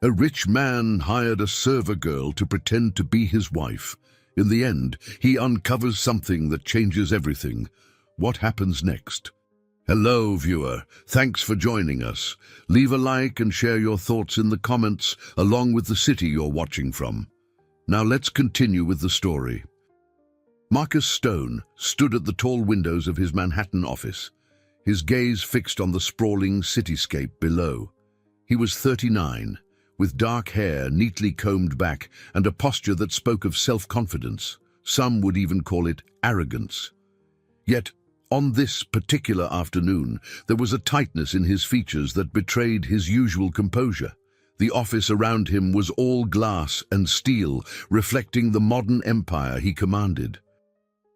A rich man hired a server girl to pretend to be his wife. In the end, he uncovers something that changes everything. What happens next? Hello, viewer. Thanks for joining us. Leave a like and share your thoughts in the comments, along with the city you're watching from. Now let's continue with the story. Marcus Stone stood at the tall windows of his Manhattan office, his gaze fixed on the sprawling cityscape below. He was 39, with dark hair neatly combed back and a posture that spoke of self-confidence. Some would even call it arrogance. Yet, on this particular afternoon, there was a tightness in his features that betrayed his usual composure. The office around him was all glass and steel, reflecting the modern empire he commanded.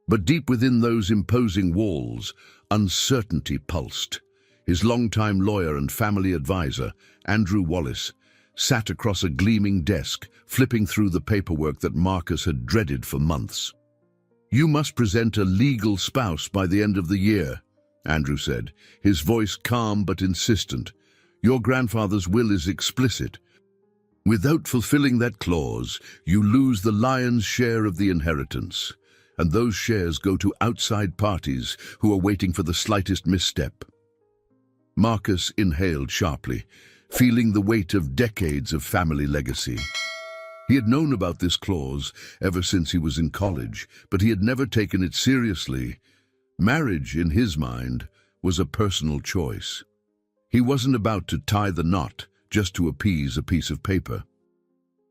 But deep within those imposing walls, uncertainty pulsed. His longtime lawyer and family advisor, Andrew Wallace, sat across a gleaming desk, flipping through the paperwork that Marcus had dreaded for months. "You must present a legal spouse by the end of the year," Andrew said, his voice calm but insistent. "Your grandfather's will is explicit. Without fulfilling that clause, you lose the lion's share of the inheritance, and those shares go to outside parties who are waiting for the slightest misstep." Marcus inhaled sharply, feeling the weight of decades of family legacy. He had known about this clause ever since he was in college, but he had never taken it seriously. Marriage, in his mind, was a personal choice. He wasn't about to tie the knot just to appease a piece of paper.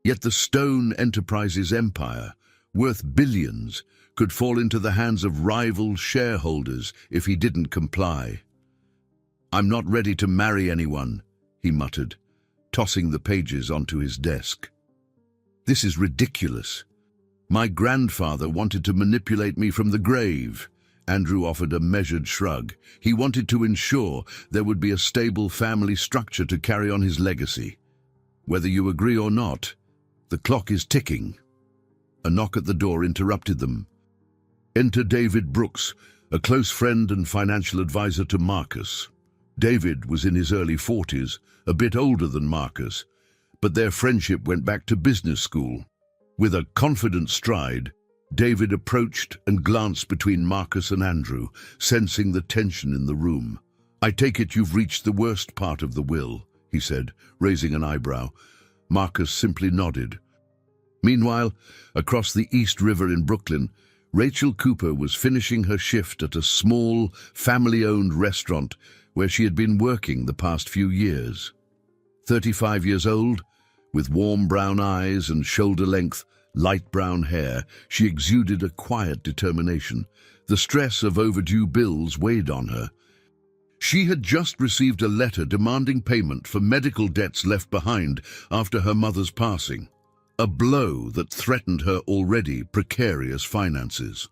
Yet the Stone Enterprises empire, worth billions, could fall into the hands of rival shareholders if he didn't comply. "I'm not ready to marry anyone," he muttered, tossing the pages onto his desk. "This is ridiculous. My grandfather wanted to manipulate me from the grave." Andrew offered a measured shrug. He wanted to ensure there would be a stable family structure to carry on his legacy. "Whether you agree or not, the clock is ticking." A knock at the door interrupted them. Enter David Brooks, a close friend and financial advisor to Marcus. David was in his early 40s, a bit older than Marcus, but their friendship went back to business school. With a confident stride, David approached and glanced between Marcus and Andrew, sensing the tension in the room. "I take it you've reached the worst part of the will," he said, raising an eyebrow. Marcus simply nodded. Meanwhile, across the East River in Brooklyn, Rachel Cooper was finishing her shift at a small, family-owned restaurant where she had been working the past few years. 35 years old, with warm brown eyes and shoulder-length, light brown hair, she exuded a quiet determination. The stress of overdue bills weighed on her. She had just received a letter demanding payment for medical debts left behind after her mother's passing, a blow that threatened her already precarious finances.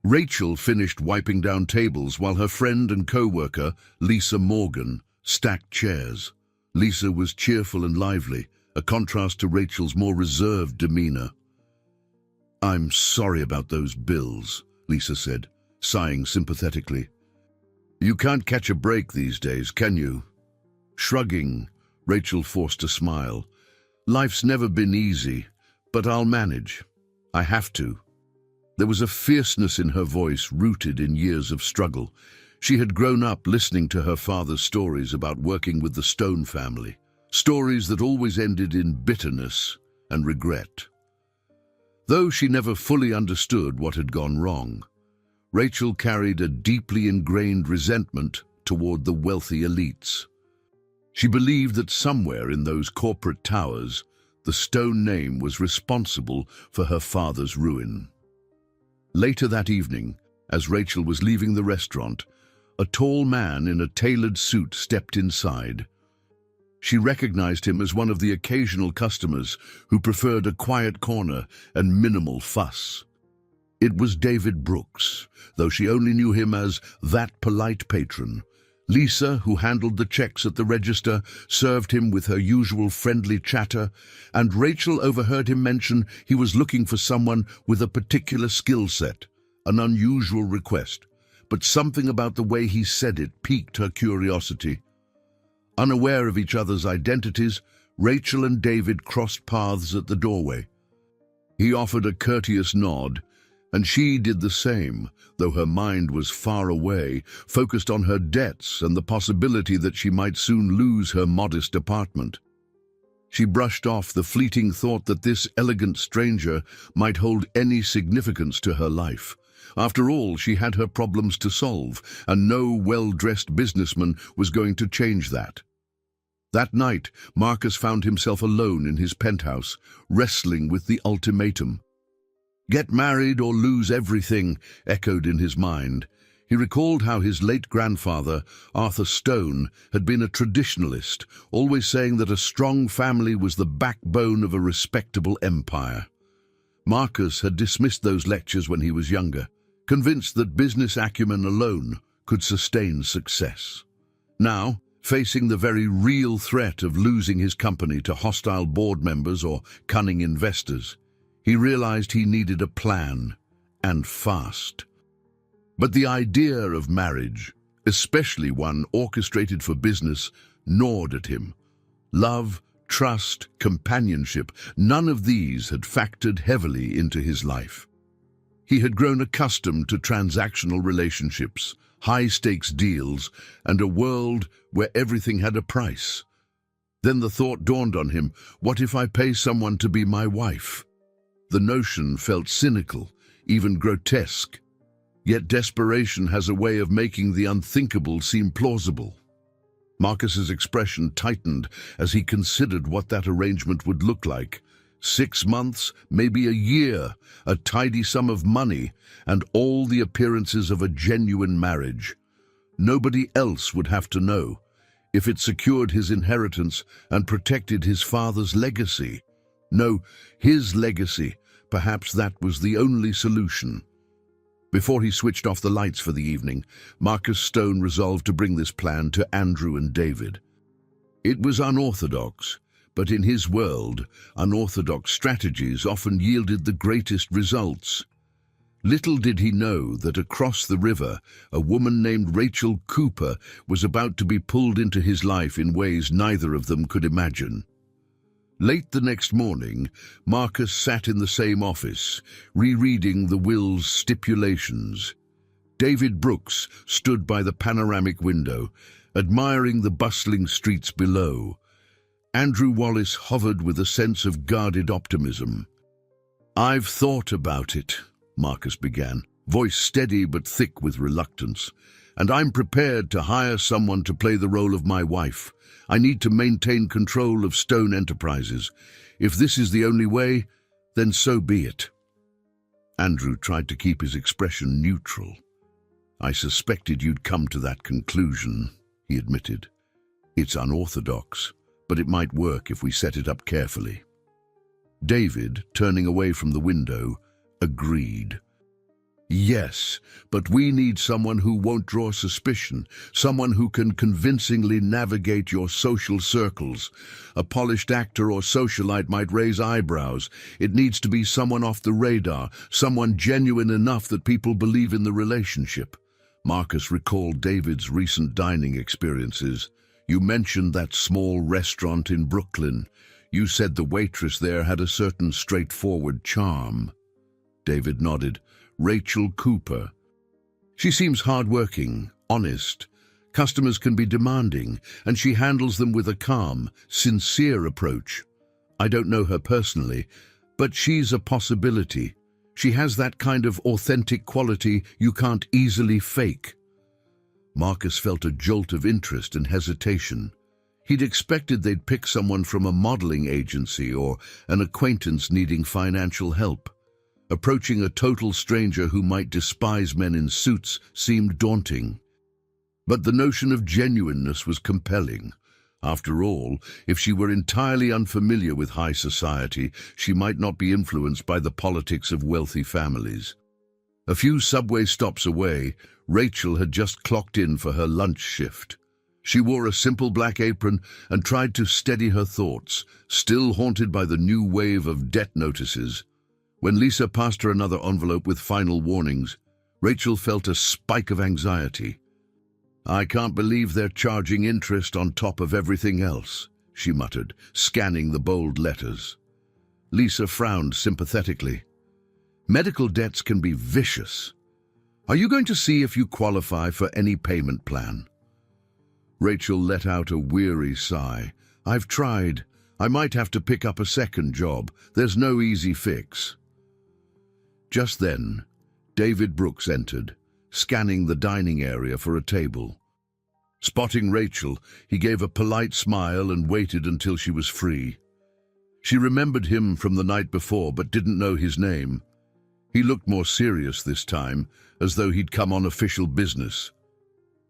Rachel finished wiping down tables while her friend and co-worker, Lisa Morgan, stacked chairs. Lisa was cheerful and lively, a contrast to Rachel's more reserved demeanor. "I'm sorry about those bills," Lisa said, sighing sympathetically. "You can't catch a break these days, can you?" Shrugging, Rachel forced a smile. "Life's never been easy, but I'll manage. I have to." There was a fierceness in her voice rooted in years of struggle. She had grown up listening to her father's stories about working with the Stone family, stories that always ended in bitterness and regret. Though she never fully understood what had gone wrong, Rachel carried a deeply ingrained resentment toward the wealthy elites. She believed that somewhere in those corporate towers, the Stone name was responsible for her father's ruin. Later that evening, as Rachel was leaving the restaurant, a tall man in a tailored suit stepped inside. She recognized him as one of the occasional customers who preferred a quiet corner and minimal fuss. It was David Brooks, though she only knew him as that polite patron. Lisa, who handled the checks at the register, served him with her usual friendly chatter, and Rachel overheard him mention he was looking for someone with a particular skill set, an unusual request, but something about the way he said it piqued her curiosity. Unaware of each other's identities, Rachel and David crossed paths at the doorway. He offered a courteous nod, and she did the same, though her mind was far away, focused on her debts and the possibility that she might soon lose her modest apartment. She brushed off the fleeting thought that this elegant stranger might hold any significance to her life. After all, she had her problems to solve, and no well-dressed businessman was going to change that. That night, Marcus found himself alone in his penthouse, wrestling with the ultimatum. "Get married or lose everything," echoed in his mind. He recalled how his late grandfather, Arthur Stone, had been a traditionalist, always saying that a strong family was the backbone of a respectable empire. Marcus had dismissed those lectures when he was younger, convinced that business acumen alone could sustain success. Now, facing the very real threat of losing his company to hostile board members or cunning investors, he realized he needed a plan, and fast. But the idea of marriage, especially one orchestrated for business, gnawed at him. Love, trust, companionship, none of these had factored heavily into his life. He had grown accustomed to transactional relationships, high-stakes deals, and a world where everything had a price. Then the thought dawned on him, what if I pay someone to be my wife? The notion felt cynical, even grotesque. Yet desperation has a way of making the unthinkable seem plausible. Marcus's expression tightened as he considered what that arrangement would look like. 6 months, maybe a year, a tidy sum of money, and all the appearances of a genuine marriage. Nobody else would have to know, if it secured his inheritance and protected his father's legacy. No, his legacy. Perhaps that was the only solution. Before he switched off the lights for the evening, Marcus Stone resolved to bring this plan to Andrew and David. It was unorthodox, but in his world, unorthodox strategies often yielded the greatest results. Little did he know that across the river, a woman named Rachel Cooper was about to be pulled into his life in ways neither of them could imagine. Late the next morning, Marcus sat in the same office, rereading the will's stipulations. David Brooks stood by the panoramic window, admiring the bustling streets below. Andrew Wallace hovered with a sense of guarded optimism. "I've thought about it," Marcus began, voice steady but thick with reluctance, "and I'm prepared to hire someone to play the role of my wife. I need to maintain control of Stone Enterprises. If this is the only way, then so be it." Andrew tried to keep his expression neutral. "I suspected you'd come to that conclusion," he admitted. "It's unorthodox, but it might work if we set it up carefully." David, turning away from the window, agreed. "Yes, but we need someone who won't draw suspicion, someone who can convincingly navigate your social circles. A polished actor or socialite might raise eyebrows. It needs to be someone off the radar, someone genuine enough that people believe in the relationship." Marcus recalled David's recent dining experiences. "You mentioned that small restaurant in Brooklyn. You said the waitress there had a certain straightforward charm." David nodded. "Rachel Cooper. She seems hardworking, honest. Customers can be demanding, and she handles them with a calm, sincere approach. I don't know her personally, but she's a possibility. She has that kind of authentic quality you can't easily fake." Marcus felt a jolt of interest and hesitation. He'd expected they'd pick someone from a modeling agency or an acquaintance needing financial help. Approaching a total stranger who might despise men in suits seemed daunting. But the notion of genuineness was compelling. After all, if she were entirely unfamiliar with high society, she might not be influenced by the politics of wealthy families. A few subway stops away, Rachel had just clocked in for her lunch shift. She wore a simple black apron and tried to steady her thoughts, still haunted by the new wave of debt notices. When Lisa passed her another envelope with final warnings, Rachel felt a spike of anxiety. "I can't believe they're charging interest on top of everything else," she muttered, scanning the bold letters. Lisa frowned sympathetically. Medical debts can be vicious. Are you going to see if you qualify for any payment plan? Rachel let out a weary sigh. I've tried. I might have to pick up a second job. There's no easy fix. Just then, David Brooks entered, scanning the dining area for a table. Spotting Rachel, he gave a polite smile and waited until she was free. She remembered him from the night before but didn't know his name. He looked more serious this time, as though he'd come on official business.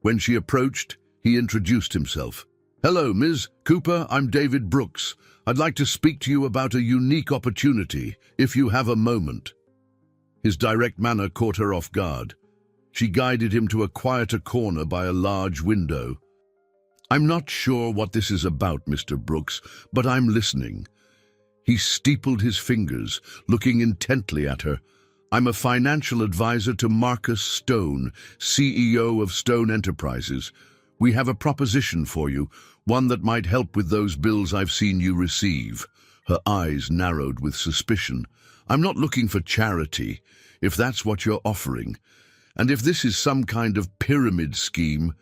When she approached, he introduced himself. Hello, Ms. Cooper, I'm David Brooks. I'd like to speak to you about a unique opportunity, if you have a moment. His direct manner caught her off guard. She guided him to a quieter corner by a large window. I'm not sure what this is about, Mr. Brooks, but I'm listening. He steepled his fingers, looking intently at her. I'm a financial advisor to Marcus Stone, CEO of Stone Enterprises. We have a proposition for you, one that might help with those bills I've seen you receive. Her eyes narrowed with suspicion. I'm not looking for charity, if that's what you're offering. And if this is some kind of pyramid scheme...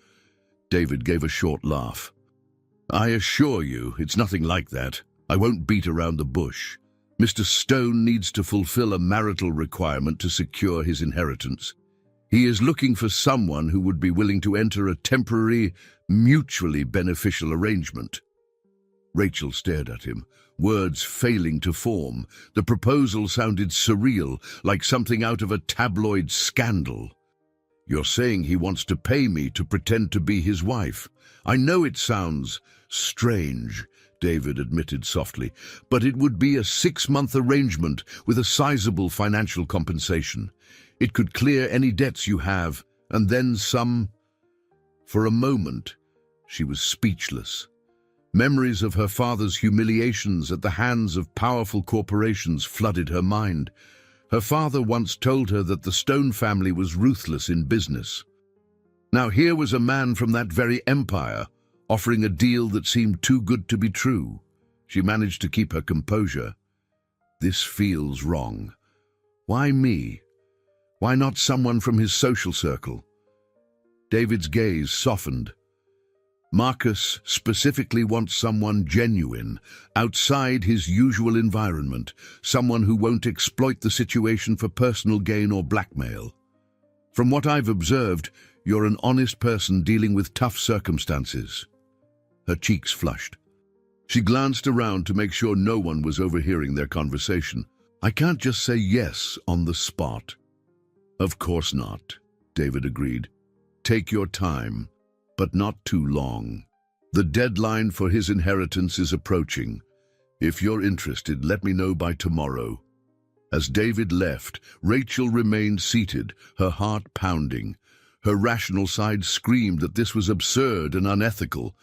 David gave a short laugh. I assure you, it's nothing like that. I won't beat around the bush. Mr. Stone needs to fulfill a marital requirement to secure his inheritance. He is looking for someone who would be willing to enter a temporary, mutually beneficial arrangement. Rachel stared at him, words failing to form. The proposal sounded surreal, like something out of a tabloid scandal. You're saying he wants to pay me to pretend to be his wife. I know it sounds strange, David admitted softly, but it would be a 6-month arrangement with a sizable financial compensation. It could clear any debts you have, and then some. For a moment, she was speechless. Memories of her father's humiliations at the hands of powerful corporations flooded her mind. Her father once told her that the Stone family was ruthless in business. Now here was a man from that very empire, offering a deal that seemed too good to be true. She managed to keep her composure. This feels wrong. Why me? Why not someone from his social circle? David's gaze softened. Marcus specifically wants someone genuine, outside his usual environment, someone who won't exploit the situation for personal gain or blackmail. From what I've observed, you're an honest person dealing with tough circumstances. Her cheeks flushed. She glanced around to make sure no one was overhearing their conversation. I can't just say yes on the spot. Of course not, David agreed. Take your time, but not too long. The deadline for his inheritance is approaching. If you're interested, let me know by tomorrow. As David left, Rachel remained seated, her heart pounding. Her rational side screamed that this was absurd and unethical.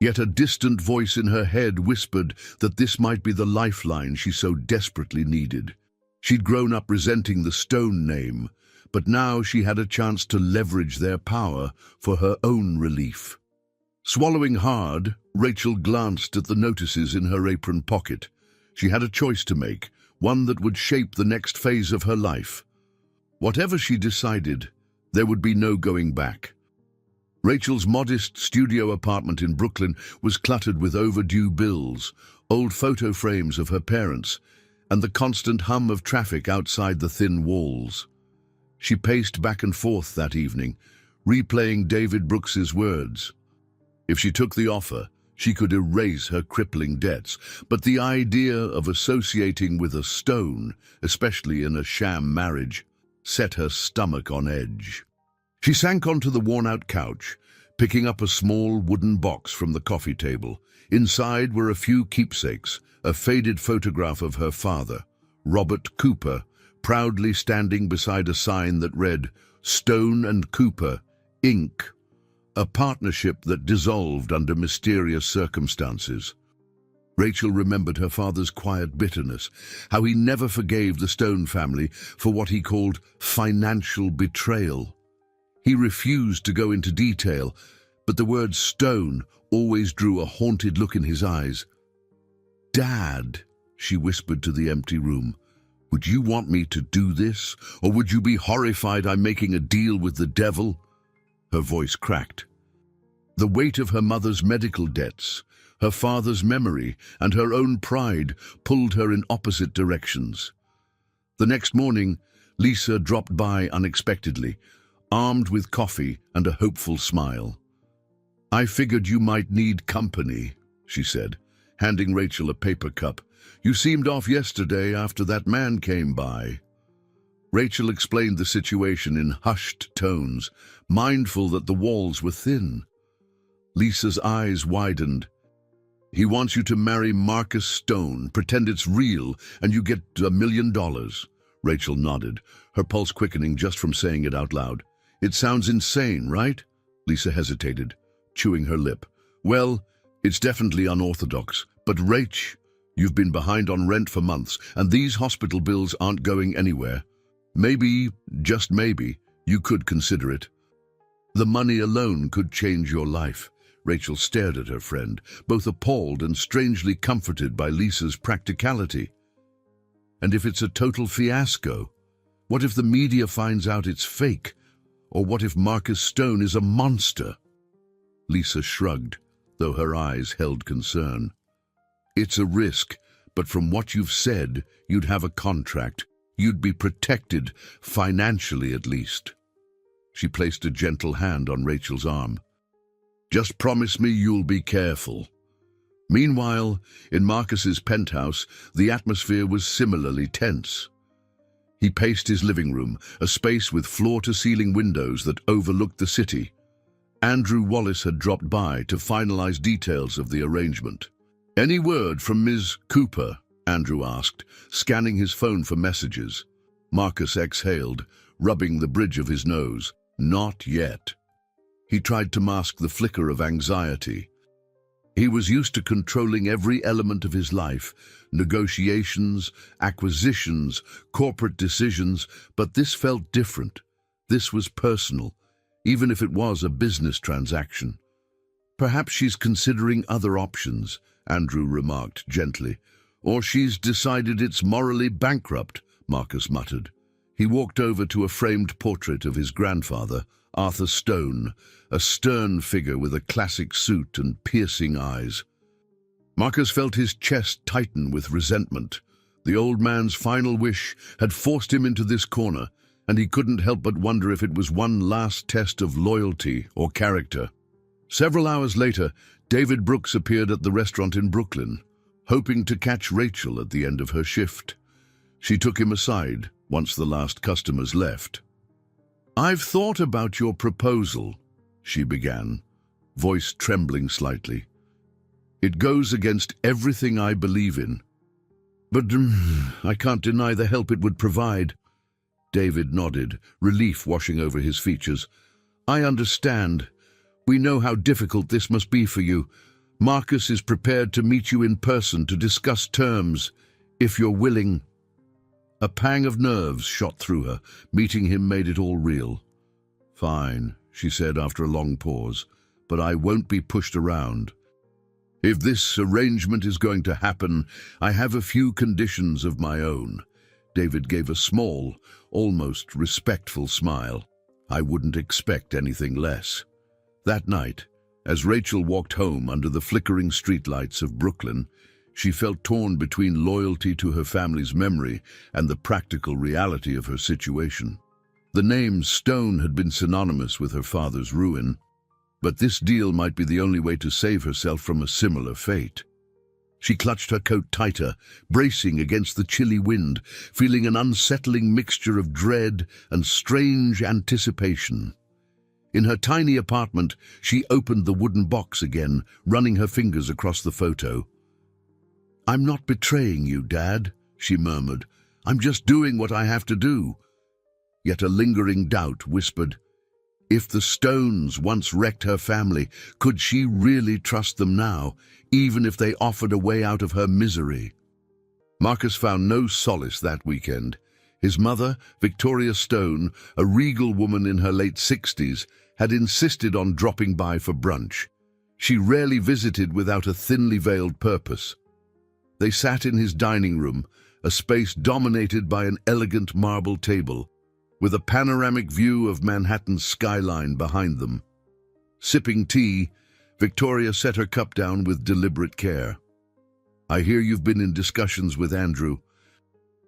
Yet a distant voice in her head whispered that this might be the lifeline she so desperately needed. She'd grown up resenting the Stone name, but now she had a chance to leverage their power for her own relief. Swallowing hard, Rachel glanced at the notices in her apron pocket. She had a choice to make, one that would shape the next phase of her life. Whatever she decided, there would be no going back. Rachel's modest studio apartment in Brooklyn was cluttered with overdue bills, old photo frames of her parents, and the constant hum of traffic outside the thin walls. She paced back and forth that evening, replaying David Brooks's words. If she took the offer, she could erase her crippling debts, but the idea of associating with a Stone, especially in a sham marriage, set her stomach on edge. She sank onto the worn-out couch, picking up a small wooden box from the coffee table. Inside were a few keepsakes, a faded photograph of her father, Robert Cooper, proudly standing beside a sign that read, Stone and Cooper, Inc., a partnership that dissolved under mysterious circumstances. Rachel remembered her father's quiet bitterness, how he never forgave the Stone family for what he called financial betrayal. He refused to go into detail, but the word stone always drew a haunted look in his eyes. "Dad," she whispered to the empty room, "would you want me to do this, or would you be horrified I'm making a deal with the devil?" Her voice cracked. The weight of her mother's medical debts, her father's memory, and her own pride pulled her in opposite directions. The next morning, Lisa dropped by unexpectedly, armed with coffee and a hopeful smile. "I figured you might need company," she said, handing Rachel a paper cup. "You seemed off yesterday after that man came by." Rachel explained the situation in hushed tones, mindful that the walls were thin. Lisa's eyes widened. "He wants you to marry Marcus Stone, pretend it's real, and you get $1 million. Rachel nodded, her pulse quickening just from saying it out loud. "It sounds insane, right?" Lisa hesitated, chewing her lip. "Well, it's definitely unorthodox, but Rach, you've been behind on rent for months, and these hospital bills aren't going anywhere. Maybe, just maybe, you could consider it. The money alone could change your life." Rachel stared at her friend, both appalled and strangely comforted by Lisa's practicality. "And if it's a total fiasco? What if the media finds out it's fake? Or what if Marcus Stone is a monster?" Lisa shrugged, though her eyes held concern. "It's a risk, but from what you've said, you'd have a contract. You'd be protected, financially at least." She placed a gentle hand on Rachel's arm. "Just promise me you'll be careful." Meanwhile, in Marcus's penthouse, the atmosphere was similarly tense. He paced his living room, a space with floor-to-ceiling windows that overlooked the city. Andrew Wallace had dropped by to finalize details of the arrangement. "Any word from Ms. Cooper?" Andrew asked, scanning his phone for messages. Marcus exhaled, rubbing the bridge of his nose. "Not yet." He tried to mask the flicker of anxiety. He was used to controlling every element of his life, negotiations, acquisitions, corporate decisions, but this felt different. This was personal, even if it was a business transaction. "Perhaps she's considering other options," Andrew remarked gently. "Or she's decided it's morally bankrupt," Marcus muttered. He walked over to a framed portrait of his grandfather, Arthur Stone, a stern figure with a classic suit and piercing eyes. Marcus felt his chest tighten with resentment. The old man's final wish had forced him into this corner, and he couldn't help but wonder if it was one last test of loyalty or character. Several hours later, David Brooks appeared at the restaurant in Brooklyn, hoping to catch Rachel at the end of her shift. She took him aside once the last customers left. "I've thought about your proposal," she began, voice trembling slightly. "It goes against everything I believe in. But I can't deny the help it would provide." David nodded, relief washing over his features. "I understand. We know how difficult this must be for you. Marcus is prepared to meet you in person to discuss terms, if you're willing." A pang of nerves shot through her. Meeting him made it all real. "Fine," she said after a long pause, "but I won't be pushed around. If this arrangement is going to happen, I have a few conditions of my own." David gave a small, almost respectful smile. "I wouldn't expect anything less." That night, as Rachel walked home under the flickering streetlights of Brooklyn, she felt torn between loyalty to her family's memory and the practical reality of her situation. The name Stone had been synonymous with her father's ruin, but this deal might be the only way to save herself from a similar fate. She clutched her coat tighter, bracing against the chilly wind, feeling an unsettling mixture of dread and strange anticipation. In her tiny apartment, she opened the wooden box again, running her fingers across the photo. "I'm not betraying you, Dad," she murmured. "I'm just doing what I have to do." Yet a lingering doubt whispered, if the Stones once wrecked her family, could she really trust them now, even if they offered a way out of her misery? Marcus found no solace that weekend. His mother, Victoria Stone, a regal woman in her late 60s, had insisted on dropping by for brunch. She rarely visited without a thinly veiled purpose. They sat in his dining room, a space dominated by an elegant marble table, with a panoramic view of Manhattan's skyline behind them. Sipping tea, Victoria set her cup down with deliberate care. "I hear you've been in discussions with Andrew.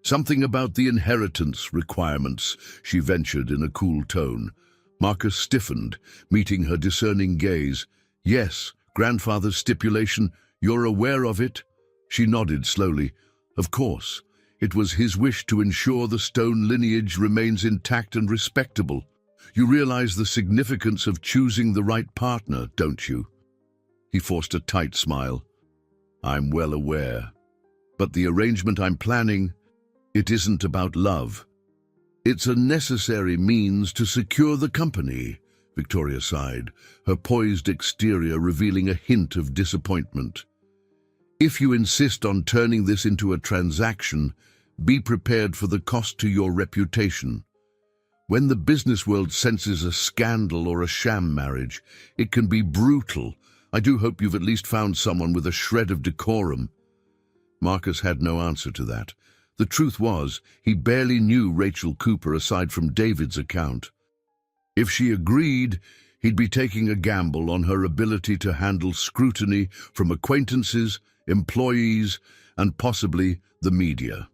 Something about the inheritance requirements," she ventured in a cool tone. Marcus stiffened, meeting her discerning gaze. "Yes, grandfather's stipulation. You're aware of it?" She nodded slowly. "Of course. It was his wish to ensure the Stone lineage remains intact and respectable. You realize the significance of choosing the right partner, don't you?" He forced a tight smile. "I'm well aware. But the arrangement I'm planning, it isn't about love. It's a necessary means to secure the company," Victoria sighed, her poised exterior revealing a hint of disappointment. "If you insist on turning this into a transaction, be prepared for the cost to your reputation. When the business world senses a scandal or a sham marriage, it can be brutal. I do hope you've at least found someone with a shred of decorum." Marcus had no answer to that. The truth was, he barely knew Rachel Cooper aside from David's account. If she agreed, he'd be taking a gamble on her ability to handle scrutiny from acquaintances, employees, and possibly the media.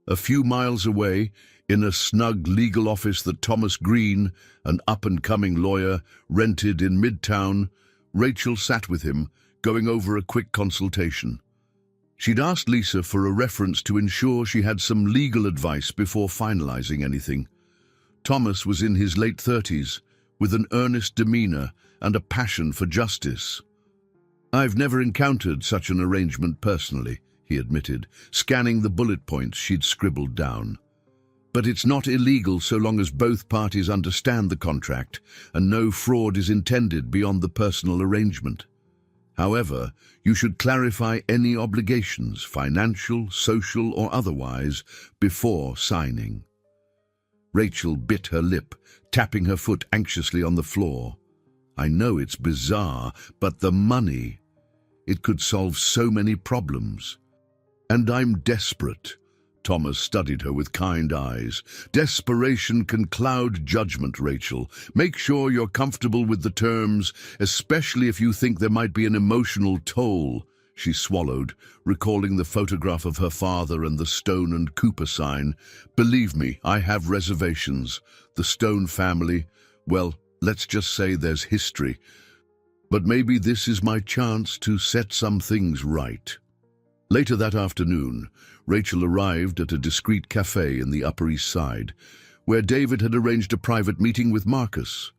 A few miles away, in a snug legal office that Thomas Green, an up-and-coming lawyer, rented in Midtown, Rachel sat with him, going over a quick consultation. She'd asked Lisa for a reference to ensure she had some legal advice before finalizing anything. Thomas was in his late 30s, with an earnest demeanor and a passion for justice. "I've never encountered such an arrangement personally," he admitted, scanning the bullet points she'd scribbled down. "But it's not illegal so long as both parties understand the contract and no fraud is intended beyond the personal arrangement. However, you should clarify any obligations, financial, social, or otherwise, before signing." Rachel bit her lip, tapping her foot anxiously on the floor. "I know it's bizarre, but the money, it could solve so many problems. And I'm desperate." Thomas studied her with kind eyes. "Desperation can cloud judgment, Rachel. Make sure you're comfortable with the terms, especially if you think there might be an emotional toll." She swallowed, recalling the photograph of her father and the Stone and Cooper sign. "Believe me, I have reservations. The Stone family, well, let's just say there's history. But maybe this is my chance to set some things right." Later that afternoon, Rachel arrived at a discreet cafe in the Upper East Side, where David had arranged a private meeting with Marcus.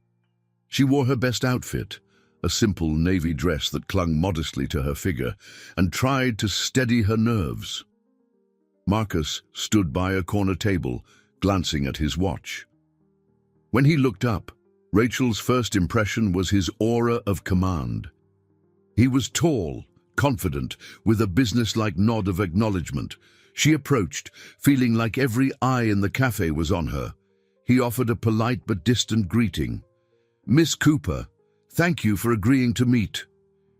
She wore her best outfit, a simple navy dress that clung modestly to her figure, and tried to steady her nerves. Marcus stood by a corner table, glancing at his watch. When he looked up, Rachel's first impression was his aura of command. He was tall, confident, with a businesslike nod of acknowledgement. She approached, feeling like every eye in the cafe was on her. He offered a polite but distant greeting. "Miss Cooper, thank you for agreeing to meet."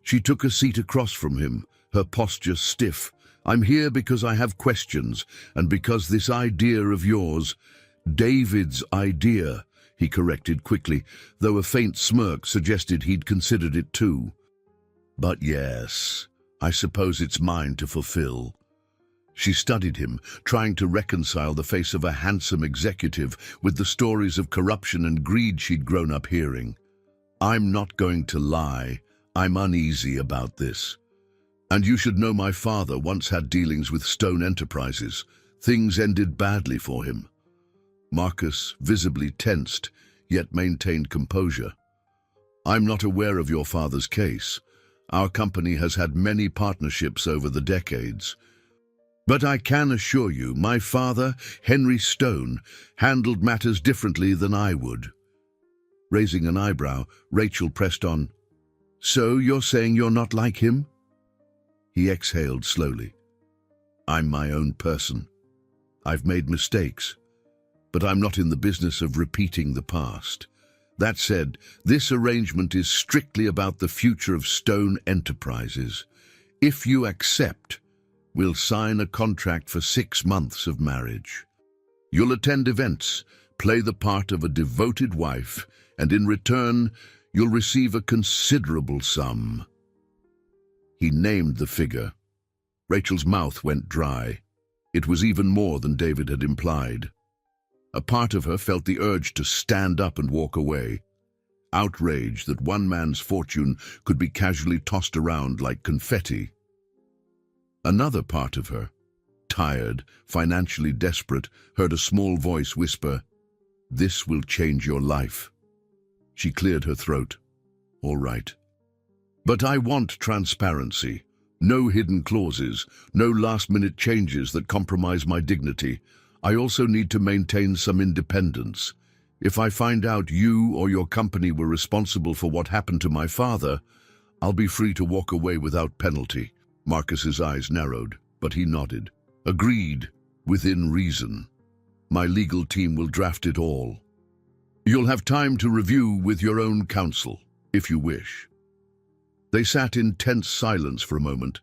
She took a seat across from him, her posture stiff. "I'm here because I have questions, and because this idea of yours—" "David's idea," he corrected quickly, though a faint smirk suggested he'd considered it too. "But yes, I suppose it's mine to fulfill." She studied him, trying to reconcile the face of a handsome executive with the stories of corruption and greed she'd grown up hearing. "I'm not going to lie. I'm uneasy about this. And you should know my father once had dealings with Stone Enterprises. Things ended badly for him." Marcus visibly tensed, yet maintained composure. "I'm not aware of your father's case. Our company has had many partnerships over the decades. But I can assure you, my father, Henry Stone, handled matters differently than I would." Raising an eyebrow, Rachel pressed on. "So you're saying you're not like him?" He exhaled slowly. "I'm my own person." I've made mistakes, but I'm not in the business of repeating the past. That said, this arrangement is strictly about the future of Stone Enterprises. If you accept, we'll sign a contract for 6 months of marriage. You'll attend events, play the part of a devoted wife, and in return, you'll receive a considerable sum. He named the figure. Rachel's mouth went dry. It was even more than David had implied. A part of her felt the urge to stand up and walk away, outraged that one man's fortune could be casually tossed around like confetti. Another part of her, tired, financially desperate, heard a small voice whisper, "This will change your life." She cleared her throat. "All right. But I want transparency. No hidden clauses, no last-minute changes that compromise my dignity. I also need to maintain some independence. If I find out you or your company were responsible for what happened to my father, I'll be free to walk away without penalty." Marcus's eyes narrowed, but he nodded. "Agreed, within reason. My legal team will draft it all. You'll have time to review with your own counsel, if you wish." They sat in tense silence for a moment,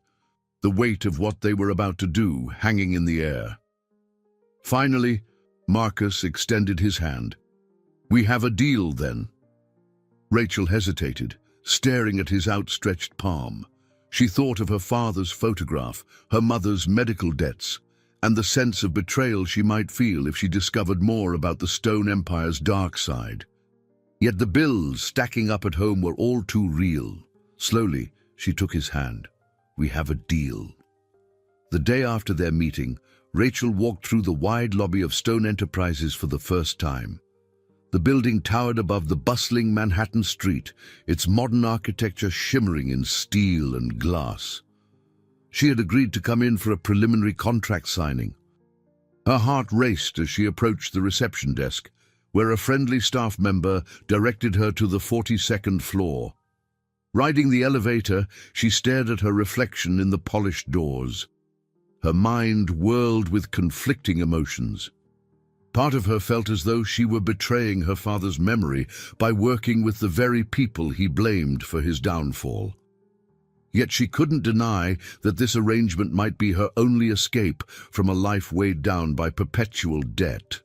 the weight of what they were about to do hanging in the air. Finally, Marcus extended his hand. "We have a deal, then." Rachel hesitated, staring at his outstretched palm. She thought of her father's photograph, her mother's medical debts, and the sense of betrayal she might feel if she discovered more about the Stone Empire's dark side. Yet the bills stacking up at home were all too real. Slowly, she took his hand. "We have a deal." The day after their meeting, Rachel walked through the wide lobby of Stone Enterprises for the first time. The building towered above the bustling Manhattan street, its modern architecture shimmering in steel and glass. She had agreed to come in for a preliminary contract signing. Her heart raced as she approached the reception desk, where a friendly staff member directed her to the 42nd floor. Riding the elevator, she stared at her reflection in the polished doors. Her mind whirled with conflicting emotions. Part of her felt as though she were betraying her father's memory by working with the very people he blamed for his downfall. Yet she couldn't deny that this arrangement might be her only escape from a life weighed down by perpetual debt.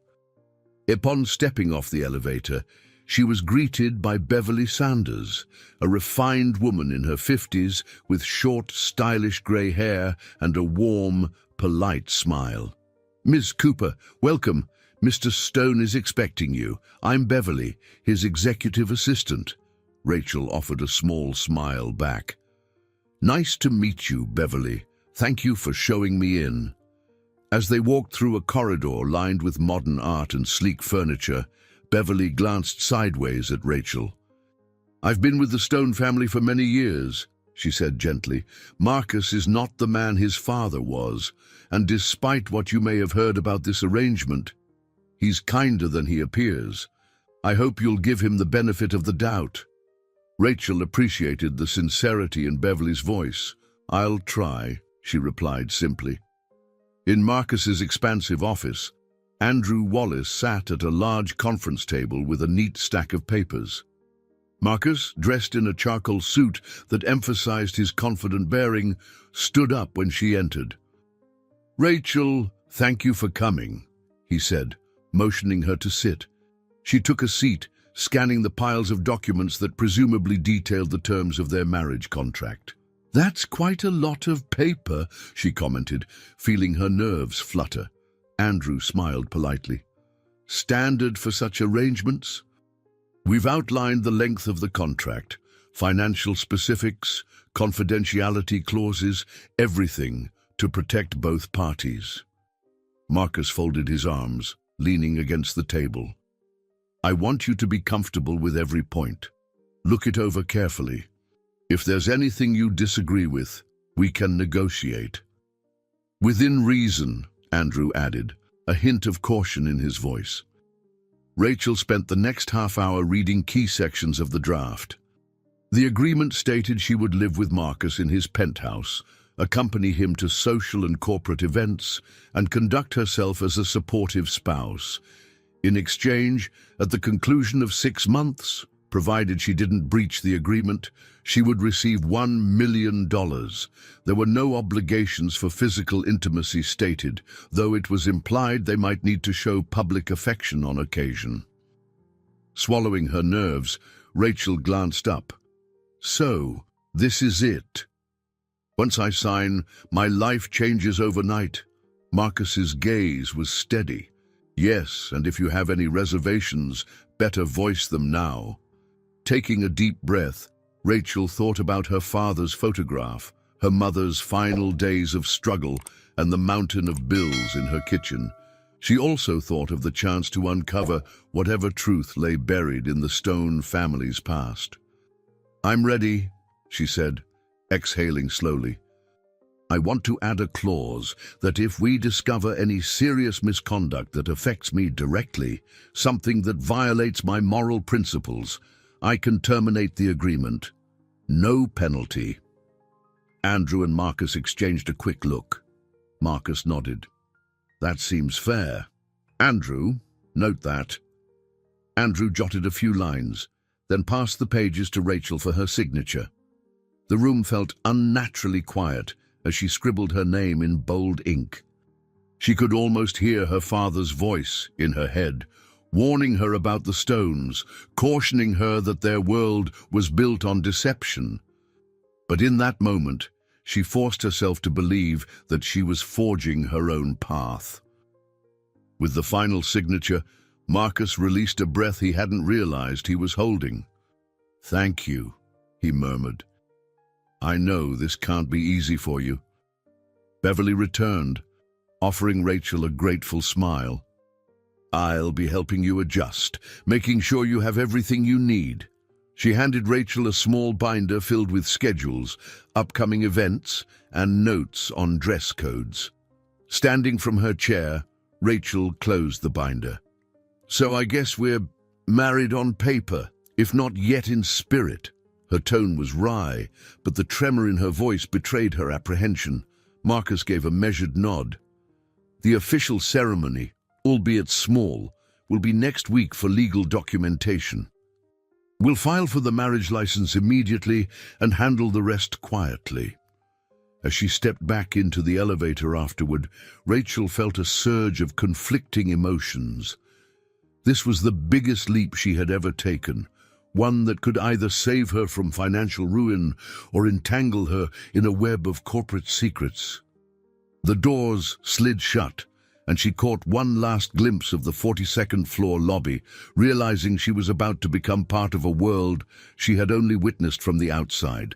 Upon stepping off the elevator, she was greeted by Beverly Sanders, a refined woman in her 50s with short, stylish grey hair and a warm, polite smile. "Ms. Cooper, welcome. Mr. Stone is expecting you. I'm Beverly, his executive assistant." Rachel offered a small smile back. "Nice to meet you, Beverly. Thank you for showing me in." As they walked through a corridor lined with modern art and sleek furniture, Beverly glanced sideways at Rachel. "I've been with the Stone family for many years," she said gently. "Marcus is not the man his father was, and despite what you may have heard about this arrangement, he's kinder than he appears. I hope you'll give him the benefit of the doubt." Rachel appreciated the sincerity in Beverly's voice. "I'll try," she replied simply. In Marcus's expansive office, Andrew Wallace sat at a large conference table with a neat stack of papers. Marcus, dressed in a charcoal suit that emphasized his confident bearing, stood up when she entered. "Rachel, thank you for coming," he said, motioning her to sit. She took a seat, scanning the piles of documents that presumably detailed the terms of their marriage contract. "That's quite a lot of paper," she commented, feeling her nerves flutter. Andrew smiled politely. "Standard for such arrangements? We've outlined the length of the contract, financial specifics, confidentiality clauses, everything to protect both parties." Marcus folded his arms, leaning against the table. "I want you to be comfortable with every point. Look it over carefully. If there's anything you disagree with, we can negotiate." "Within reason," Andrew added, a hint of caution in his voice. Rachel spent the next half hour reading key sections of the draft. The agreement stated she would live with Marcus in his penthouse, accompany him to social and corporate events, and conduct herself as a supportive spouse. In exchange, at the conclusion of 6 months, provided she didn't breach the agreement, she would receive $1 million. There were no obligations for physical intimacy stated, though it was implied they might need to show public affection on occasion. Swallowing her nerves, Rachel glanced up. So, this is it. Once I sign, my life changes overnight. Marcus's gaze was steady. Yes, and if you have any reservations, better voice them now. Taking a deep breath, Rachel thought about her father's photograph, her mother's final days of struggle, and the mountain of bills in her kitchen. She also thought of the chance to uncover whatever truth lay buried in the Stone family's past. "I'm ready," she said, exhaling slowly. "I want to add a clause that if we discover any serious misconduct that affects me directly, something that violates my moral principles, I can terminate the agreement. No penalty." Andrew and Marcus exchanged a quick look. Marcus nodded. "That seems fair. Andrew, note that." Andrew jotted a few lines, then passed the pages to Rachel for her signature. The room felt unnaturally quiet as she scribbled her name in bold ink. She could almost hear her father's voice in her head, warning her about the Stones, cautioning her that their world was built on deception. But in that moment, she forced herself to believe that she was forging her own path. With the final signature, Marcus released a breath he hadn't realized he was holding. "Thank you," he murmured. "I know this can't be easy for you." Beverly returned, offering Rachel a grateful smile. "I'll be helping you adjust, making sure you have everything you need." She handed Rachel a small binder filled with schedules, upcoming events, and notes on dress codes. Standing from her chair, Rachel closed the binder. "So I guess we're married on paper, if not yet in spirit." Her tone was wry, but the tremor in her voice betrayed her apprehension. Marcus gave a measured nod. "The official ceremony, albeit small, will be next week for legal documentation. We'll file for the marriage license immediately and handle the rest quietly." As she stepped back into the elevator afterward, Rachel felt a surge of conflicting emotions. This was the biggest leap she had ever taken, one that could either save her from financial ruin or entangle her in a web of corporate secrets. The doors slid shut, and she caught one last glimpse of the 42nd floor lobby, realizing she was about to become part of a world she had only witnessed from the outside.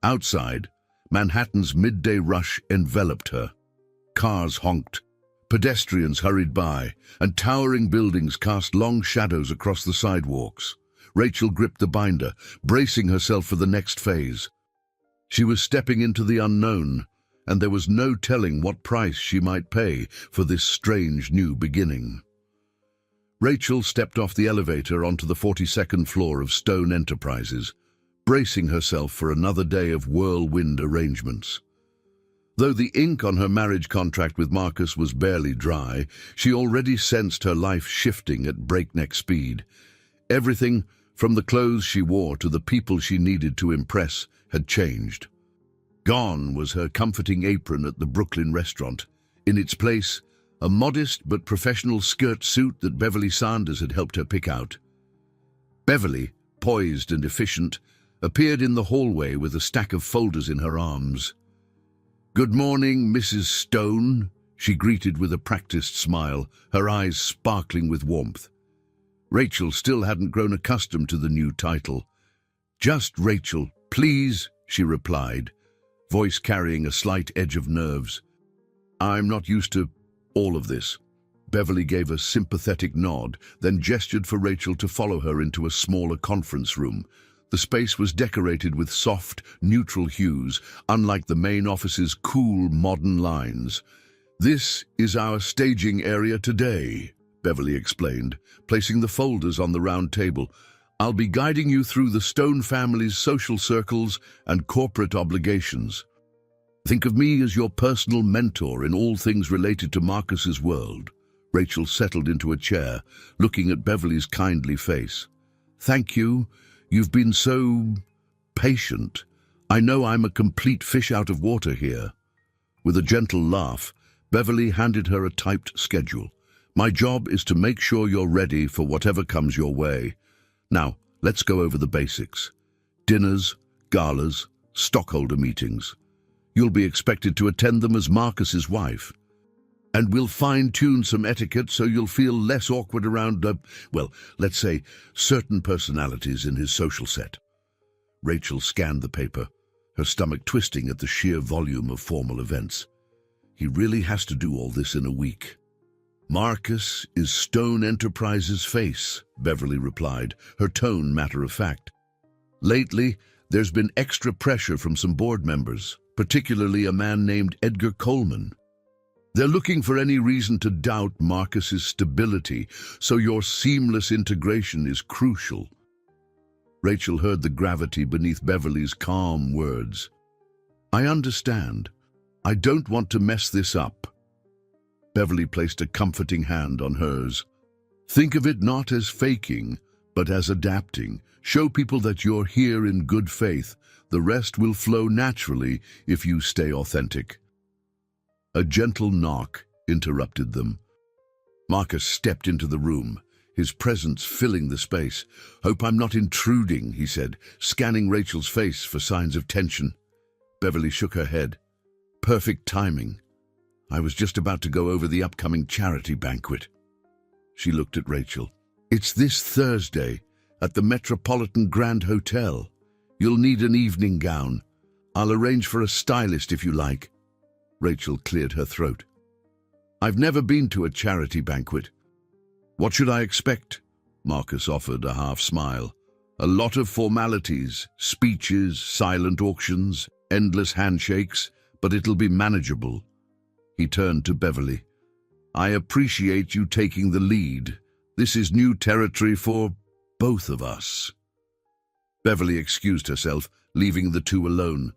Outside, Manhattan's midday rush enveloped her. Cars honked, pedestrians hurried by, and towering buildings cast long shadows across the sidewalks. Rachel gripped the binder, bracing herself for the next phase. She was stepping into the unknown, and there was no telling what price she might pay for this strange new beginning. Rachel stepped off the elevator onto the 42nd floor of Stone Enterprises, bracing herself for another day of whirlwind arrangements. Though the ink on her marriage contract with Marcus was barely dry, she already sensed her life shifting at breakneck speed. Everything, from the clothes she wore to the people she needed to impress, had changed. Gone was her comforting apron at the Brooklyn restaurant. In its place, a modest but professional skirt suit that Beverly Sanders had helped her pick out. Beverly, poised and efficient, appeared in the hallway with a stack of folders in her arms. "Good morning, Mrs. Stone," she greeted with a practiced smile, her eyes sparkling with warmth. Rachel still hadn't grown accustomed to the new title. "Just Rachel, please," she replied, voice carrying a slight edge of nerves. "I'm not used to all of this." Beverly gave a sympathetic nod, then gestured for Rachel to follow her into a smaller conference room. The space was decorated with soft, neutral hues, unlike the main office's cool, modern lines. "This is our staging area today," Beverly explained, placing the folders on the round table. "I'll be guiding you through the Stone family's social circles and corporate obligations." Think of me as your personal mentor in all things related to Marcus's world. Rachel settled into a chair, looking at Beverly's kindly face. Thank you. You've been so patient. I know I'm a complete fish out of water here. With a gentle laugh, Beverly handed her a typed schedule. My job is to make sure you're ready for whatever comes your way. Now, let's go over the basics. Dinners, galas, stockholder meetings. You'll be expected to attend them as Marcus's wife. And we'll fine-tune some etiquette so you'll feel less awkward around, well, let's say, certain personalities in his social set. Rachel scanned the paper, her stomach twisting at the sheer volume of formal events. He really has to do all this in a week. Marcus is Stone Enterprises' face, Beverly replied, her tone matter-of-fact. Lately, there's been extra pressure from some board members, particularly a man named Edgar Coleman. They're looking for any reason to doubt Marcus's stability, so your seamless integration is crucial. Rachel heard the gravity beneath Beverly's calm words. I understand. I don't want to mess this up. Beverly placed a comforting hand on hers. Think of it not as faking, but as adapting. Show people that you're here in good faith. The rest will flow naturally if you stay authentic. A gentle knock interrupted them. Marcus stepped into the room, his presence filling the space. Hope I'm not intruding, he said, scanning Rachel's face for signs of tension. Beverly shook her head. Perfect timing. I was just about to go over the upcoming charity banquet. She looked at Rachel. It's this Thursday at the Metropolitan Grand Hotel. You'll need an evening gown. I'll arrange for a stylist if you like. Rachel cleared her throat. I've never been to a charity banquet. What should I expect? Marcus offered a half smile. A lot of formalities, speeches, silent auctions, endless handshakes, but it'll be manageable. He turned to Beverly. I appreciate you taking the lead. This is new territory for both of us. Beverly excused herself, leaving the two alone.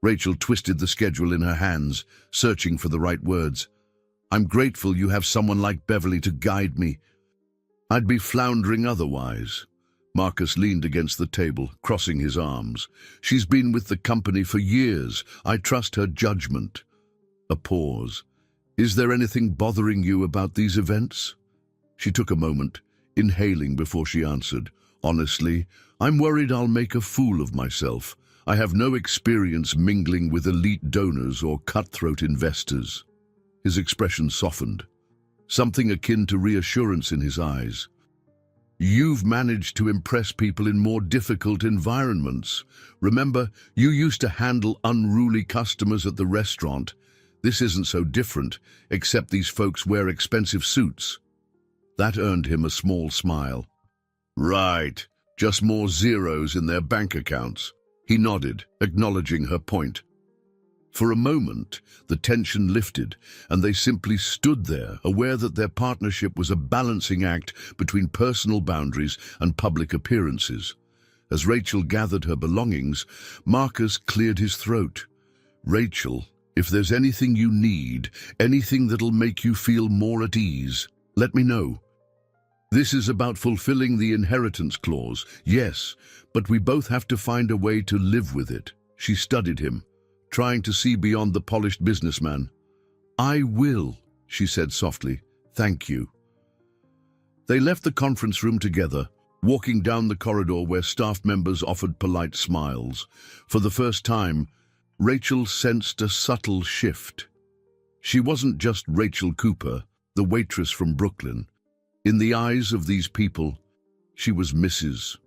Rachel twisted the schedule in her hands, searching for the right words. I'm grateful you have someone like Beverly to guide me. I'd be floundering otherwise. Marcus leaned against the table, crossing his arms. She's been with the company for years. I trust her judgment. A pause. Is there anything bothering you about these events? She took a moment, inhaling before she answered. Honestly, I'm worried I'll make a fool of myself. I have no experience mingling with elite donors or cutthroat investors. His expression softened, something akin to reassurance in his eyes. You've managed to impress people in more difficult environments. Remember, you used to handle unruly customers at the restaurant. This isn't so different, except these folks wear expensive suits. That earned him a small smile. Right, just more zeros in their bank accounts. He nodded, acknowledging her point. For a moment, the tension lifted, and they simply stood there, aware that their partnership was a balancing act between personal boundaries and public appearances. As Rachel gathered her belongings, Marcus cleared his throat. Rachel, if there's anything you need, anything that'll make you feel more at ease, let me know. This is about fulfilling the inheritance clause, yes, but we both have to find a way to live with it. She studied him, trying to see beyond the polished businessman. I will, she said softly. Thank you. They left the conference room together, walking down the corridor where staff members offered polite smiles. For the first time, Rachel sensed a subtle shift. She wasn't just Rachel Cooper, the waitress from Brooklyn. In the eyes of these people, she was Mrs.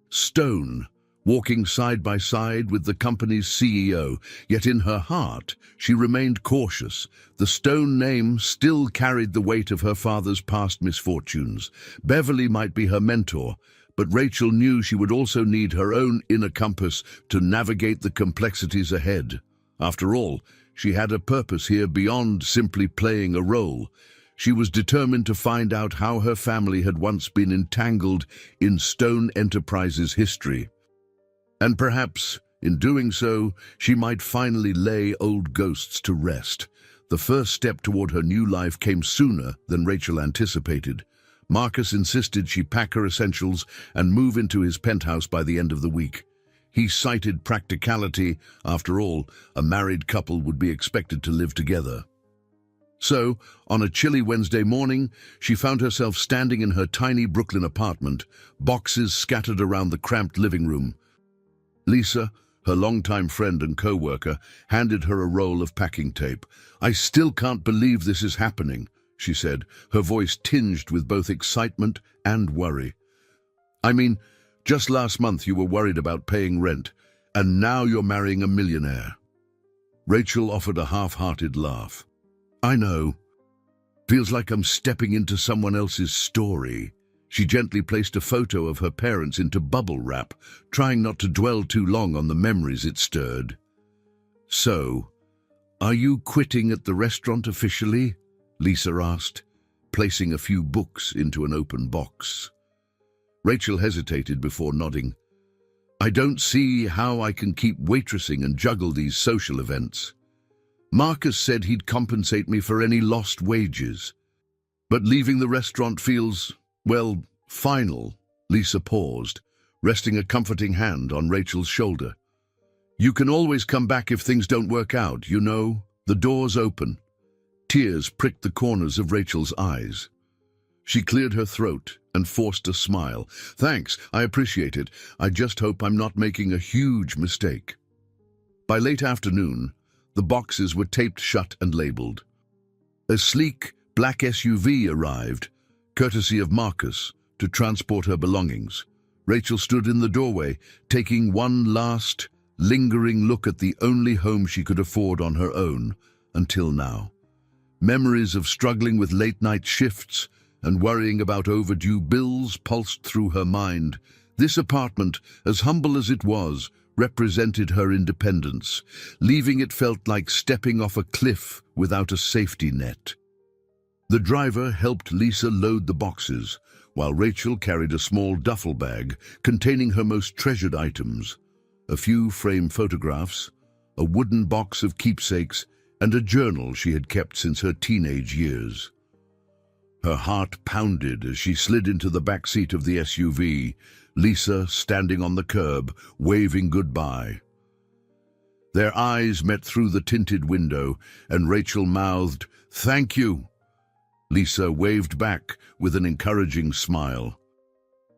Stone, walking side by side with the company's CEO, yet in her heart she remained cautious. The Stone name still carried the weight of her father's past misfortunes. Beverly might be her mentor, but Rachel knew she would also need her own inner compass to navigate the complexities ahead. After all, she had a purpose here beyond simply playing a role. She was determined to find out how her family had once been entangled in Stone Enterprises' history. And perhaps In doing so, she might finally lay old ghosts to rest. The first step toward her new life came sooner than Rachel anticipated. Marcus insisted she pack her essentials and move into his penthouse by the end of the week. He cited practicality. After all, a married couple would be expected to live together. So, on a chilly Wednesday morning, she found herself standing in her tiny Brooklyn apartment, boxes scattered around the cramped living room. Lisa, her longtime friend and co-worker, handed her a roll of packing tape. "I still can't believe this is happening," she said, her voice tinged with both excitement and worry. "I mean, just last month you were worried about paying rent, and now you're marrying a millionaire." Rachel offered a half-hearted laugh. "I know. Feels like I'm stepping into someone else's story." She gently placed a photo of her parents into bubble wrap, trying not to dwell too long on the memories it stirred. "So, are you quitting at the restaurant officially?" Lisa asked, placing a few books into an open box. Rachel hesitated before nodding. "I don't see how I can keep waitressing and juggle these social events. Marcus said he'd compensate me for any lost wages. But leaving the restaurant feels, well, final." Lisa paused, resting a comforting hand on Rachel's shoulder. "You can always come back if things don't work out, you know. The door's open." Tears pricked the corners of Rachel's eyes. She cleared her throat and forced a smile. "Thanks, I appreciate it. I just hope I'm not making a huge mistake." By late afternoon, the boxes were taped shut and labeled. A sleek, black SUV arrived, courtesy of Marcus, to transport her belongings. Rachel stood in the doorway, taking one last, lingering look at the only home she could afford on her own, until now. Memories of struggling with late-night shifts and worrying about overdue bills pulsed through her mind. This apartment, as humble as it was, represented her independence. Leaving it felt like stepping off a cliff without a safety net. The driver helped Lisa load the boxes, while Rachel carried a small duffel bag containing her most treasured items: a few framed photographs, a wooden box of keepsakes, and a journal she had kept since her teenage years. Her heart pounded as she slid into the back seat of the SUV, Lisa standing on the curb, waving goodbye. Their eyes met through the tinted window, and Rachel mouthed, "Thank you." Lisa waved back with an encouraging smile.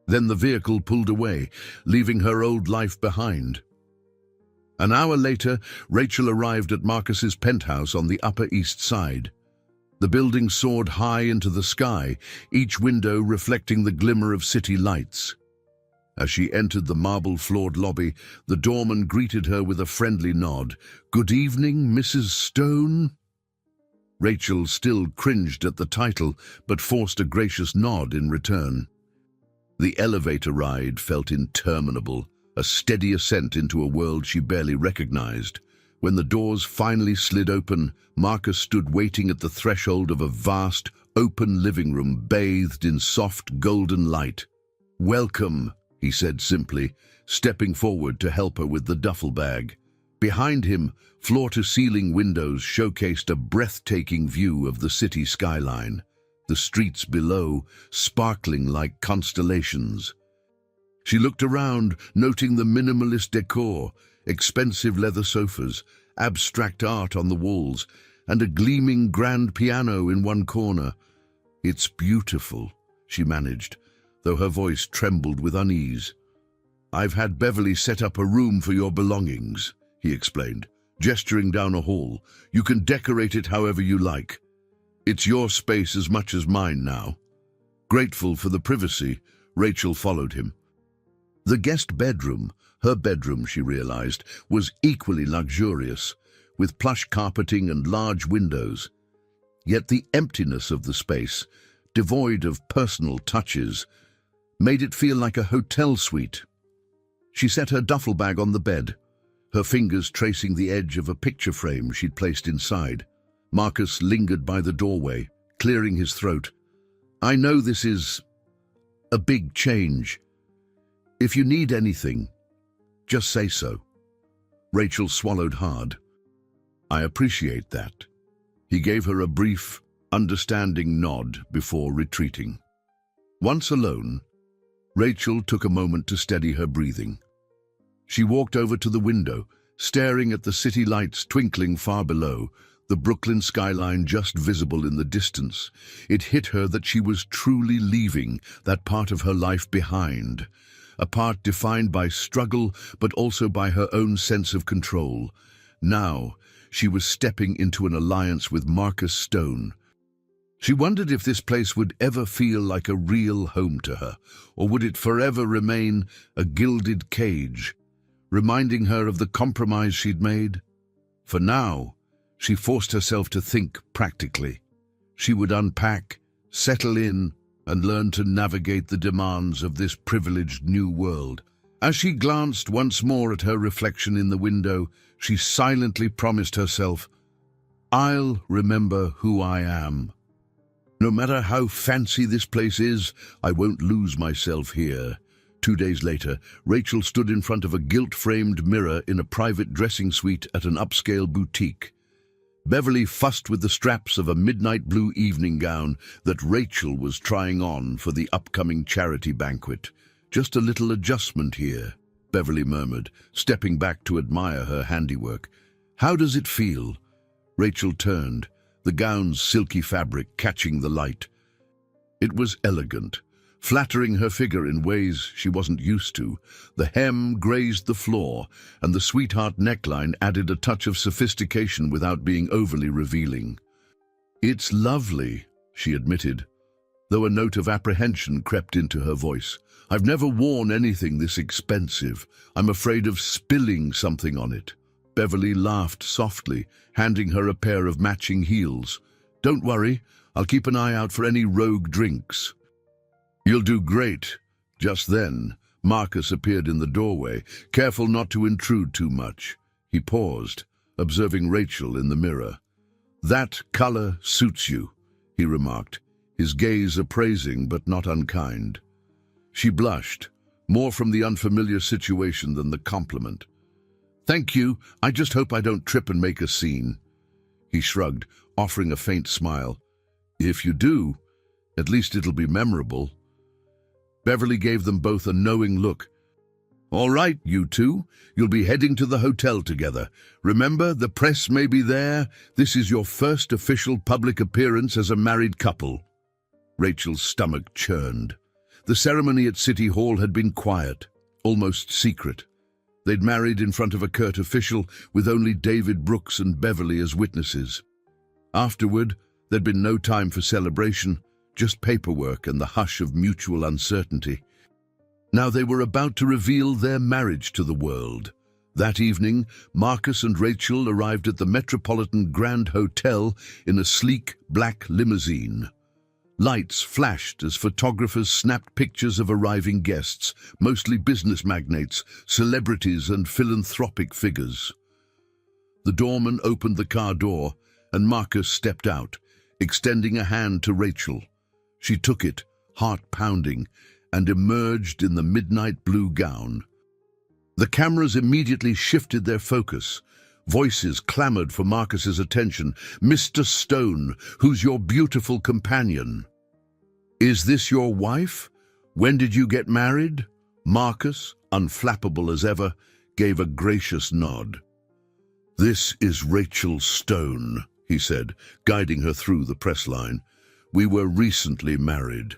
Then the vehicle pulled away, leaving her old life behind. An hour later, Rachel arrived at Marcus's penthouse on the Upper East Side. The building soared high into the sky, each window reflecting the glimmer of city lights. As she entered the marble-floored lobby, the doorman greeted her with a friendly nod. "Good evening, Mrs. Stone." Rachel still cringed at the title, but forced a gracious nod in return. The elevator ride felt interminable, a steady ascent into a world she barely recognized. When the doors finally slid open, Marcus stood waiting at the threshold of a vast, open living room bathed in soft golden light. "Welcome," he said simply, stepping forward to help her with the duffel bag. Behind him, floor-to-ceiling windows showcased a breathtaking view of the city skyline, the streets below sparkling like constellations. She looked around, noting the minimalist decor, expensive leather sofas, abstract art on the walls, and a gleaming grand piano in one corner. "It's beautiful," she managed, though her voice trembled with unease. "I've had Beverly set up a room for your belongings," he explained, gesturing down a hall. "You can decorate it however you like. It's your space as much as mine now." Grateful for the privacy, Rachel followed him. The guest bedroom, her bedroom, she realized, was equally luxurious, with plush carpeting and large windows. Yet the emptiness of the space, devoid of personal touches, made it feel like a hotel suite. She set her duffel bag on the bed, her fingers tracing the edge of a picture frame she'd placed inside. Marcus lingered by the doorway, clearing his throat. "I know this is a big change. If you need anything, just say so." Rachel swallowed hard. "I appreciate that." He gave her a brief, understanding nod before retreating. Once alone, Rachel took a moment to steady her breathing. She walked over to the window, staring at the city lights twinkling far below, the Brooklyn skyline just visible in the distance. It hit her that she was truly leaving that part of her life behind, a part defined by struggle but also by her own sense of control. Now, she was stepping into an alliance with Marcus Stone. She wondered if this place would ever feel like a real home to her, or would it forever remain a gilded cage, reminding her of the compromise she'd made. For now, she forced herself to think practically. She would unpack, settle in, and learn to navigate the demands of this privileged new world. As she glanced once more at her reflection in the window, she silently promised herself, "I'll remember who I am. No matter how fancy this place is, I won't lose myself here." 2 days later, Rachel stood in front of a gilt-framed mirror in a private dressing suite at an upscale boutique. Beverly fussed with the straps of a midnight blue evening gown that Rachel was trying on for the upcoming charity banquet. "Just a little adjustment here," Beverly murmured, stepping back to admire her handiwork. "How does it feel?" Rachel turned, the gown's silky fabric catching the light. It was elegant, flattering her figure in ways she wasn't used to. The hem grazed the floor, and the sweetheart neckline added a touch of sophistication without being overly revealing. "It's lovely," she admitted, though a note of apprehension crept into her voice. "I've never worn anything this expensive. I'm afraid of spilling something on it." Beverly laughed softly, handing her a pair of matching heels. "Don't worry, I'll keep an eye out for any rogue drinks." "You'll do great." Just then, Marcus appeared in the doorway, careful not to intrude too much. He paused, observing Rachel in the mirror. "That color suits you," he remarked, his gaze appraising but not unkind. She blushed, more from the unfamiliar situation than the compliment. "Thank you, I just hope I don't trip and make a scene." He shrugged, offering a faint smile. "If you do, at least it'll be memorable." Beverly gave them both a knowing look. "All right, you two, you'll be heading to the hotel together. Remember, the press may be there. This is your first official public appearance as a married couple." Rachel's stomach churned. The ceremony at City Hall had been quiet, almost secret. They'd married in front of a curt official, with only David Brooks and Beverly as witnesses. Afterward, there'd been no time for celebration, just paperwork and the hush of mutual uncertainty. Now they were about to reveal their marriage to the world. That evening, Marcus and Rachel arrived at the Metropolitan Grand Hotel in a sleek black limousine. Lights flashed as photographers snapped pictures of arriving guests, mostly business magnates, celebrities, and philanthropic figures. The doorman opened the car door, and Marcus stepped out, extending a hand to Rachel. She took it, heart pounding, and emerged in the midnight blue gown. The cameras immediately shifted their focus. Voices clamored for Marcus's attention. "Mr. Stone, who's your beautiful companion?" "Is this your wife? When did you get married?" Marcus, unflappable as ever, gave a gracious nod. "This is Rachel Stone," he said, guiding her through the press line. "We were recently married.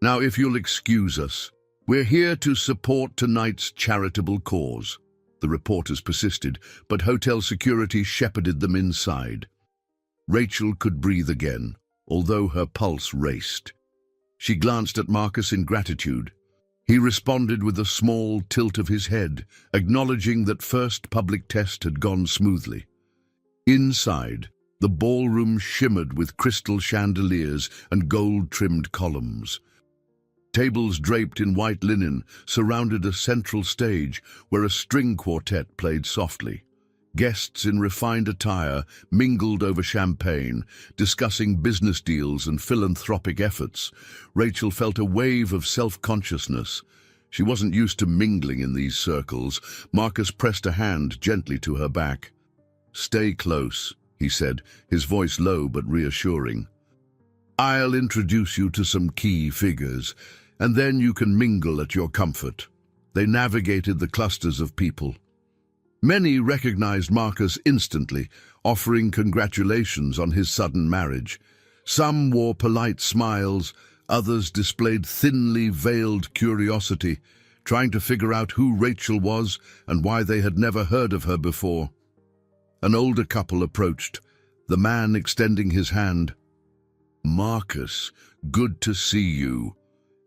Now, if you'll excuse us, we're here to support tonight's charitable cause." The reporters persisted, but hotel security shepherded them inside. Rachel could breathe again, although her pulse raced. She glanced at Marcus in gratitude. He responded with a small tilt of his head, acknowledging that first public test had gone smoothly. Inside, the ballroom shimmered with crystal chandeliers and gold-trimmed columns. Tables draped in white linen surrounded a central stage where a string quartet played softly. Guests in refined attire mingled over champagne, discussing business deals and philanthropic efforts. Rachel felt a wave of self-consciousness. She wasn't used to mingling in these circles. Marcus pressed a hand gently to her back. "Stay close," he said, his voice low but reassuring. "I'll introduce you to some key figures, and then you can mingle at your comfort." They navigated the clusters of people. Many recognized Marcus instantly, offering congratulations on his sudden marriage. Some wore polite smiles, others displayed thinly veiled curiosity, trying to figure out who Rachel was and why they had never heard of her before. An older couple approached, the man extending his hand. "Marcus, good to see you."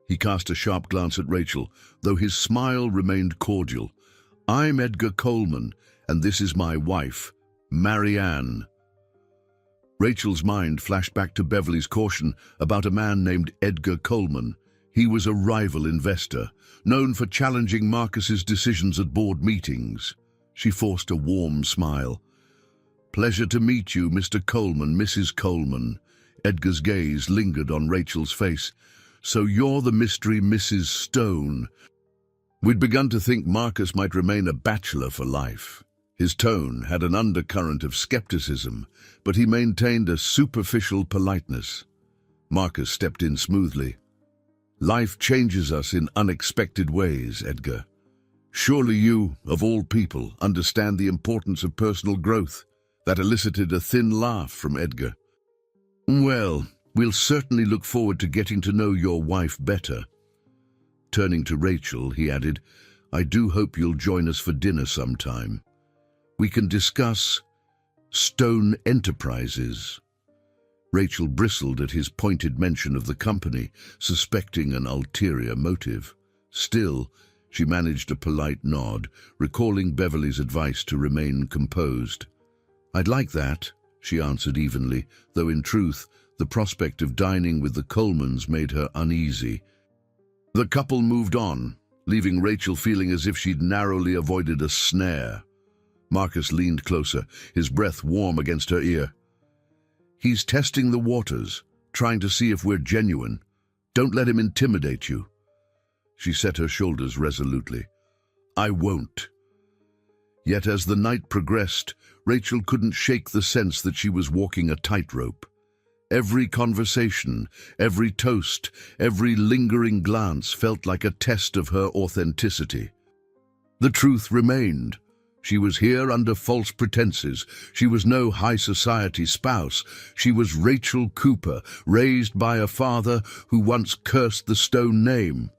He cast a sharp glance at Rachel, though his smile remained cordial. "I'm Edgar Coleman, and this is my wife, Marianne." Rachel's mind flashed back to Beverly's caution about a man named Edgar Coleman. He was a rival investor, known for challenging Marcus's decisions at board meetings. She forced a warm smile. "Pleasure to meet you, Mr. Coleman, Mrs. Coleman." Edgar's gaze lingered on Rachel's face. "So you're the mystery Mrs. Stone." We'd begun to think Marcus might remain a bachelor for life. His tone had an undercurrent of skepticism, but he maintained a superficial politeness. Marcus stepped in smoothly. "Life changes us in unexpected ways, Edgar. Surely you, of all people, understand the importance of personal growth." That elicited a thin laugh from Edgar. "Well, we'll certainly look forward to getting to know your wife better." Turning to Rachel, he added, "I do hope you'll join us for dinner sometime. We can discuss Stone Enterprises." Rachel bristled at his pointed mention of the company, suspecting an ulterior motive. Still, she managed a polite nod, recalling Beverly's advice to remain composed. "I'd like that," she answered evenly, though in truth, the prospect of dining with the Colemans made her uneasy. The couple moved on, leaving Rachel feeling as if she'd narrowly avoided a snare. Marcus leaned closer, his breath warm against her ear. "He's testing the waters, trying to see if we're genuine. Don't let him intimidate you." She set her shoulders resolutely. "I won't." Yet as the night progressed, Rachel couldn't shake the sense that she was walking a tightrope. Every conversation, every toast, every lingering glance felt like a test of her authenticity. The truth remained. She was here under false pretenses. She was no high society spouse. She was Rachel Cooper, raised by a father who once cursed the Stone name.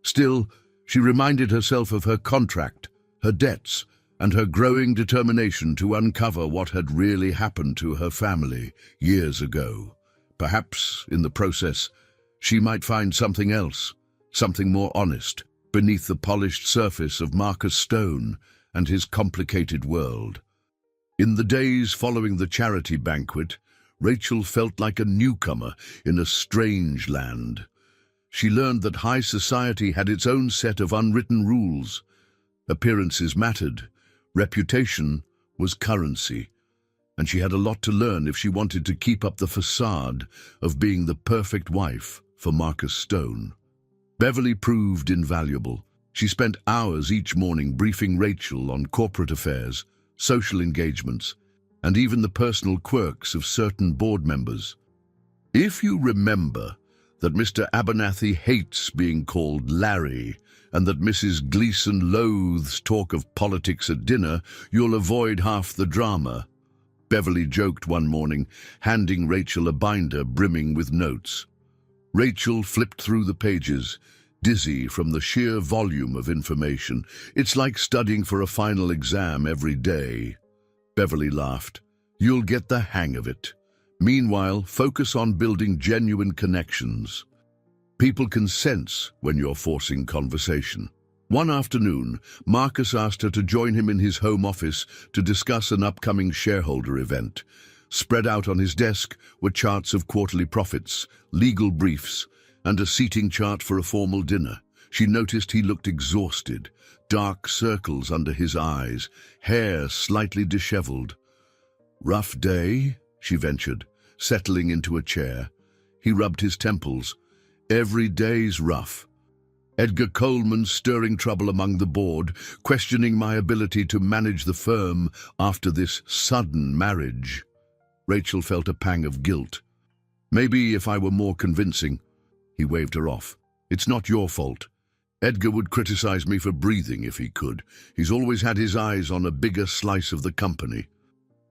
Still, she reminded herself of her contract, her debts, and her growing determination to uncover what had really happened to her family years ago. Perhaps, in the process, she might find something else, something more honest, beneath the polished surface of Marcus Stone and his complicated world. In the days following the charity banquet, Rachel felt like a newcomer in a strange land. She learned that high society had its own set of unwritten rules. Appearances mattered. Reputation was currency, and she had a lot to learn if she wanted to keep up the facade of being the perfect wife for Marcus Stone. Beverly proved invaluable. She spent hours each morning briefing Rachel on corporate affairs, social engagements, and even the personal quirks of certain board members. "If you remember that Mr. Abernathy hates being called Larry, and that Mrs. Gleason loathes talk of politics at dinner, you'll avoid half the drama," Beverly joked one morning, handing Rachel a binder brimming with notes. Rachel flipped through the pages, dizzy from the sheer volume of information. "It's like studying for a final exam every day." Beverly laughed. "You'll get the hang of it. Meanwhile, focus on building genuine connections. People can sense when you're forcing conversation." One afternoon, Marcus asked her to join him in his home office to discuss an upcoming shareholder event. Spread out on his desk were charts of quarterly profits, legal briefs, and a seating chart for a formal dinner. She noticed he looked exhausted, dark circles under his eyes, hair slightly disheveled. "Rough day?" she ventured, settling into a chair. He rubbed his temples. "Every day's rough." Edgar Coleman stirring trouble among the board, questioning my ability to manage the firm after this sudden marriage. Rachel felt a pang of guilt. Maybe if I were more convincing. He waved her off. It's not your fault. Edgar would criticize me for breathing if he could. He's always had his eyes on a bigger slice of the company.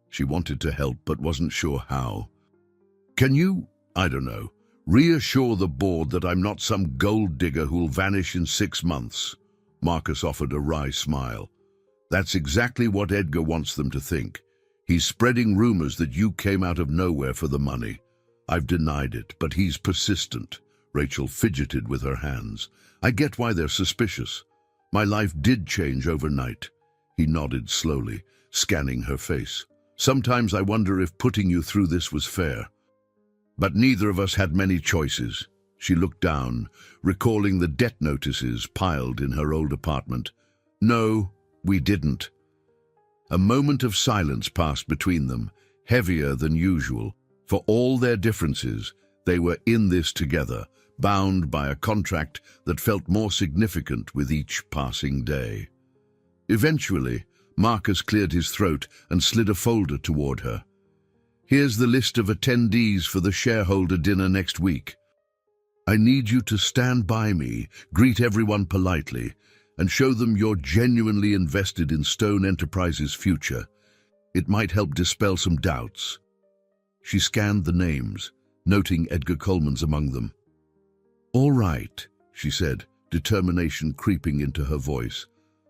She wanted to help but wasn't sure how. Can you, I don't know, reassure the board that I'm not some gold digger who'll vanish in 6 months? Marcus offered a wry smile. That's exactly what Edgar wants them to think. He's spreading rumors that you came out of nowhere for the money. I've denied it, but he's persistent. Rachel fidgeted with her hands. I get why they're suspicious. My life did change overnight. He nodded slowly, scanning her face. Sometimes I wonder if putting you through this was fair. But neither of us had many choices. She looked down, recalling the debt notices piled in her old apartment. No, we didn't. A moment of silence passed between them, heavier than usual. For all their differences, they were in this together, bound by a contract that felt more significant with each passing day. Eventually, Marcus cleared his throat and slid a folder toward her. Here's the list of attendees for the shareholder dinner next week. I need you to stand by me, greet everyone politely, and show them you're genuinely invested in Stone Enterprises' future. It might help dispel some doubts. She scanned the names, noting Edgar Coleman's among them. All right, she said, determination creeping into her voice.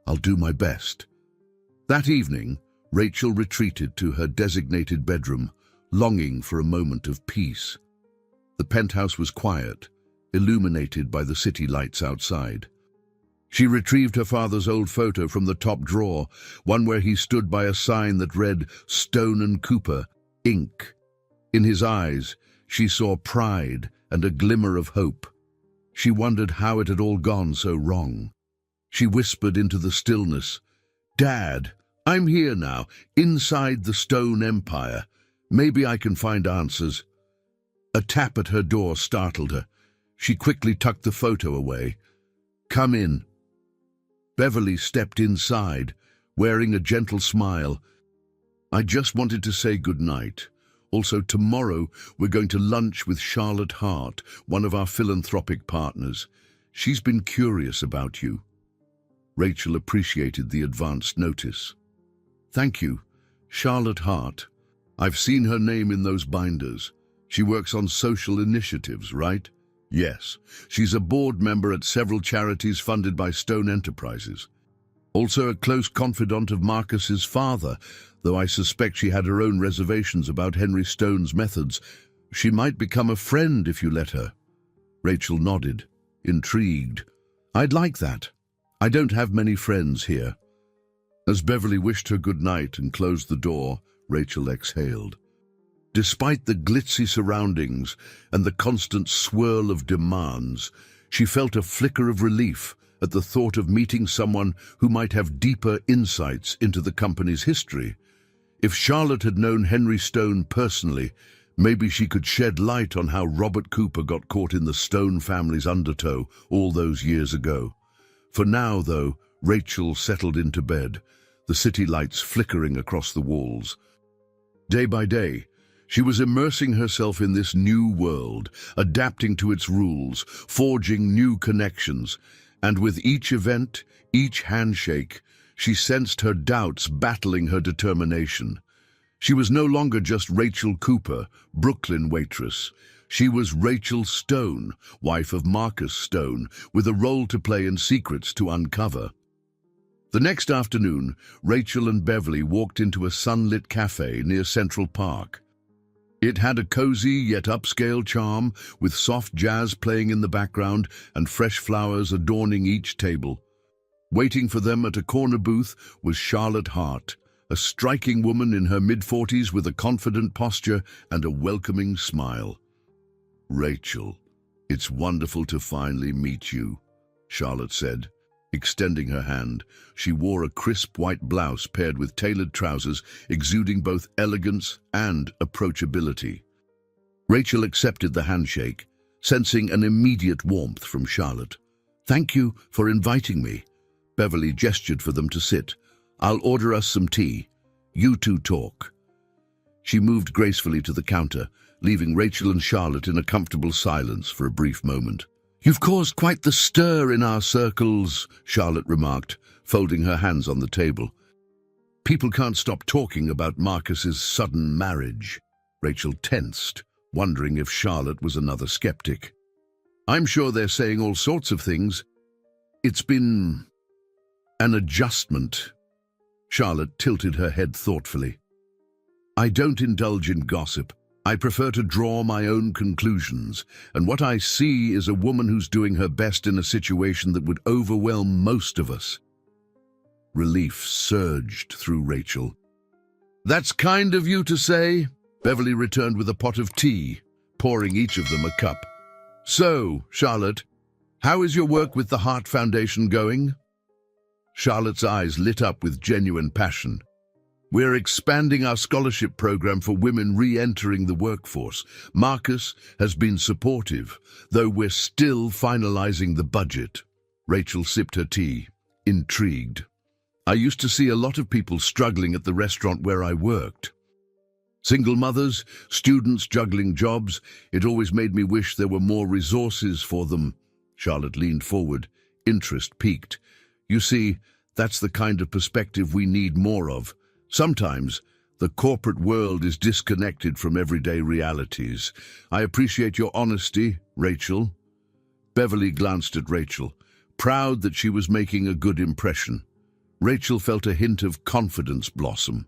I'll do my best. That evening, Rachel retreated to her designated bedroom, longing for a moment of peace. The penthouse was quiet, illuminated by the city lights outside. She retrieved her father's old photo from the top drawer, one where he stood by a sign that read Stone & Cooper, Inc. In his eyes, she saw pride and a glimmer of hope. She wondered how it had all gone so wrong. She whispered into the stillness, Dad, I'm here now, inside the Stone Empire. Maybe I can find answers. A tap at her door startled her. She quickly tucked the photo away. Come in. Beverly stepped inside, wearing a gentle smile. I just wanted to say good night. Also, tomorrow we're going to lunch with Charlotte Hart, one of our philanthropic partners. She's been curious about you. Rachel appreciated the advanced notice. Thank you, Charlotte Hart. I've seen her name in those binders. She works on social initiatives, right? Yes, she's a board member at several charities funded by Stone Enterprises. Also a close confidant of Marcus's father, though I suspect she had her own reservations about Henry Stone's methods. She might become a friend if you let her. Rachel nodded, intrigued. I'd like that. I don't have many friends here. As Beverly wished her good night and closed the door, Rachel exhaled. Despite the glitzy surroundings and the constant swirl of demands, she felt a flicker of relief at the thought of meeting someone who might have deeper insights into the company's history. If Charlotte had known Henry Stone personally, maybe she could shed light on how Robert Cooper got caught in the Stone family's undertow all those years ago. For now, though, Rachel settled into bed, the city lights flickering across the walls. Day by day, she was immersing herself in this new world, adapting to its rules, forging new connections, and with each event, each handshake, she sensed her doubts battling her determination. She was no longer just Rachel Cooper, Brooklyn waitress. She was Rachel Stone, wife of Marcus Stone, with a role to play and secrets to uncover. The next afternoon, Rachel and Beverly walked into a sunlit cafe near Central Park. It had a cozy yet upscale charm, with soft jazz playing in the background and fresh flowers adorning each table. Waiting for them at a corner booth was Charlotte Hart, a striking woman in her mid-40s with a confident posture and a welcoming smile. Rachel, it's wonderful to finally meet you, Charlotte said. Extending her hand, she wore a crisp white blouse paired with tailored trousers, exuding both elegance and approachability. Rachel accepted the handshake, sensing an immediate warmth from Charlotte. Thank you for inviting me. Beverly gestured for them to sit. I'll order us some tea. You two talk. She moved gracefully to the counter, leaving Rachel and Charlotte in a comfortable silence for a brief moment. You've caused quite the stir in our circles, Charlotte remarked, folding her hands on the table. People can't stop talking about Marcus's sudden marriage. Rachel tensed, wondering if Charlotte was another skeptic. I'm sure they're saying all sorts of things. It's been an adjustment. Charlotte tilted her head thoughtfully. I don't indulge in gossip. I prefer to draw my own conclusions, and what I see is a woman who's doing her best in a situation that would overwhelm most of us. Relief surged through Rachel. That's kind of you to say, Beverly returned with a pot of tea, pouring each of them a cup. So, Charlotte, how is your work with the Heart Foundation going? Charlotte's eyes lit up with genuine passion. We're expanding our scholarship program for women re-entering the workforce. Marcus has been supportive, though we're still finalizing the budget. Rachel sipped her tea, intrigued. I used to see a lot of people struggling at the restaurant where I worked. Single mothers, students juggling jobs. It always made me wish there were more resources for them. Charlotte leaned forward, interest piqued. You see, that's the kind of perspective we need more of. Sometimes, the corporate world is disconnected from everyday realities. I appreciate your honesty, Rachel. Beverly glanced at Rachel, proud that she was making a good impression. Rachel felt a hint of confidence blossom.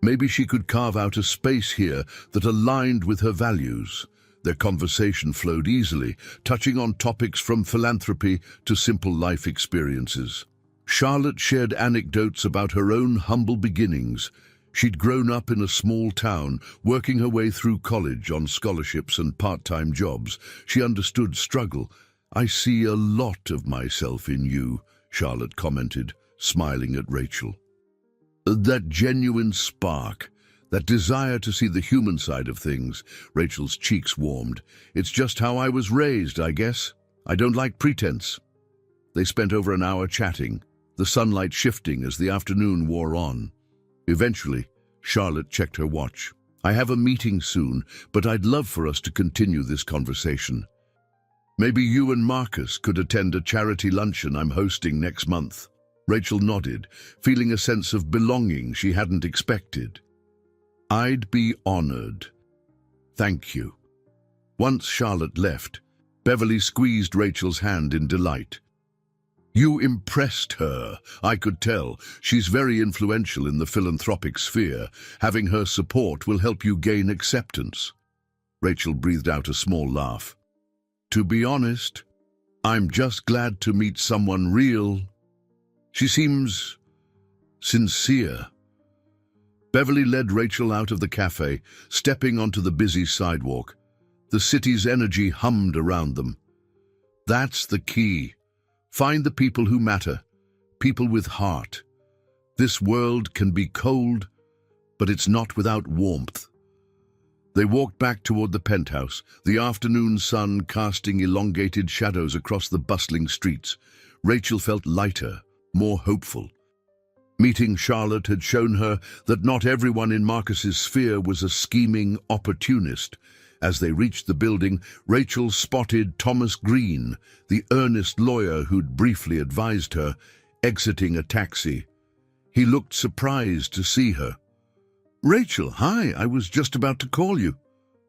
Maybe she could carve out a space here that aligned with her values. Their conversation flowed easily, touching on topics from philanthropy to simple life experiences. Charlotte shared anecdotes about her own humble beginnings. She'd grown up in a small town, working her way through college on scholarships and part-time jobs. She understood struggle. I see a lot of myself in you, Charlotte commented, smiling at Rachel. That genuine spark, that desire to see the human side of things. Rachel's cheeks warmed. It's just how I was raised, I guess. I don't like pretense. They spent over an hour chatting, the sunlight shifting as the afternoon wore on. Eventually, Charlotte checked her watch. I have a meeting soon, but I'd love for us to continue this conversation. Maybe you and Marcus could attend a charity luncheon I'm hosting next month. Rachel nodded, feeling a sense of belonging she hadn't expected. I'd be honored. Thank you. Once Charlotte left, Beverly squeezed Rachel's hand in delight. You impressed her, I could tell. She's very influential in the philanthropic sphere. Having her support will help you gain acceptance. Rachel breathed out a small laugh. To be honest, I'm just glad to meet someone real. She seems sincere. Beverly led Rachel out of the cafe, stepping onto the busy sidewalk. The city's energy hummed around them. That's the key. Find the people who matter, people with heart. This world can be cold, but it's not without warmth. They walked back toward the penthouse, the afternoon sun casting elongated shadows across the bustling streets. Rachel felt lighter, more hopeful. Meeting Charlotte had shown her that not everyone in Marcus's sphere was a scheming opportunist. As they reached the building, Rachel spotted Thomas Green, the earnest lawyer who'd briefly advised her, exiting a taxi. He looked surprised to see her. Rachel, hi, I was just about to call you.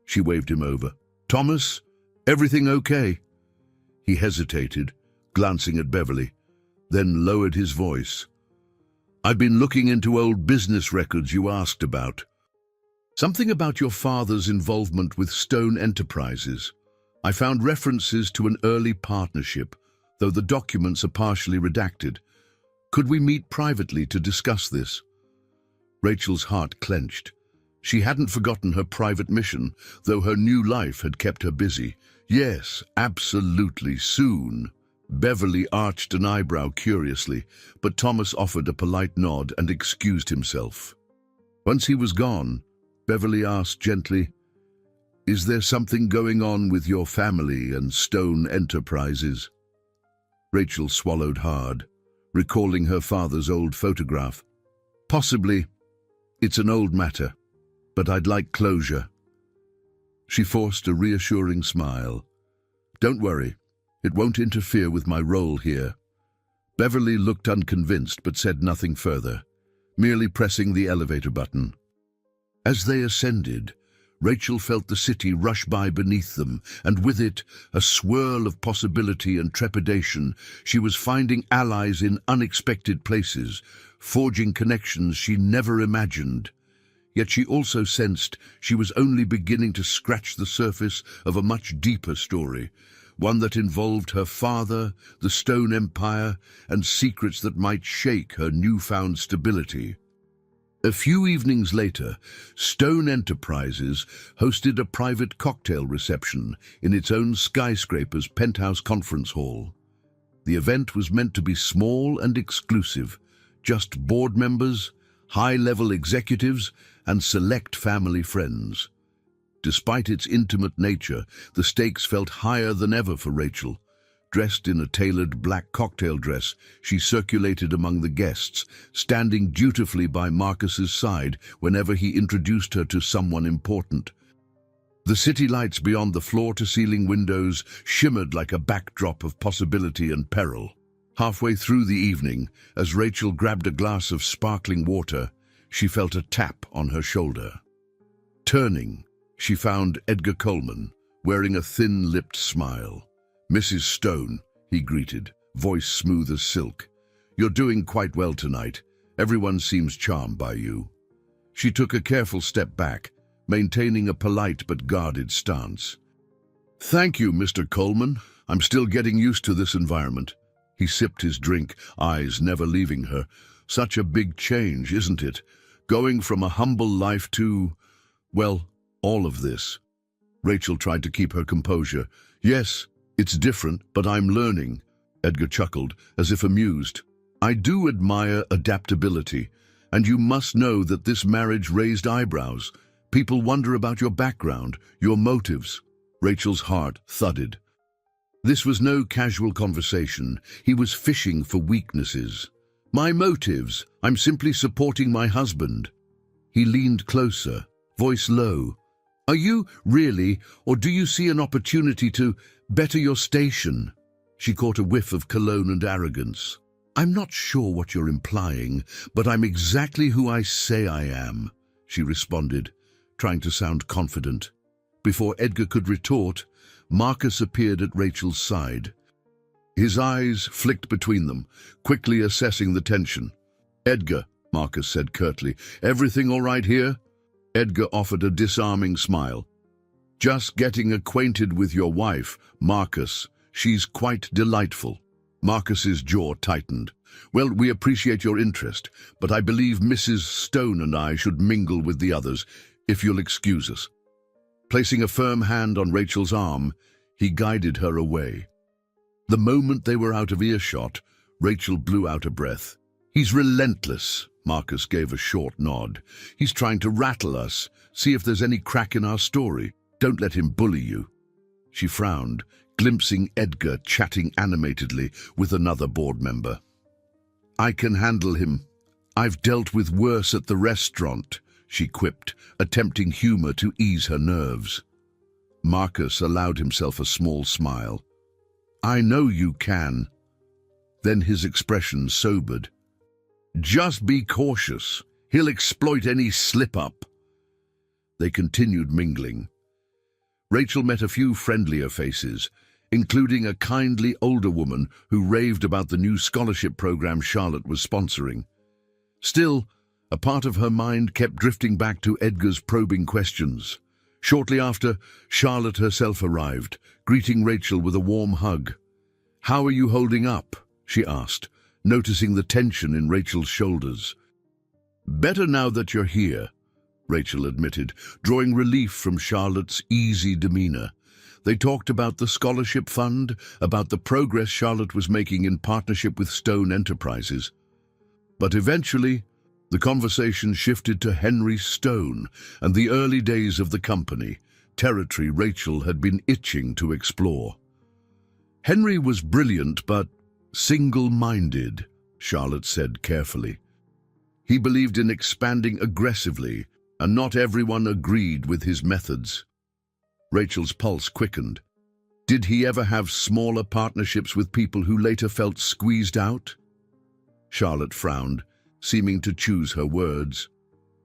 She waved him over. Thomas, everything okay? He hesitated, glancing at Beverly, then lowered his voice. I've been looking into old business records you asked about. Something about your father's involvement with Stone Enterprises. I found references to an early partnership, though the documents are partially redacted. Could we meet privately to discuss this? Rachel's heart clenched. She hadn't forgotten her private mission, though her new life had kept her busy. Yes, absolutely, soon. Beverly arched an eyebrow curiously, but Thomas offered a polite nod and excused himself. Once he was gone, Beverly asked gently, Is there something going on with your family and Stone Enterprises? Rachel swallowed hard, recalling her father's old photograph. Possibly, it's an old matter, but I'd like closure. She forced a reassuring smile. Don't worry, it won't interfere with my role here. Beverly looked unconvinced but said nothing further, merely pressing the elevator button. As they ascended, Rachel felt the city rush by beneath them, and with it, a swirl of possibility and trepidation. She was finding allies in unexpected places, forging connections she never imagined. Yet she also sensed she was only beginning to scratch the surface of a much deeper story, one that involved her father, the Stone Empire, and secrets that might shake her newfound stability. A few evenings later, Stone Enterprises hosted a private cocktail reception in its own skyscraper's penthouse conference hall. The event was meant to be small and exclusive, just board members, high-level executives, and select family friends. Despite its intimate nature, the stakes felt higher than ever for Rachel. Dressed in a tailored black cocktail dress, she circulated among the guests, standing dutifully by Marcus's side whenever he introduced her to someone important. The city lights beyond the floor-to-ceiling windows shimmered like a backdrop of possibility and peril. Halfway through the evening, as Rachel grabbed a glass of sparkling water, she felt a tap on her shoulder. Turning, she found Edgar Coleman, wearing a thin-lipped smile. "Mrs. Stone," he greeted, voice smooth as silk. "You're doing quite well tonight. Everyone seems charmed by you." She took a careful step back, maintaining a polite but guarded stance. "Thank you, Mr. Coleman. I'm still getting used to this environment." He sipped his drink, eyes never leaving her. Such a big change, isn't it? Going from a humble life to, well, all of this. Rachel tried to keep her composure. "Yes, it's different, but I'm learning." Edgar chuckled, as if amused. "I do admire adaptability, and you must know that this marriage raised eyebrows. People wonder about your background, your motives." Rachel's heart thudded. This was no casual conversation. He was fishing for weaknesses. "My motives? I'm simply supporting my husband." He leaned closer, voice low. "Are you really, or do you see an opportunity to better your station?" She caught a whiff of cologne and arrogance. "I'm not sure what you're implying, but I'm exactly who I say I am," she responded, trying to sound confident. Before Edgar could retort, Marcus appeared at Rachel's side. His eyes flicked between them, quickly assessing the tension. "Edgar," Marcus said curtly, "everything all right here?" Edgar offered a disarming smile. "Just getting acquainted with your wife, Marcus. She's quite delightful." Marcus's jaw tightened. "Well, we appreciate your interest, but I believe Mrs. Stone and I should mingle with the others, if you'll excuse us." Placing a firm hand on Rachel's arm, he guided her away. The moment they were out of earshot, Rachel blew out a breath. "He's relentless," Marcus gave a short nod. "He's trying to rattle us, see if there's any crack in our story. Don't let him bully you." She frowned, glimpsing Edgar chatting animatedly with another board member. "I can handle him. I've dealt with worse at the restaurant," she quipped, attempting humor to ease her nerves. Marcus allowed himself a small smile. "I know you can." Then his expression sobered. "Just be cautious. He'll exploit any slip-up." They continued mingling. Rachel met a few friendlier faces, including a kindly older woman who raved about the new scholarship program Charlotte was sponsoring. Still, a part of her mind kept drifting back to Edgar's probing questions. Shortly after, Charlotte herself arrived, greeting Rachel with a warm hug. "How are you holding up?" she asked, noticing the tension in Rachel's shoulders. "Better now that you're here," Rachel admitted, drawing relief from Charlotte's easy demeanor. They talked about the scholarship fund, about the progress Charlotte was making in partnership with Stone Enterprises. But eventually, the conversation shifted to Henry Stone and the early days of the company, territory Rachel had been itching to explore. Henry was brilliant, but Single-minded, Charlotte said carefully. He believed in expanding aggressively, and not everyone agreed with his methods. Rachel's pulse quickened. Did he ever have smaller partnerships with people who later felt squeezed out? Charlotte frowned, seeming to choose her words.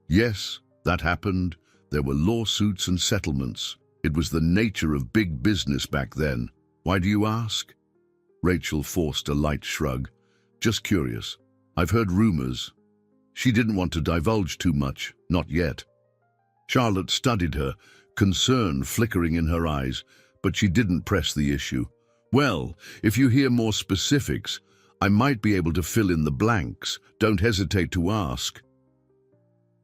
Yes, that happened. There were lawsuits and settlements. It was the nature of big business back then. Why do you ask? Rachel forced a light shrug. Just curious. I've heard rumors. She didn't want to divulge too much, not yet. Charlotte studied her, concern flickering in her eyes, but she didn't press the issue. Well, if you hear more specifics, I might be able to fill in the blanks. Don't hesitate to ask.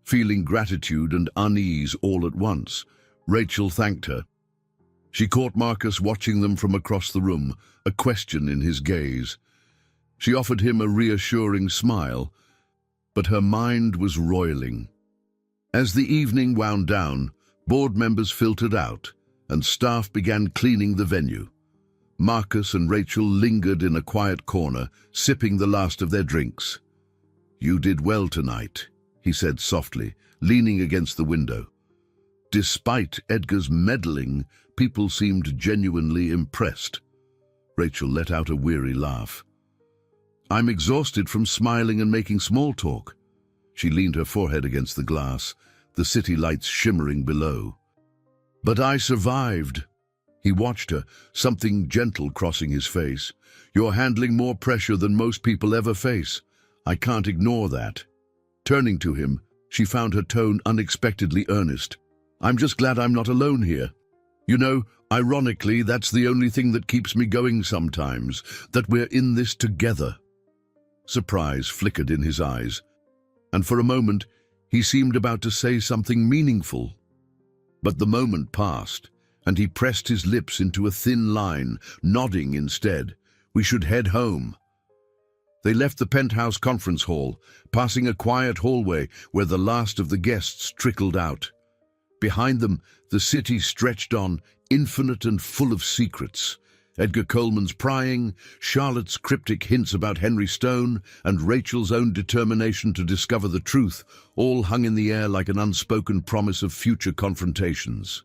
Feeling gratitude and unease all at once, Rachel thanked her. She caught Marcus watching them from across the room, a question in his gaze. She offered him a reassuring smile, but her mind was roiling. As the evening wound down, board members filtered out, and staff began cleaning the venue. Marcus and Rachel lingered in a quiet corner, sipping the last of their drinks. "You did well tonight," he said softly, leaning against the window. Despite Edgar's meddling, people seemed genuinely impressed. Rachel let out a weary laugh. "I'm exhausted from smiling and making small talk." She leaned her forehead against the glass, the city lights shimmering below. "But I survived." He watched her, something gentle crossing his face. "You're handling more pressure than most people ever face. I can't ignore that." Turning to him, she found her tone unexpectedly earnest. "I'm just glad I'm not alone here. You know, ironically, that's the only thing that keeps me going sometimes, that we're in this together." Surprise flickered in his eyes, and for a moment he seemed about to say something meaningful. But the moment passed, and he pressed his lips into a thin line, nodding instead. "We should head home." They left the penthouse conference hall, passing a quiet hallway where the last of the guests trickled out. Behind them, the city stretched on, infinite and full of secrets. Edgar Coleman's prying, Charlotte's cryptic hints about Henry Stone, and Rachel's own determination to discover the truth, all hung in the air like an unspoken promise of future confrontations.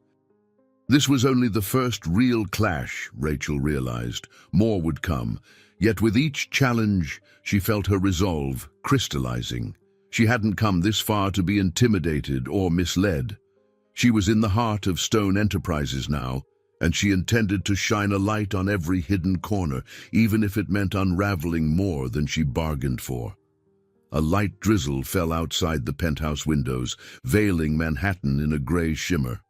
This was only the first real clash, Rachel realized. More would come, yet with each challenge, she felt her resolve crystallizing. She hadn't come this far to be intimidated or misled. She was in the heart of Stone Enterprises now, and she intended to shine a light on every hidden corner, even if it meant unraveling more than she bargained for. A light drizzle fell outside the penthouse windows, veiling Manhattan in a gray shimmer.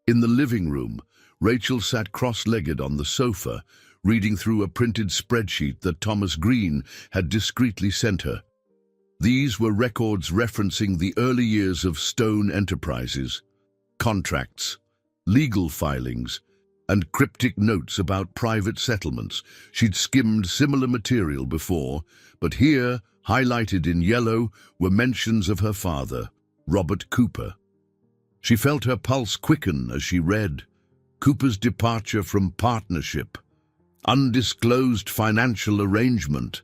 In the living room, Rachel sat cross-legged on the sofa, reading through a printed spreadsheet that Thomas Green had discreetly sent her. These were records referencing the early years of Stone Enterprises, contracts, legal filings, and cryptic notes about private settlements. She'd skimmed similar material before, but here, highlighted in yellow, were mentions of her father, Robert Cooper. She felt her pulse quicken as she read. Cooper's departure from partnership. Undisclosed financial arrangement.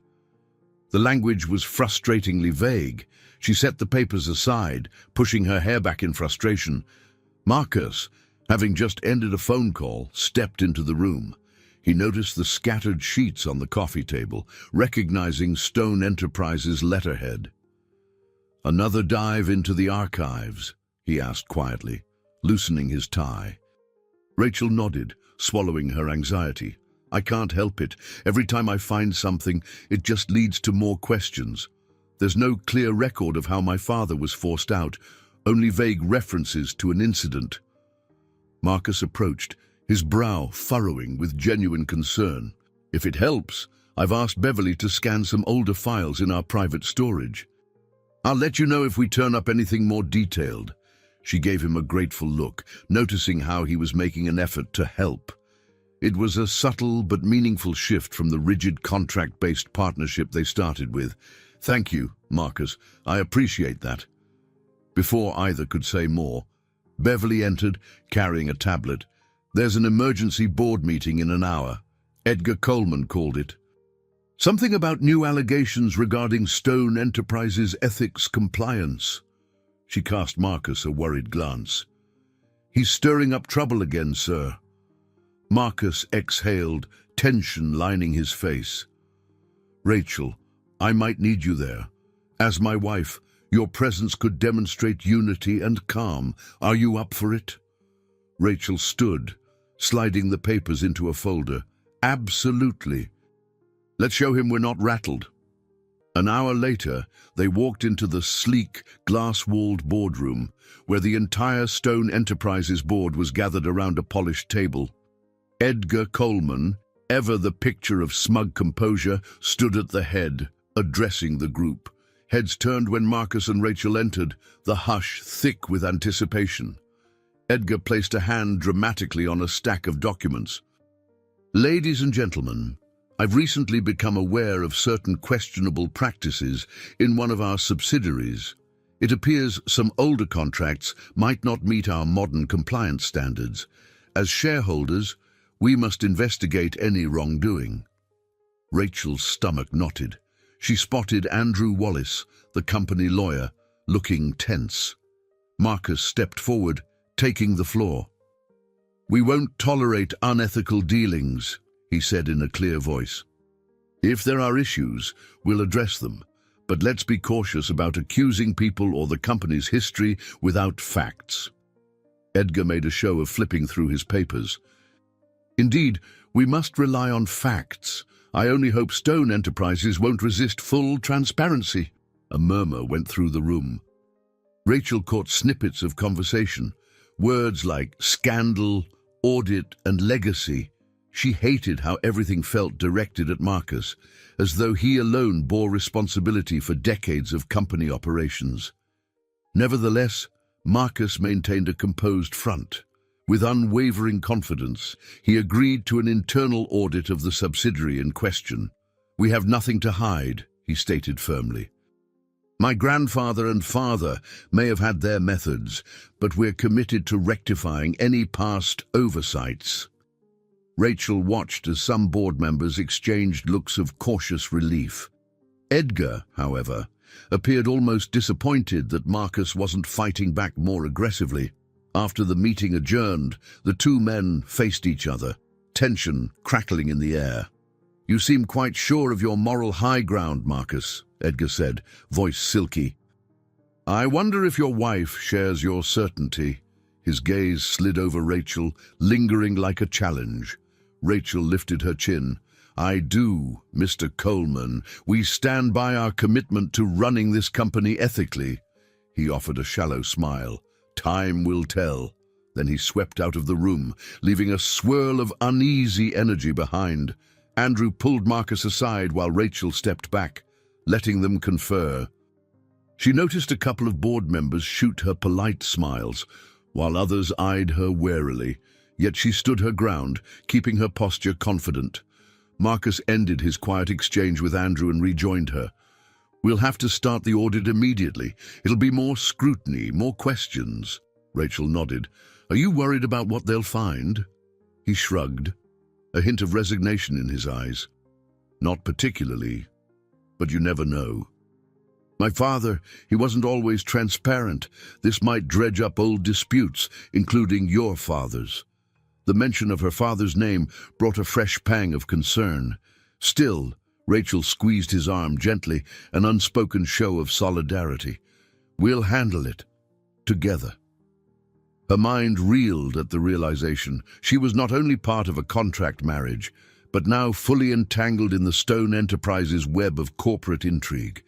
The language was frustratingly vague. She set the papers aside, pushing her hair back in frustration. Marcus, having just ended a phone call, stepped into the room. He noticed the scattered sheets on the coffee table, recognizing Stone Enterprises' letterhead. "Another dive into the archives?" he asked quietly, loosening his tie. Rachel nodded, swallowing her anxiety. "I can't help it. Every time I find something, it just leads to more questions. There's no clear record of how my father was forced out, only vague references to an incident." Marcus approached, his brow furrowing with genuine concern. "If it helps, I've asked Beverly to scan some older files in our private storage. I'll let you know if we turn up anything more detailed." She gave him a grateful look, noticing how he was making an effort to help. It was a subtle but meaningful shift from the rigid contract-based partnership they started with. "Thank you, Marcus. I appreciate that." Before either could say more, Beverly entered, carrying a tablet. "There's an emergency board meeting in an hour. Edgar Coleman called it." Something about new allegations regarding Stone Enterprises' ethics compliance. She cast Marcus a worried glance. He's stirring up trouble again, sir. Marcus exhaled, tension lining his face. Rachel, I might need you there. As my wife, your presence could demonstrate unity and calm. Are you up for it? Rachel stood, sliding the papers into a folder. Absolutely. Let's show him we're not rattled. An hour later, they walked into the sleek, glass-walled boardroom, where the entire Stone Enterprises board was gathered around a polished table. Edgar Coleman, ever the picture of smug composure, stood at the head, addressing the group. Heads turned when Marcus and Rachel entered, the hush thick with anticipation. Edgar placed a hand dramatically on a stack of documents. Ladies and gentlemen, I've recently become aware of certain questionable practices in one of our subsidiaries. It appears some older contracts might not meet our modern compliance standards. As shareholders, we must investigate any wrongdoing. Rachel's stomach knotted. She spotted Andrew Wallace, the company lawyer, looking tense. Marcus stepped forward, taking the floor. We won't tolerate unethical dealings, he said in a clear voice. If there are issues, we'll address them, but let's be cautious about accusing people or the company's history without facts. Edgar made a show of flipping through his papers. Indeed, we must rely on facts. I only hope Stone Enterprises won't resist full transparency. A murmur went through the room. Rachel caught snippets of conversation, words like scandal, audit, and legacy. She hated how everything felt directed at Marcus, as though he alone bore responsibility for decades of company operations. Nevertheless, Marcus maintained a composed front. With unwavering confidence, he agreed to an internal audit of the subsidiary in question. We have nothing to hide, he stated firmly. My grandfather and father may have had their methods, but we're committed to rectifying any past oversights. Rachel watched as some board members exchanged looks of cautious relief. Edgar, however, appeared almost disappointed that Marcus wasn't fighting back more aggressively. After the meeting adjourned, the two men faced each other, tension crackling in the air. You seem quite sure of your moral high ground, Marcus, Edgar said, voice silky. I wonder if your wife shares your certainty. His gaze slid over Rachel, lingering like a challenge. Rachel lifted her chin. I do, Mr. Coleman. We stand by our commitment to running this company ethically. He offered a shallow smile. Time will tell. Then he swept out of the room, leaving a swirl of uneasy energy behind. Andrew pulled Marcus aside while Rachel stepped back, letting them confer. She noticed a couple of board members shoot her polite smiles, while others eyed her warily. Yet she stood her ground, keeping her posture confident. Marcus ended his quiet exchange with Andrew and rejoined her. We'll have to start the audit immediately. It'll be more scrutiny, more questions. Rachel nodded. Are you worried about what they'll find? He shrugged, a hint of resignation in his eyes. Not particularly, but you never know. My father, he wasn't always transparent. This might dredge up old disputes, including your father's. The mention of her father's name brought a fresh pang of concern. Still, Rachel squeezed his arm gently, an unspoken show of solidarity. We'll handle it. Together. Her mind reeled at the realization she was not only part of a contract marriage, but now fully entangled in the Stone Enterprises web of corporate intrigue.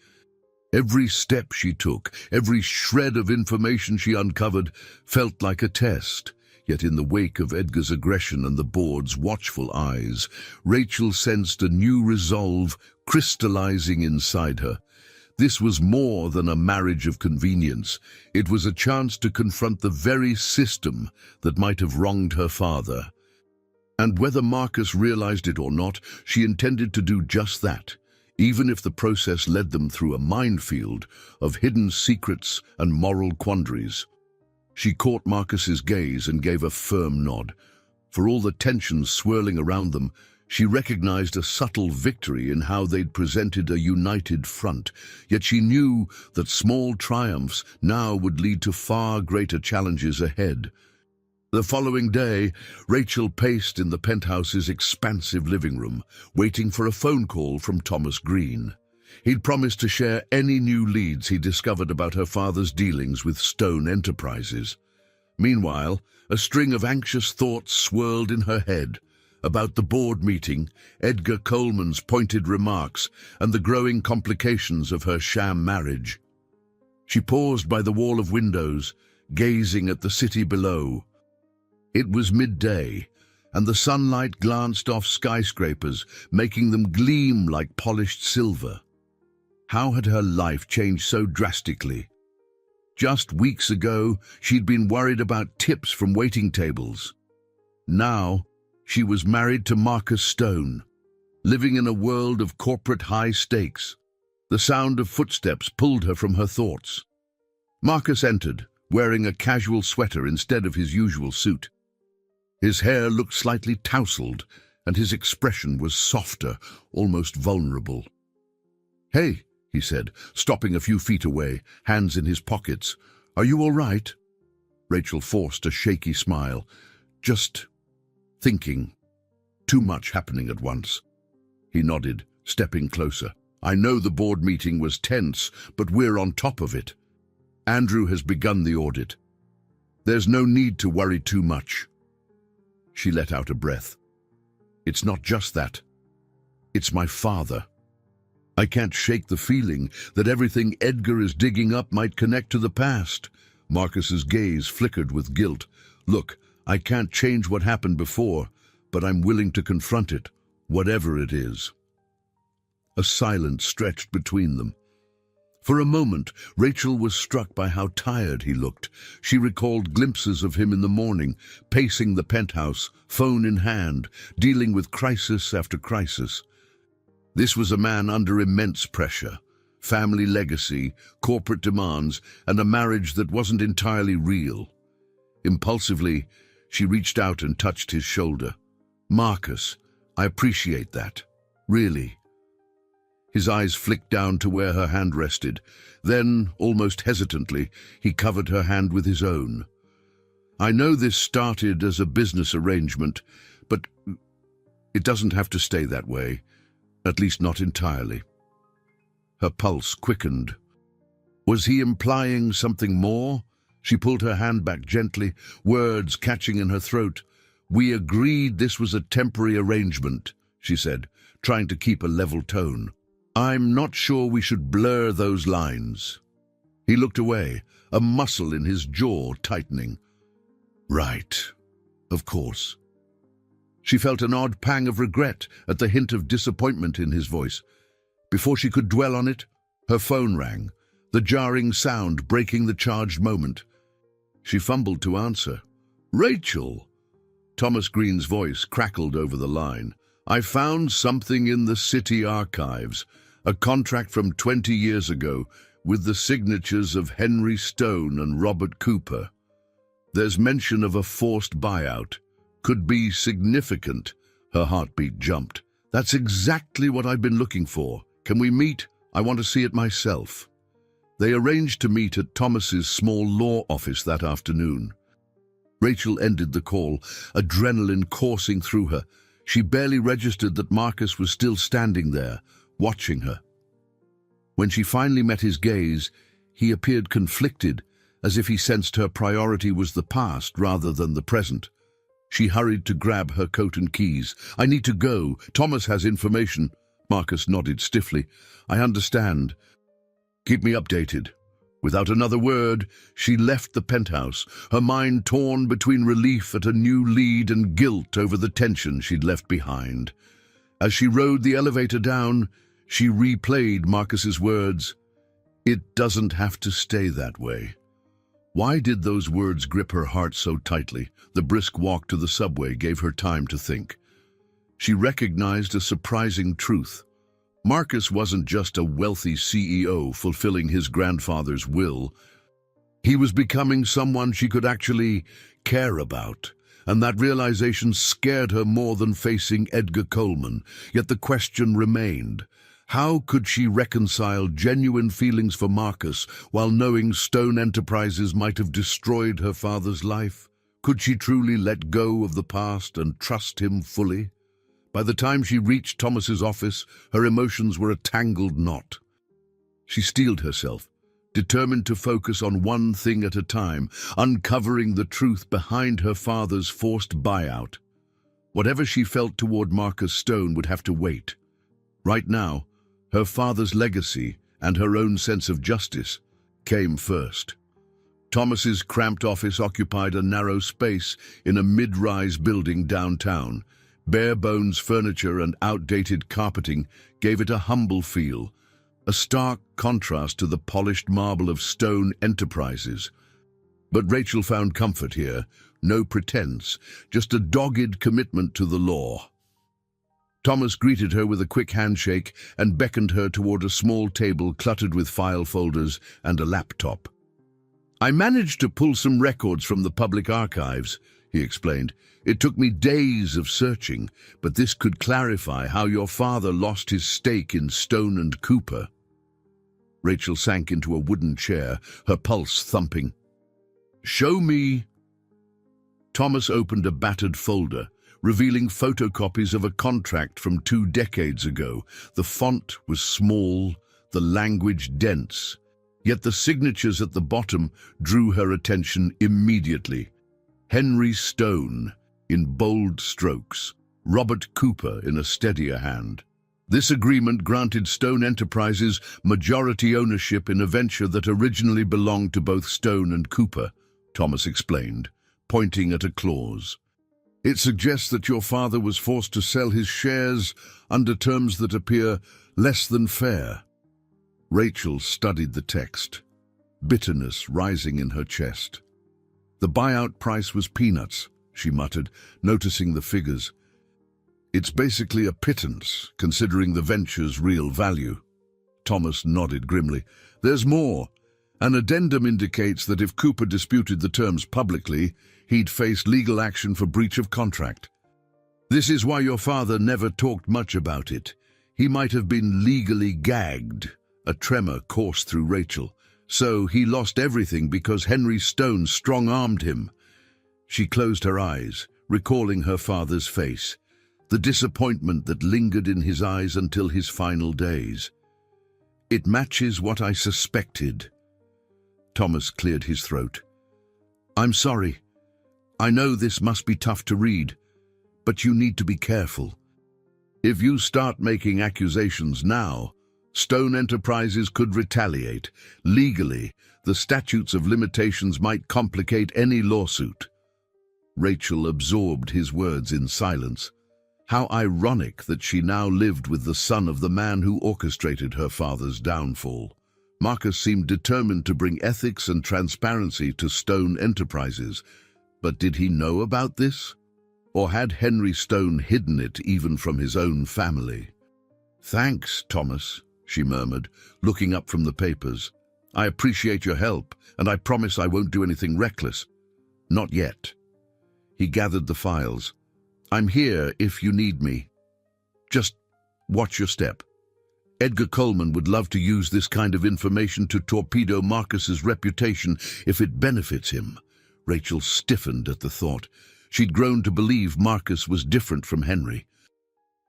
Every step she took, every shred of information she uncovered, felt like a test. Yet in the wake of Edgar's aggression and the board's watchful eyes, Rachel sensed a new resolve crystallizing inside her. This was more than a marriage of convenience. It was a chance to confront the very system that might have wronged her father. And whether Marcus realized it or not, she intended to do just that, even if the process led them through a minefield of hidden secrets and moral quandaries. She caught Marcus's gaze and gave a firm nod. For all the tension swirling around them, She recognized a subtle victory in how they'd presented a united front, yet she knew that small triumphs now would lead to far greater challenges ahead. The following day, Rachel paced in the penthouse's expansive living room, waiting for a phone call from Thomas Green. He'd promised to share any new leads he discovered about her father's dealings with Stone Enterprises. Meanwhile, a string of anxious thoughts swirled in her head about the board meeting, Edgar Coleman's pointed remarks, and the growing complications of her sham marriage. She paused by the wall of windows, gazing at the city below. It was midday, and the sunlight glanced off skyscrapers, making them gleam like polished silver. How had her life changed so drastically? Just weeks ago, she'd been worried about tips from waiting tables. Now, she was married to Marcus Stone, living in a world of corporate high stakes. The sound of footsteps pulled her from her thoughts. Marcus entered, wearing a casual sweater instead of his usual suit. His hair looked slightly tousled, and his expression was softer, almost vulnerable. "Hey," he said, stopping a few feet away, hands in his pockets. "Are you all right?" Rachel forced a shaky smile. "Just thinking. Too much happening at once." He nodded, stepping closer. "I know the board meeting was tense, but we're on top of it. Andrew has begun the audit. There's no need to worry too much." She let out a breath. "It's not just that. It's my father. I can't shake the feeling that everything Edgar is digging up might connect to the past." Marcus's gaze flickered with guilt. "Look, I can't change what happened before, but I'm willing to confront it, whatever it is." A silence stretched between them. For a moment, Rachel was struck by how tired he looked. She recalled glimpses of him in the morning, pacing the penthouse, phone in hand, dealing with crisis after crisis. This was a man under immense pressure: family legacy, corporate demands, and a marriage that wasn't entirely real. Impulsively, she reached out and touched his shoulder. "Marcus, I appreciate that. Really." His eyes flicked down to where her hand rested. Then, almost hesitantly, he covered her hand with his own. "I know this started as a business arrangement, but it doesn't have to stay that way, at least not entirely." Her pulse quickened. Was he implying something more? She pulled her hand back gently, words catching in her throat. "We agreed this was a temporary arrangement," she said, trying to keep a level tone. "I'm not sure we should blur those lines." He looked away, a muscle in his jaw tightening. "Right, of course." She felt an odd pang of regret at the hint of disappointment in his voice. Before she could dwell on it, her phone rang, the jarring sound breaking the charged moment. She fumbled to answer. "Rachel!" Thomas Green's voice crackled over the line. "I found something in the city archives, a contract from 20 years ago with the signatures of Henry Stone and Robert Cooper. There's mention of a forced buyout. Could be significant." Her heartbeat jumped. "That's exactly what I've been looking for. Can we meet? I want to see it myself." They arranged to meet at Thomas's small law office that afternoon. Rachel ended the call, adrenaline coursing through her. She barely registered that Marcus was still standing there, watching her. When she finally met his gaze, he appeared conflicted, as if he sensed her priority was the past rather than the present. She hurried to grab her coat and keys. "I need to go. Thomas has information." Marcus nodded stiffly. "I understand. Keep me updated." Without another word, she left the penthouse, her mind torn between relief at a new lead and guilt over the tension she'd left behind. As she rode the elevator down, she replayed Marcus's words, "It doesn't have to stay that way." Why did those words grip her heart so tightly? The brisk walk to the subway gave her time to think. She recognized a surprising truth. Marcus wasn't just a wealthy CEO fulfilling his grandfather's will. He was becoming someone she could actually care about, and that realization scared her more than facing Edgar Coleman. Yet the question remained. How could she reconcile genuine feelings for Marcus while knowing Stone Enterprises might have destroyed her father's life? Could she truly let go of the past and trust him fully? By the time she reached Thomas's office, her emotions were a tangled knot. She steeled herself, determined to focus on one thing at a time, uncovering the truth behind her father's forced buyout. Whatever she felt toward Marcus Stone would have to wait. Right now, her father's legacy and her own sense of justice came first. Thomas's cramped office occupied a narrow space in a mid-rise building downtown. Bare-bones furniture and outdated carpeting gave it a humble feel, a stark contrast to the polished marble of Stone Enterprises. But Rachel found comfort here, no pretense, just a dogged commitment to the law. Thomas greeted her with a quick handshake and beckoned her toward a small table cluttered with file folders and a laptop. "I managed to pull some records from the public archives," he explained. "It took me days of searching, but this could clarify how your father lost his stake in Stone and Cooper." Rachel sank into a wooden chair, her pulse thumping. "Show me." Thomas opened a battered folder, revealing photocopies of a contract from 2 decades ago. The font was small, the language dense, yet the signatures at the bottom drew her attention immediately. Henry Stone, in bold strokes, Robert Cooper in a steadier hand. This agreement granted Stone Enterprises majority ownership in a venture that originally belonged to both Stone and Cooper, Thomas explained, pointing at a clause. "It suggests that your father was forced to sell his shares under terms that appear less than fair." Rachel studied the text, bitterness rising in her chest. "The buyout price was peanuts," she muttered, noticing the figures. "It's basically a pittance, considering the venture's real value." Thomas nodded grimly. "There's more. An addendum indicates that if Cooper disputed the terms publicly, he'd face legal action for breach of contract. This is why your father never talked much about it. He might have been legally gagged." A tremor coursed through Rachel. "So he lost everything because Henry Stone strong-armed him." She closed her eyes, recalling her father's face, the disappointment that lingered in his eyes until his final days. "It matches what I suspected." Thomas cleared his throat. "I'm sorry. I know this must be tough to read, but you need to be careful. If you start making accusations now, Stone Enterprises could retaliate. Legally, the statutes of limitations might complicate any lawsuit." Rachel absorbed his words in silence. How ironic that she now lived with the son of the man who orchestrated her father's downfall. Marcus seemed determined to bring ethics and transparency to Stone Enterprises. But did he know about this? Or had Henry Stone hidden it even from his own family? "Thanks, Thomas," she murmured, looking up from the papers. "I appreciate your help, and I promise I won't do anything reckless." "Not yet." He gathered the files. "I'm here if you need me. Just watch your step. Edgar Coleman would love to use this kind of information to torpedo Marcus's reputation if it benefits him." Rachel stiffened at the thought. She'd grown to believe Marcus was different from Henry.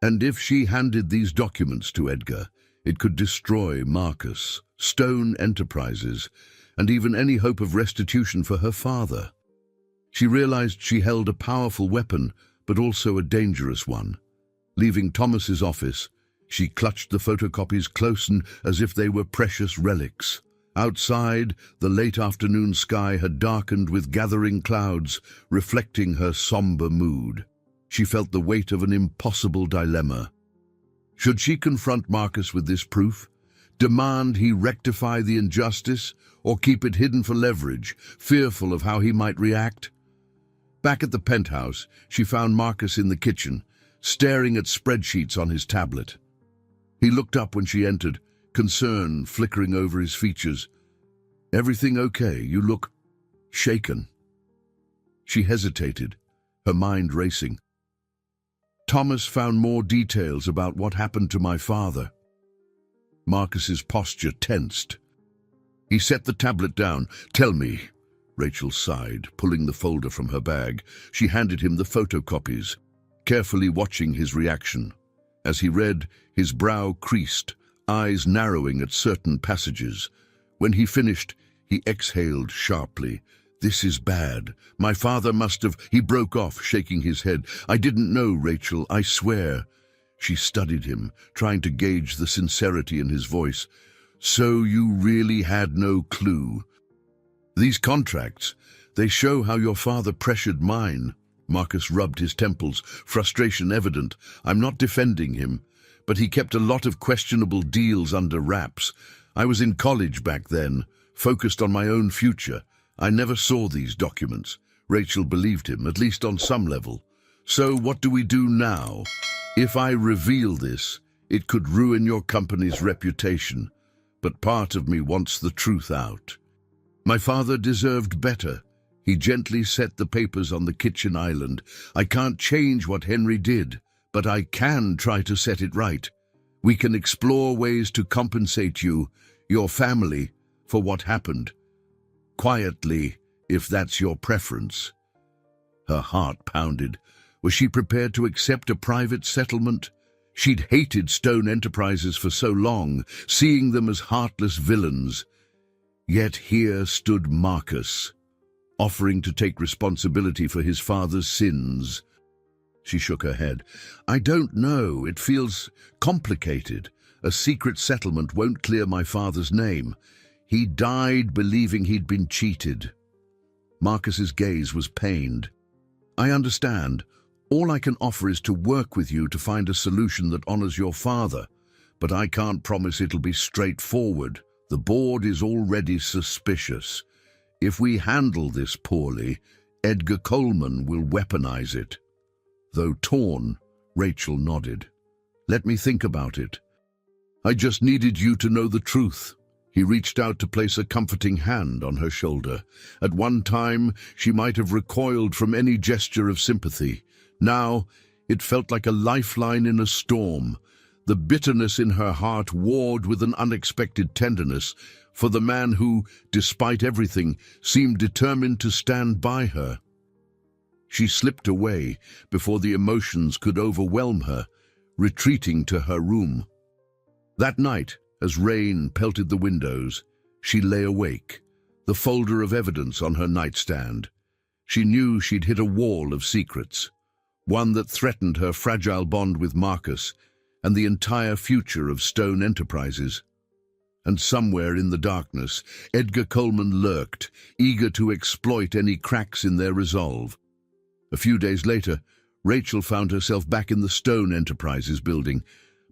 And if she handed these documents to Edgar, it could destroy Marcus, Stone Enterprises, and even any hope of restitution for her father. She realized she held a powerful weapon, but also a dangerous one. Leaving Thomas's office, she clutched the photocopies close as if they were precious relics. Outside, the late afternoon sky had darkened with gathering clouds, reflecting her somber mood. She felt the weight of an impossible dilemma. Should she confront Marcus with this proof? Demand he rectify the injustice, or keep it hidden for leverage, fearful of how he might react? Back at the penthouse, she found Marcus in the kitchen, staring at spreadsheets on his tablet. He looked up when she entered, concern flickering over his features. "Everything okay? You look shaken." She hesitated, her mind racing. Thomas found more details about what happened to my father. Marcus's posture tensed. He set the tablet down. "Tell me," Rachel sighed, pulling the folder from her bag. She handed him the photocopies, carefully watching his reaction. As he read, his brow creased, eyes narrowing at certain passages. When he finished, he exhaled sharply. "This is bad. My father must have—" He broke off, shaking his head. "I didn't know, Rachel, I swear." She studied him, trying to gauge the sincerity in his voice. "So you really had no clue? These contracts, they show how your father pressured mine." Marcus rubbed his temples, frustration evident. "I'm not defending him, but he kept a lot of questionable deals under wraps. I was in college back then, focused on my own future. I never saw these documents." Rachel believed him, at least on some level. "So what do we do now? If I reveal this, it could ruin your company's reputation, but part of me wants the truth out." My father deserved better. He gently set the papers on the kitchen island. "I can't change what Henry did, but I can try to set it right. We can explore ways to compensate you, your family, for what happened. Quietly, if that's your preference." Her heart pounded. Was she prepared to accept a private settlement? She'd hated Stone Enterprises for so long, seeing them as heartless villains. Yet here stood Marcus, offering to take responsibility for his father's sins. She shook her head. "I don't know. It feels complicated. A secret settlement won't clear my father's name. He died believing he'd been cheated." Marcus's gaze was pained. "I understand. All I can offer is to work with you to find a solution that honors your father, but I can't promise it'll be straightforward. The board is already suspicious. If we handle this poorly, Edgar Coleman will weaponize it." Though torn, Rachel nodded. "Let me think about it. I just needed you to know the truth." He reached out to place a comforting hand on her shoulder. At one time, she might have recoiled from any gesture of sympathy. Now, it felt like a lifeline in a storm. The bitterness in her heart warred with an unexpected tenderness for the man who, despite everything, seemed determined to stand by her. She slipped away before the emotions could overwhelm her, retreating to her room. That night, as rain pelted the windows, she lay awake, the folder of evidence on her nightstand. She knew she'd hit a wall of secrets, one that threatened her fragile bond with Marcus and the entire future of Stone Enterprises. And somewhere in the darkness, Edgar Coleman lurked, eager to exploit any cracks in their resolve. A few days later, Rachel found herself back in the Stone Enterprises building,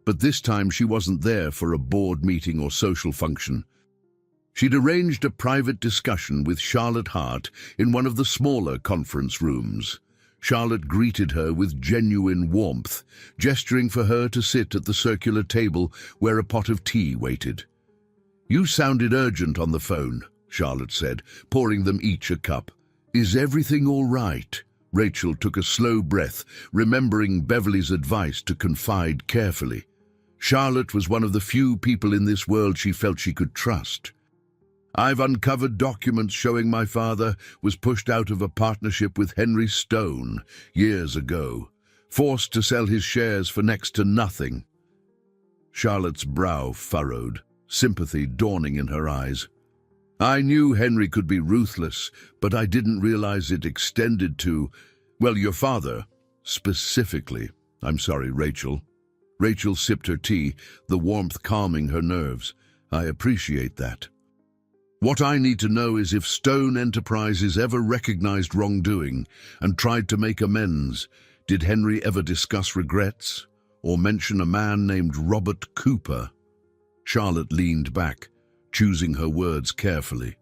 but this time she wasn't there for a board meeting or social function. She'd arranged a private discussion with Charlotte Hart in one of the smaller conference rooms. Charlotte greeted her with genuine warmth, gesturing for her to sit at the circular table where a pot of tea waited. "You sounded urgent on the phone," Charlotte said, pouring them each a cup. "Is everything all right?" Rachel took a slow breath, remembering Beverly's advice to confide carefully. Charlotte was one of the few people in this world she felt she could trust. "I've uncovered documents showing my father was pushed out of a partnership with Henry Stone years ago, forced to sell his shares for next to nothing." Charlotte's brow furrowed, sympathy dawning in her eyes. "I knew Henry could be ruthless, but I didn't realize it extended to, well, your father, specifically." "I'm sorry, Rachel." Rachel sipped her tea, the warmth calming her nerves. "I appreciate that. What I need to know is if Stone Enterprises ever recognized wrongdoing and tried to make amends. Did Henry ever discuss regrets or mention a man named Robert Cooper?" Charlotte leaned back, choosing her words carefully.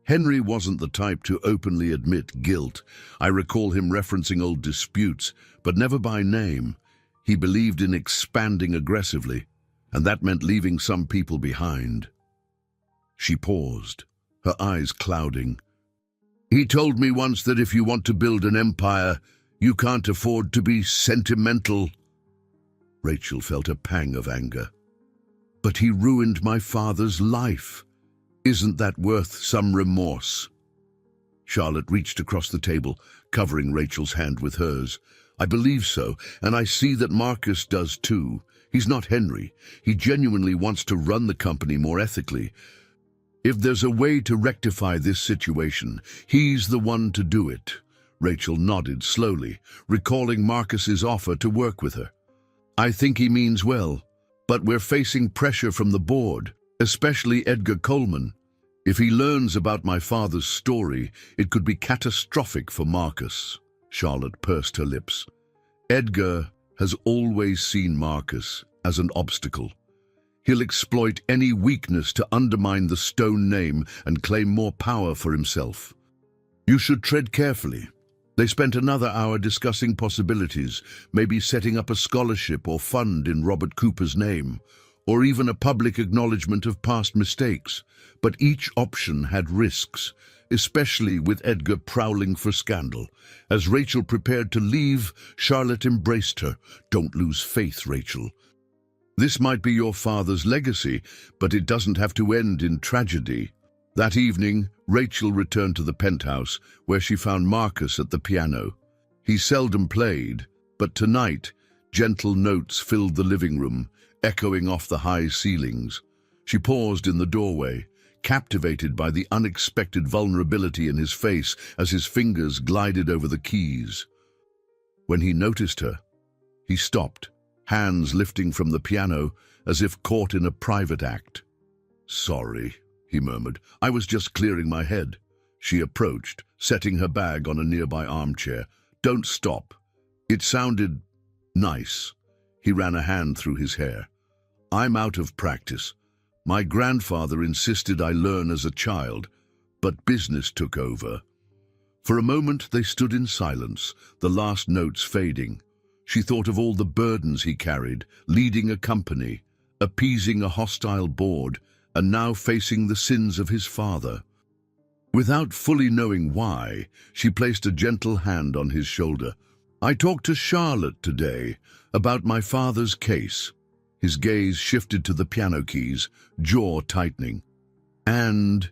"Henry wasn't the type to openly admit guilt. I recall him referencing old disputes, but never by name. He believed in expanding aggressively, and that meant leaving some people behind." She paused, her eyes clouding. "He told me once that if you want to build an empire, You can't afford to be sentimental. Rachel felt a pang of anger. But he ruined my father's life. Isn't that worth some remorse? Charlotte reached across the table, covering Rachel's hand with hers. I believe so, and I see that Marcus does too. He's not Henry. He genuinely wants to run the company more ethically. If there's a way to rectify this situation, he's the one to do it. Rachel nodded slowly, recalling Marcus's offer to work with her. I think he means well, but we're facing pressure from the board, especially Edgar Coleman. If he learns about my father's story, it could be catastrophic for Marcus. Charlotte pursed her lips. Edgar has always seen Marcus as an obstacle. He'll exploit any weakness to undermine the Stone name and claim more power for himself. You should tread carefully. They spent another hour discussing possibilities, maybe setting up a scholarship or fund in Robert Cooper's name, or even a public acknowledgement of past mistakes. But each option had risks, especially with Edgar prowling for scandal. As Rachel prepared to leave, Charlotte embraced her. Don't lose faith, Rachel. This might be your father's legacy, but it doesn't have to end in tragedy. That evening, Rachel returned to the penthouse, where she found Marcus at the piano. He seldom played, but tonight, gentle notes filled the living room, echoing off the high ceilings. She paused in the doorway, captivated by the unexpected vulnerability in his face as his fingers glided over the keys. When he noticed her, he stopped, hands lifting from the piano as if caught in a private act. Sorry, he murmured. I was just clearing my head. She approached, setting her bag on a nearby armchair. Don't stop. It sounded nice. He ran a hand through his hair. I'm out of practice. My grandfather insisted I learn as a child, but business took over. For a moment they stood in silence, the last notes fading. She thought of all the burdens he carried, leading a company, appeasing a hostile board, and now facing the sins of his father. Without fully knowing why, she placed a gentle hand on his shoulder. I talked to Charlotte today about my father's case. His gaze shifted to the piano keys, jaw tightening. And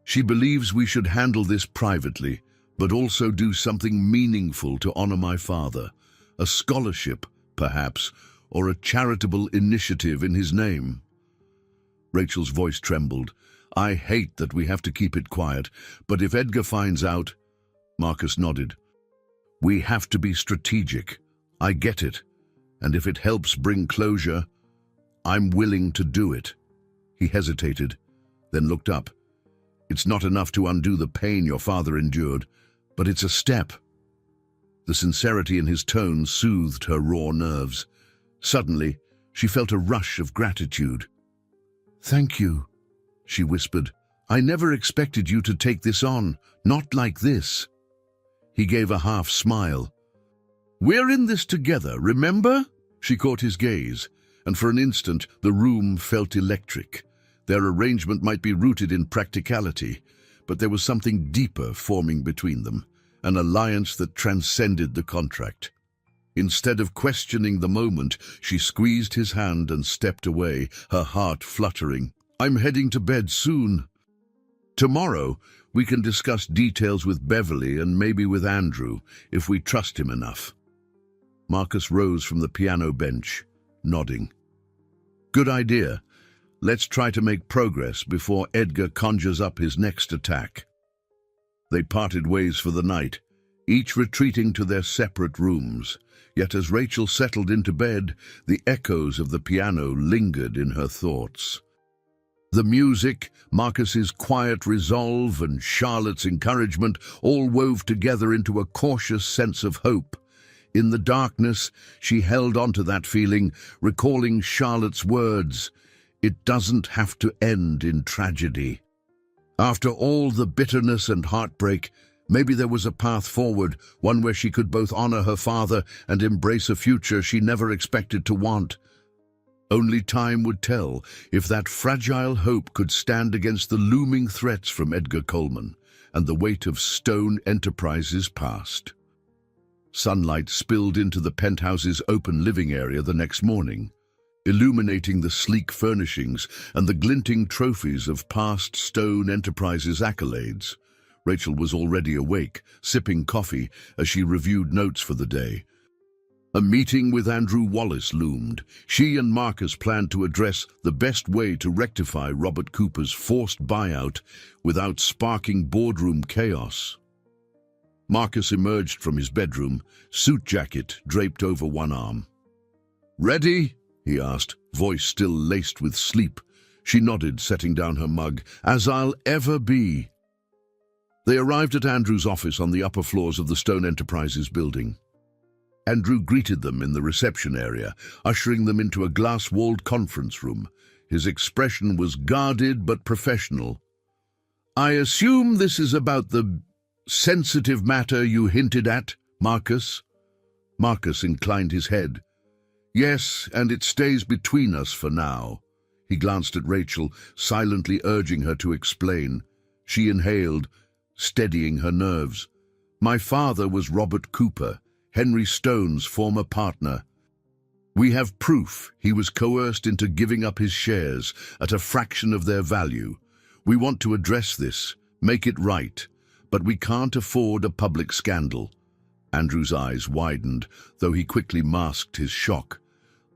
she believes we should handle this privately, but also do something meaningful to honor my father. A scholarship, perhaps, or a charitable initiative in his name. Rachel's voice trembled. I hate that we have to keep it quiet, but if Edgar finds out... Marcus nodded. We have to be strategic. I get it. And if it helps bring closure, I'm willing to do it. He hesitated, then looked up. It's not enough to undo the pain your father endured, but it's a step. The sincerity in his tone soothed her raw nerves. Suddenly, she felt a rush of gratitude. Thank you, she whispered. I never expected you to take this on, not like this. He gave a half smile. We're in this together, remember? She caught his gaze, and for an instant the room felt electric. Their arrangement might be rooted in practicality, but there was something deeper forming between them, an alliance that transcended the contract. Instead of questioning the moment, she squeezed his hand and stepped away, her heart fluttering. I'm heading to bed soon. Tomorrow, we can discuss details with Beverly and maybe with Andrew, if we trust him enough. Marcus rose from the piano bench, nodding. Good idea. Let's try to make progress before Edgar conjures up his next attack. They parted ways for the night, each retreating to their separate rooms. Yet as Rachel settled into bed, the echoes of the piano lingered in her thoughts. The music, Marcus's quiet resolve, and Charlotte's encouragement all wove together into a cautious sense of hope. In the darkness, she held onto that feeling, recalling Charlotte's words, "It doesn't have to end in tragedy." After all the bitterness and heartbreak, maybe there was a path forward, one where she could both honor her father and embrace a future she never expected to want. Only time would tell if that fragile hope could stand against the looming threats from Edgar Coleman and the weight of Stone Enterprises' past. Sunlight spilled into the penthouse's open living area the next morning, illuminating the sleek furnishings and the glinting trophies of past Stone Enterprises accolades. Rachel was already awake, sipping coffee as she reviewed notes for the day. A meeting with Andrew Wallace loomed. She and Marcus planned to address the best way to rectify Robert Cooper's forced buyout without sparking boardroom chaos. Marcus emerged from his bedroom, suit jacket draped over one arm. "Ready?" he asked, voice still laced with sleep. She nodded, setting down her mug. "As I'll ever be." They arrived at Andrew's office on the upper floors of the Stone Enterprises building. Andrew greeted them in the reception area, ushering them into a glass-walled conference room. His expression was guarded but professional. "I assume this is about the sensitive matter you hinted at, Marcus?" Marcus inclined his head. "Yes, and it stays between us for now." He glanced at Rachel, silently urging her to explain. She inhaled, steadying her nerves. "My father was Robert Cooper, Henry Stone's former partner. We have proof he was coerced into giving up his shares at a fraction of their value. We want to address this, make it right, but we can't afford a public scandal." Andrew's eyes widened, though he quickly masked his shock.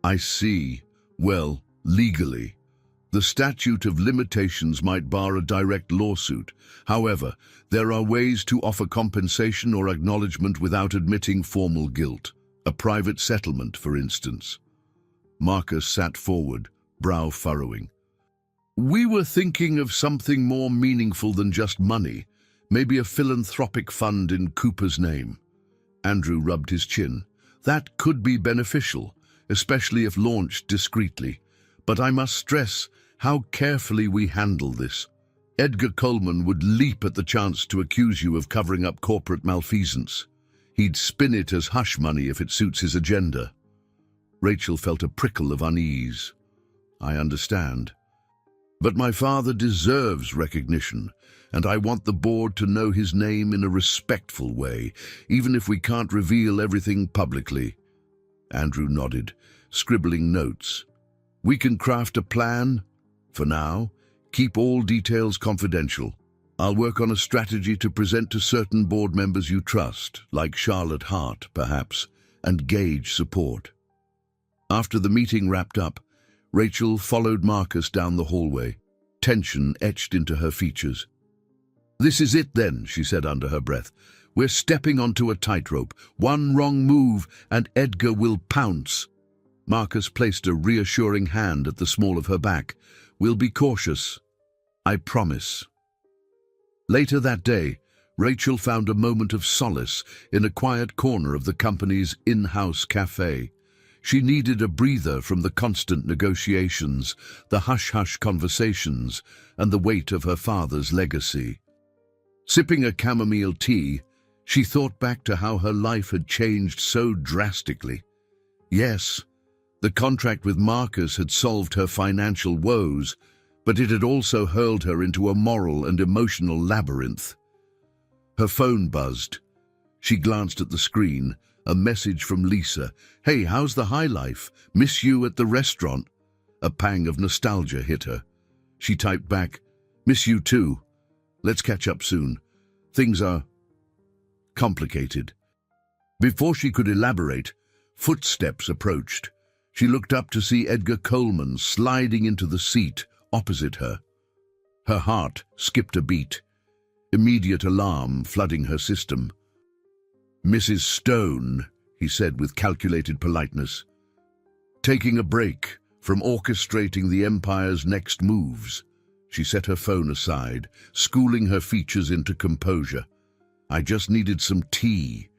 "I see. Well, legally, the statute of limitations might bar a direct lawsuit. However, there are ways to offer compensation or acknowledgement without admitting formal guilt. A private settlement, for instance." Marcus sat forward, brow furrowing. "We were thinking of something more meaningful than just money, maybe a philanthropic fund in Cooper's name." Andrew rubbed his chin. "That could be beneficial, especially if launched discreetly. But I must stress how carefully we handle this. Edgar Coleman would leap at the chance to accuse you of covering up corporate malfeasance. He'd spin it as hush money if it suits his agenda." Rachel felt a prickle of unease. "I understand. But my father deserves recognition, and I want the board to know his name in a respectful way, even if we can't reveal everything publicly." Andrew nodded, scribbling notes. "We can craft a plan. For now, keep all details confidential. I'll work on a strategy to present to certain board members you trust, like Charlotte Hart, perhaps, and gauge support." After the meeting wrapped up, Rachel followed Marcus down the hallway, tension etched into her features. "This is it then," she said under her breath. "We're stepping onto a tightrope. One wrong move and Edgar will pounce." Marcus placed a reassuring hand at the small of her back. "We'll be cautious. I promise." Later that day, Rachel found a moment of solace in a quiet corner of the company's in-house cafe. She needed a breather from the constant negotiations, the hush-hush conversations, and the weight of her father's legacy. Sipping a chamomile tea, she thought back to how her life had changed so drastically. Yes, the contract with Marcus had solved her financial woes, but it had also hurled her into a moral and emotional labyrinth. Her phone buzzed. She glanced at the screen, a message from Lisa. "Hey, how's the high life? Miss you at the restaurant." A pang of nostalgia hit her. She typed back, "Miss you too. Let's catch up soon. Things are complicated." Before she could elaborate, footsteps approached. She looked up to see Edgar Coleman sliding into the seat opposite her. Her heart skipped a beat, immediate alarm flooding her system. "Mrs. Stone," he said with calculated politeness, "taking a break from orchestrating the Empire's next moves." She set her phone aside, schooling her features into composure. "I just needed some tea.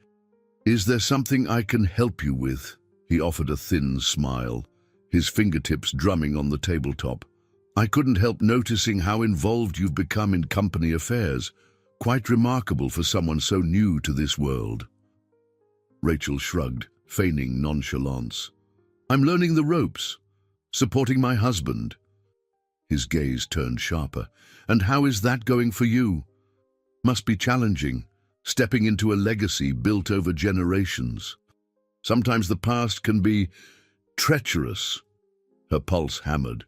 Is there something I can help you with?" He offered a thin smile, his fingertips drumming on the tabletop. "I couldn't help noticing how involved you've become in company affairs. Quite remarkable for someone so new to this world." Rachel shrugged, feigning nonchalance. "I'm learning the ropes, supporting my husband." His gaze turned sharper. "And how is that going for you?" "Must be challenging. stepping into a legacy built over generations. Sometimes the past can be treacherous. Her pulse hammered.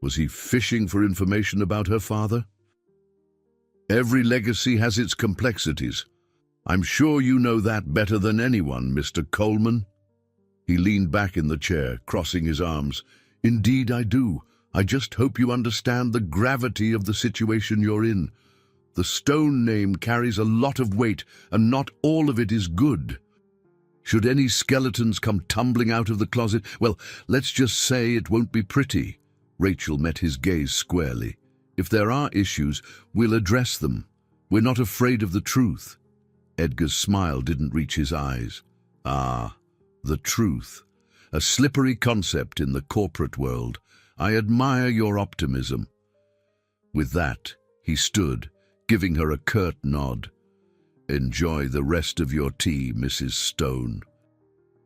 Was he fishing for information about her father? Every legacy has its complexities. I'm sure you know that better than anyone, Mr. Coleman. He leaned back in the chair, crossing his arms. Indeed, I do. I just hope you understand the gravity of the situation you're in. The Stone name carries a lot of weight, and not all of it is good. Should any skeletons come tumbling out of the closet, well, let's just say it won't be pretty. Rachel met his gaze squarely. If there are issues, we'll address them. We're not afraid of the truth. Edgar's smile didn't reach his eyes. Ah, the truth. A slippery concept in the corporate world. I admire your optimism. With that, he stood, giving her a curt nod. Enjoy the rest of your tea, Mrs. Stone.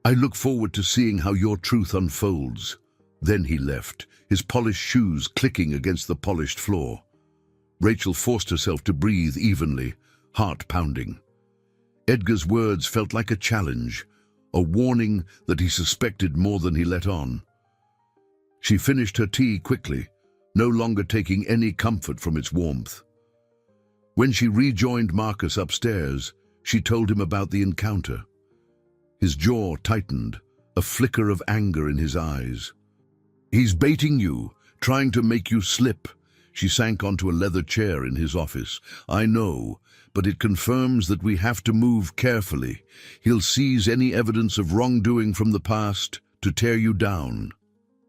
I look forward to seeing how your truth unfolds. Then he left, his polished shoes clicking against the polished floor. Rachel forced herself to breathe evenly, heart pounding. Edgar's words felt like a challenge, a warning that he suspected more than he let on. She finished her tea quickly, no longer taking any comfort from its warmth. When she rejoined Marcus upstairs, she told him about the encounter. His jaw tightened, a flicker of anger in his eyes. He's baiting you, trying to make you slip. She sank onto a leather chair in his office. I know, but it confirms that we have to move carefully. He'll seize any evidence of wrongdoing from the past to tear you down.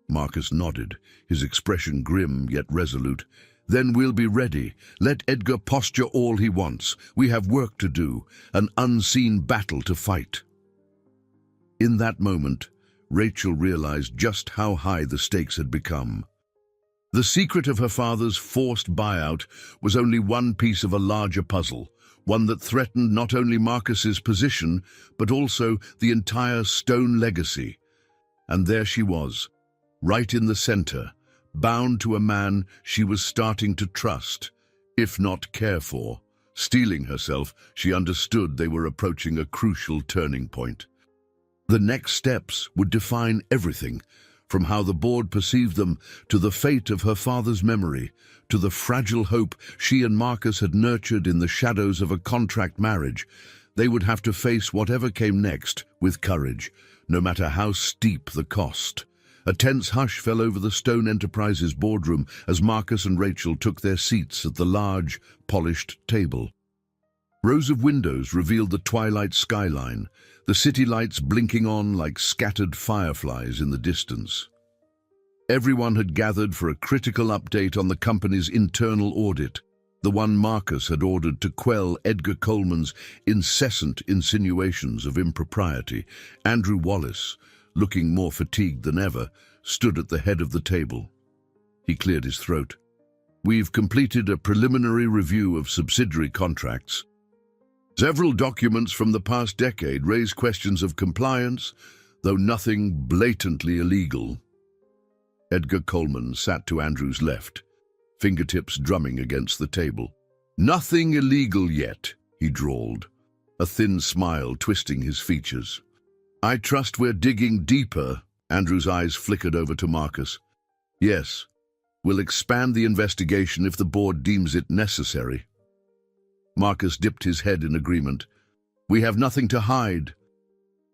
Marcus nodded, his expression grim yet resolute. Then we'll be ready. Let Edgar posture all he wants. We have work to do, an unseen battle to fight. In that moment, Rachel realized just how high the stakes had become. The secret of her father's forced buyout was only one piece of a larger puzzle, one that threatened not only Marcus's position, but also the entire Stone legacy. And there she was, right in the center, bound to a man she was starting to trust, if not care for. Steeling herself, she understood they were approaching a crucial turning point. The next steps would define everything, from how the board perceived them, to the fate of her father's memory, to the fragile hope she and Marcus had nurtured in the shadows of a contract marriage. They would have to face whatever came next with courage, no matter how steep the cost. A tense hush fell over the Stone Enterprises boardroom as Marcus and Rachel took their seats at the large, polished table. Rows of windows revealed the twilight skyline, the city lights blinking on like scattered fireflies in the distance. Everyone had gathered for a critical update on the company's internal audit, the one Marcus had ordered to quell Edgar Coleman's incessant insinuations of impropriety. Andrew Wallace, looking more fatigued than ever, stood at the head of the table. He cleared his throat. We've completed a preliminary review of subsidiary contracts. Several documents from the past decade raise questions of compliance, though nothing blatantly illegal. Edgar Coleman sat to Andrew's left, fingertips drumming against the table. Nothing illegal yet, he drawled, a thin smile twisting his features. I trust we're digging deeper. Andrew's eyes flickered over to Marcus. Yes, we'll expand the investigation if the board deems it necessary. Marcus dipped his head in agreement. We have nothing to hide.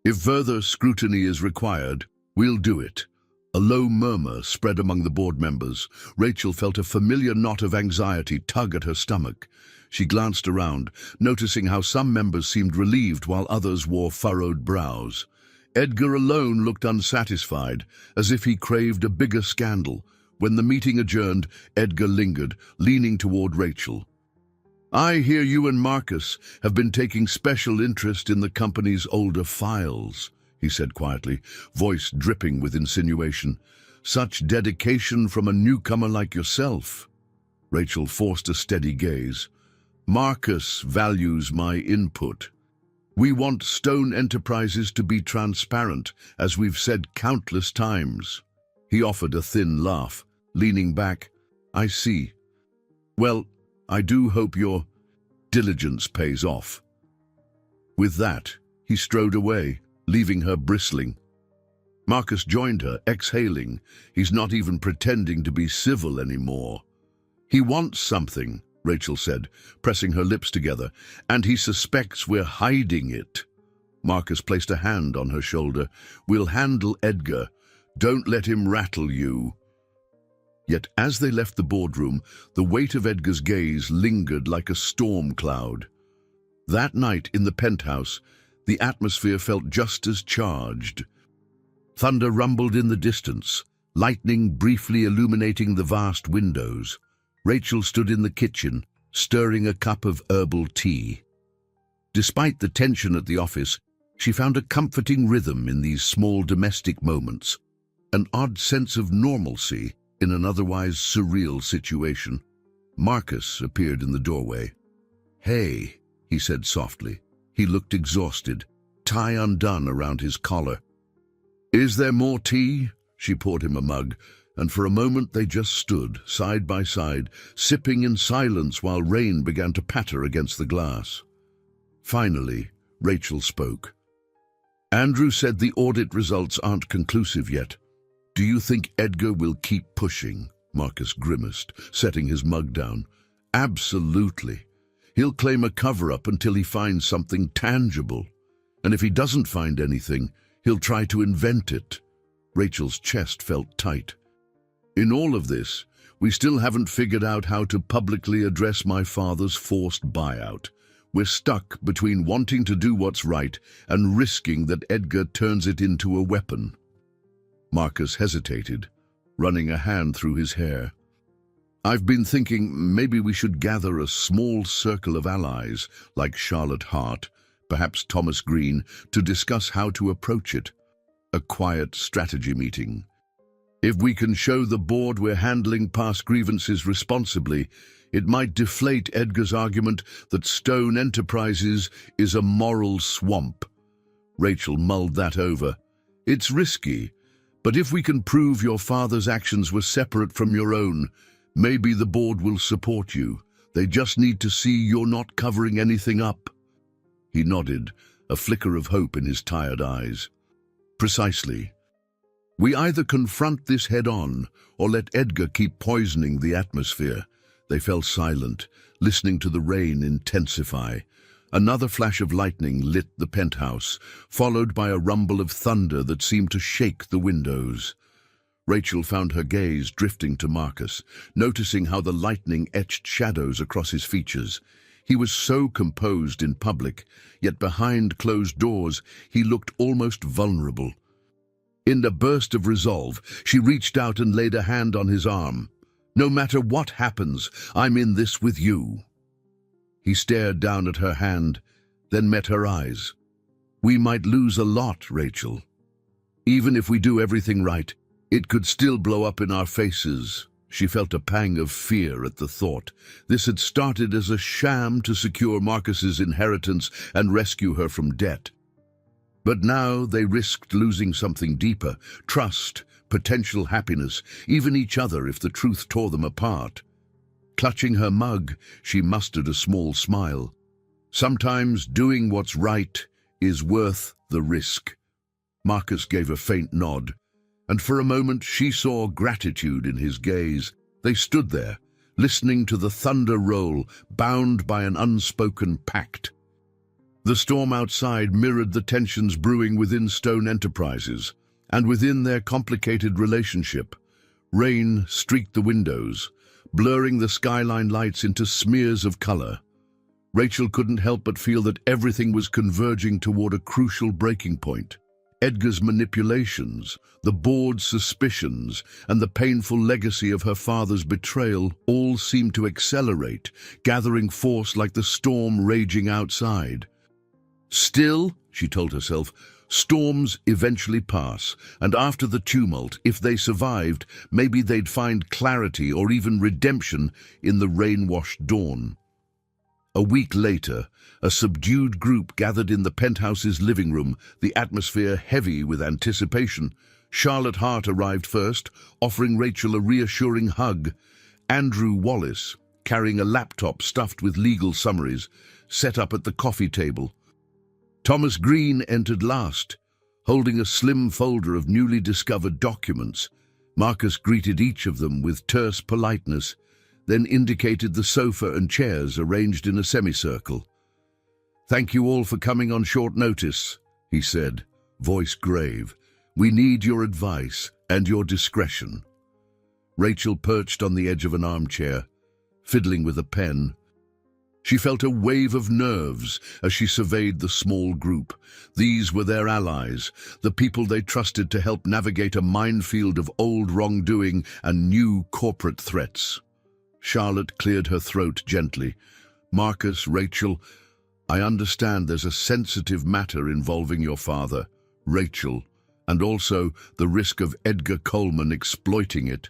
If further scrutiny is required, we'll do it. A low murmur spread among the board members. Rachel felt a familiar knot of anxiety tug at her stomach. She glanced around, noticing how some members seemed relieved while others wore furrowed brows. Edgar alone looked unsatisfied, as if he craved a bigger scandal. When the meeting adjourned, Edgar lingered, leaning toward Rachel. I hear you and Marcus have been taking special interest in the company's older files, he said quietly, voice dripping with insinuation. Such dedication from a newcomer like yourself. Rachel forced a steady gaze. Marcus values my input. We want Stone Enterprises to be transparent, as we've said countless times. He offered a thin laugh, leaning back. I see. Well, I do hope your diligence pays off. With that, he strode away, leaving her bristling. Marcus joined her, exhaling. He's not even pretending to be civil anymore. He wants something, Rachel said, pressing her lips together, and he suspects we're hiding it. Marcus placed a hand on her shoulder. We'll handle Edgar. Don't let him rattle you. Yet as they left the boardroom, the weight of Edgar's gaze lingered like a storm cloud. That night in the penthouse, the atmosphere felt just as charged. Thunder rumbled in the distance, lightning briefly illuminating the vast windows. Rachel stood in the kitchen, stirring a cup of herbal tea. Despite the tension at the office, she found a comforting rhythm in these small domestic moments, an odd sense of normalcy in an otherwise surreal situation. Marcus appeared in the doorway. "Hey," he said softly. He looked exhausted, tie undone around his collar. "Is there more tea?" She poured him a mug, and for a moment they just stood, side by side, sipping in silence while rain began to patter against the glass. Finally, Rachel spoke. "Andrew said the audit results aren't conclusive yet. Do you think Edgar will keep pushing?" Marcus grimaced, setting his mug down. "Absolutely. He'll claim a cover-up until he finds something tangible. And if he doesn't find anything, he'll try to invent it." Rachel's chest felt tight. "In all of this, we still haven't figured out how to publicly address my father's forced buyout. We're stuck between wanting to do what's right and risking that Edgar turns it into a weapon." Marcus hesitated, running a hand through his hair. "I've been thinking maybe we should gather a small circle of allies, like Charlotte Hart, perhaps Thomas Green, to discuss how to approach it. A quiet strategy meeting. If we can show the board we're handling past grievances responsibly, it might deflate Edgar's argument that Stone Enterprises is a moral swamp." Rachel mulled that over. "It's risky, but if we can prove your father's actions were separate from your own, maybe the board will support you. They just need to see you're not covering anything up." He nodded, a flicker of hope in his tired eyes. "Precisely. We either confront this head-on or let Edgar keep poisoning the atmosphere." They fell silent, listening to the rain intensify. Another flash of lightning lit the penthouse, followed by a rumble of thunder that seemed to shake the windows. Rachel found her gaze drifting to Marcus, noticing how the lightning etched shadows across his features. He was so composed in public, yet behind closed doors he looked almost vulnerable. In a burst of resolve, she reached out and laid a hand on his arm. "No matter what happens, I'm in this with you." He stared down at her hand, then met her eyes. "We might lose a lot, Rachel. Even if we do everything right, it could still blow up in our faces." She felt a pang of fear at the thought. This had started as a sham to secure Marcus's inheritance and rescue her from debt. But now they risked losing something deeper: trust, potential happiness, even each other if the truth tore them apart. Clutching her mug, she mustered a small smile. Sometimes doing what's right is worth the risk. Marcus gave a faint nod, and for a moment she saw gratitude in his gaze. They stood there, listening to the thunder roll, bound by an unspoken pact. The storm outside mirrored the tensions brewing within Stone Enterprises, and within their complicated relationship. Rain streaked the windows, blurring the skyline lights into smears of color. Rachel couldn't help but feel that everything was converging toward a crucial breaking point. Edgar's manipulations, the board's suspicions, and the painful legacy of her father's betrayal all seemed to accelerate, gathering force like the storm raging outside. Still, she told herself, storms eventually pass, and after the tumult, if they survived, maybe they'd find clarity or even redemption in the rain-washed dawn. A week later, a subdued group gathered in the penthouse's living room, the atmosphere heavy with anticipation. Charlotte Hart arrived first, offering Rachel a reassuring hug. Andrew Wallace, carrying a laptop stuffed with legal summaries, set up at the coffee table. Thomas Green entered last, holding a slim folder of newly discovered documents. Marcus greeted each of them with terse politeness, then indicated the sofa and chairs arranged in a semicircle. "Thank you all for coming on short notice," he said, voice grave. "We need your advice and your discretion." Rachel perched on the edge of an armchair, fiddling with a pen. She felt a wave of nerves as she surveyed the small group. These were their allies, the people they trusted to help navigate a minefield of old wrongdoing and new corporate threats. Charlotte cleared her throat gently. "Marcus, Rachel, I understand there's a sensitive matter involving your father, Rachel, and also the risk of Edgar Coleman exploiting it."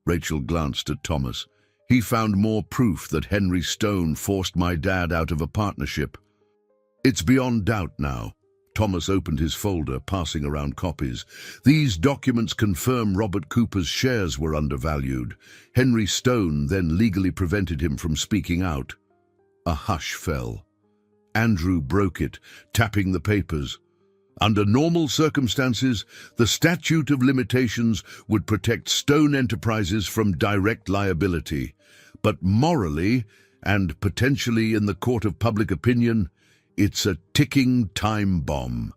Rachel glanced at Thomas. "He found more proof that Henry Stone forced my dad out of a partnership. It's beyond doubt now." Thomas opened his folder, passing around copies. "These documents confirm Robert Cooper's shares were undervalued. Henry Stone then legally prevented him from speaking out." A hush fell. Andrew broke it, tapping the papers. "Under normal circumstances, the statute of limitations would protect Stone Enterprises from direct liability. But morally, and potentially in the court of public opinion, it's a ticking time bomb."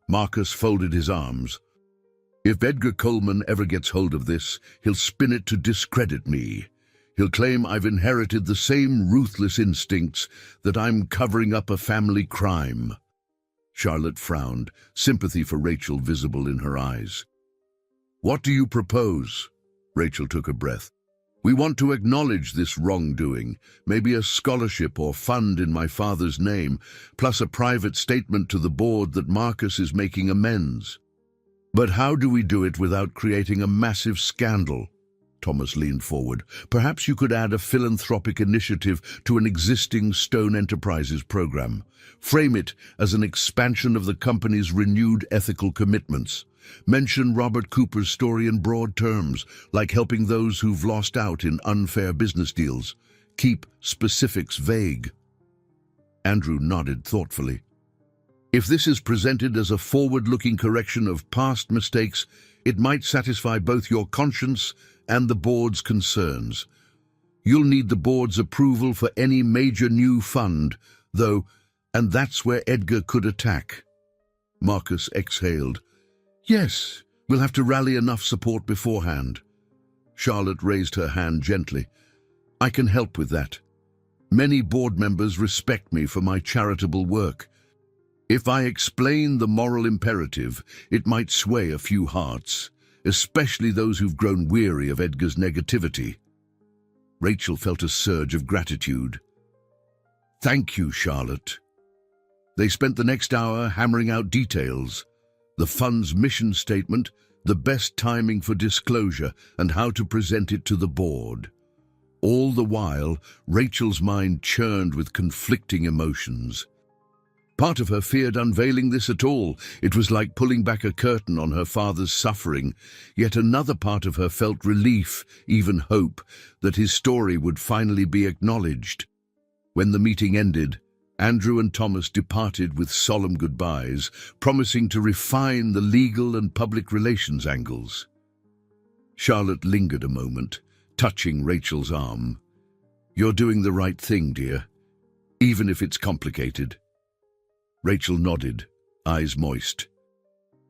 Marcus folded his arms. "If Edgar Coleman ever gets hold of this, he'll spin it to discredit me. He'll claim I've inherited the same ruthless instincts, that I'm covering up a family crime." Charlotte frowned, sympathy for Rachel visible in her eyes. "What do you propose?" Rachel took a breath. "We want to acknowledge this wrongdoing, maybe a scholarship or fund in my father's name, plus a private statement to the board that Marcus is making amends." "But how do we do it without creating a massive scandal?" Thomas leaned forward. "Perhaps you could add a philanthropic initiative to an existing Stone Enterprises program. Frame it as an expansion of the company's renewed ethical commitments. Mention Robert Cooper's story in broad terms, like helping those who've lost out in unfair business deals. Keep specifics vague." Andrew nodded thoughtfully. "If this is presented as a forward-looking correction of past mistakes, it might satisfy both your conscience and the board's concerns. You'll need the board's approval for any major new fund, though, and that's where Edgar could attack." Marcus exhaled. "Yes, we'll have to rally enough support beforehand." Charlotte raised her hand gently. "I can help with that. Many board members respect me for my charitable work. If I explain the moral imperative, it might sway a few hearts, especially those who've grown weary of Edgar's negativity." Rachel felt a surge of gratitude. "Thank you, Charlotte." They spent the next hour hammering out details: the fund's mission statement, the best timing for disclosure, and how to present it to the board. All the while, Rachel's mind churned with conflicting emotions. Part of her feared unveiling this at all. It was like pulling back a curtain on her father's suffering. Yet another part of her felt relief, even hope, that his story would finally be acknowledged. When the meeting ended, Andrew and Thomas departed with solemn goodbyes, promising to refine the legal and public relations angles. Charlotte lingered a moment, touching Rachel's arm. "You're doing the right thing, dear, even if it's complicated." Rachel nodded, eyes moist.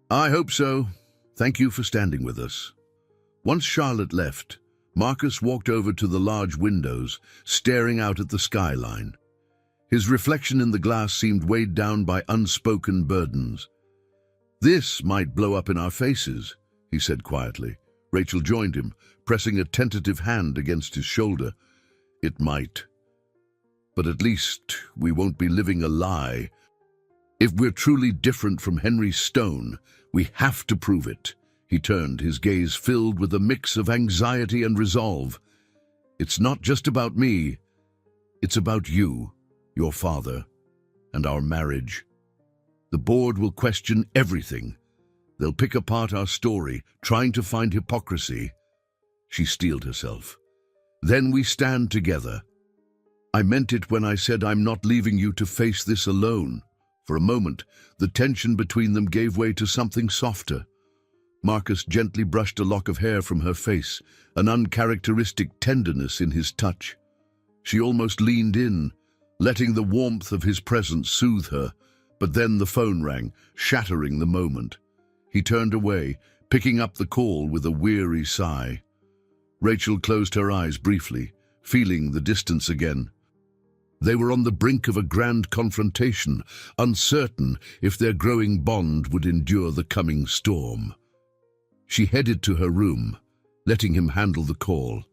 "I hope so. Thank you for standing with us." Once Charlotte left, Marcus walked over to the large windows, staring out at the skyline. His reflection in the glass seemed weighed down by unspoken burdens. "This might blow up in our faces," he said quietly. Rachel joined him, pressing a tentative hand against his shoulder. "It might. But at least we won't be living a lie. If we're truly different from Henry Stone, we have to prove it." He turned, his gaze filled with a mix of anxiety and resolve. "It's not just about me. It's about you, your father, and our marriage. The board will question everything. They'll pick apart our story, trying to find hypocrisy." She steeled herself. "Then we stand together. I meant it when I said I'm not leaving you to face this alone." For a moment, the tension between them gave way to something softer. Marcus gently brushed a lock of hair from her face, an uncharacteristic tenderness in his touch. She almost leaned in, letting the warmth of his presence soothe her, but then the phone rang, shattering the moment. He turned away, picking up the call with a weary sigh. Rachel closed her eyes briefly, feeling the distance again. They were on the brink of a grand confrontation, uncertain if their growing bond would endure the coming storm. She headed to her room, letting him handle the call.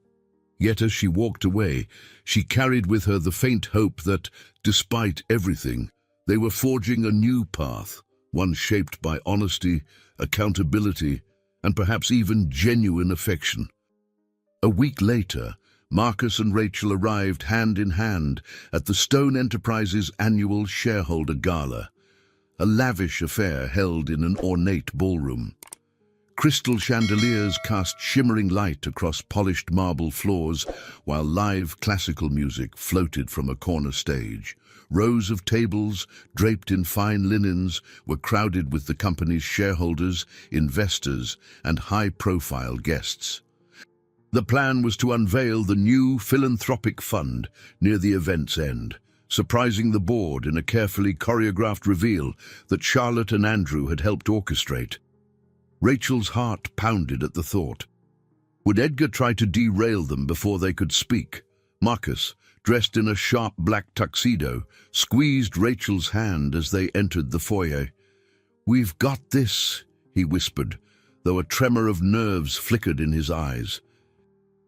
Yet as she walked away, she carried with her the faint hope that, despite everything, they were forging a new path, one shaped by honesty, accountability, and perhaps even genuine affection. A week later, Marcus and Rachel arrived hand in hand at the Stone Enterprises annual shareholder gala, a lavish affair held in an ornate ballroom. Crystal chandeliers cast shimmering light across polished marble floors, while live classical music floated from a corner stage. Rows of tables, draped in fine linens, were crowded with the company's shareholders, investors, and high-profile guests. The plan was to unveil the new philanthropic fund near the event's end, surprising the board in a carefully choreographed reveal that Charlotte and Andrew had helped orchestrate. Rachel's heart pounded at the thought. Would Edgar try to derail them before they could speak? Marcus, dressed in a sharp black tuxedo, squeezed Rachel's hand as they entered the foyer. "We've got this," he whispered, though a tremor of nerves flickered in his eyes.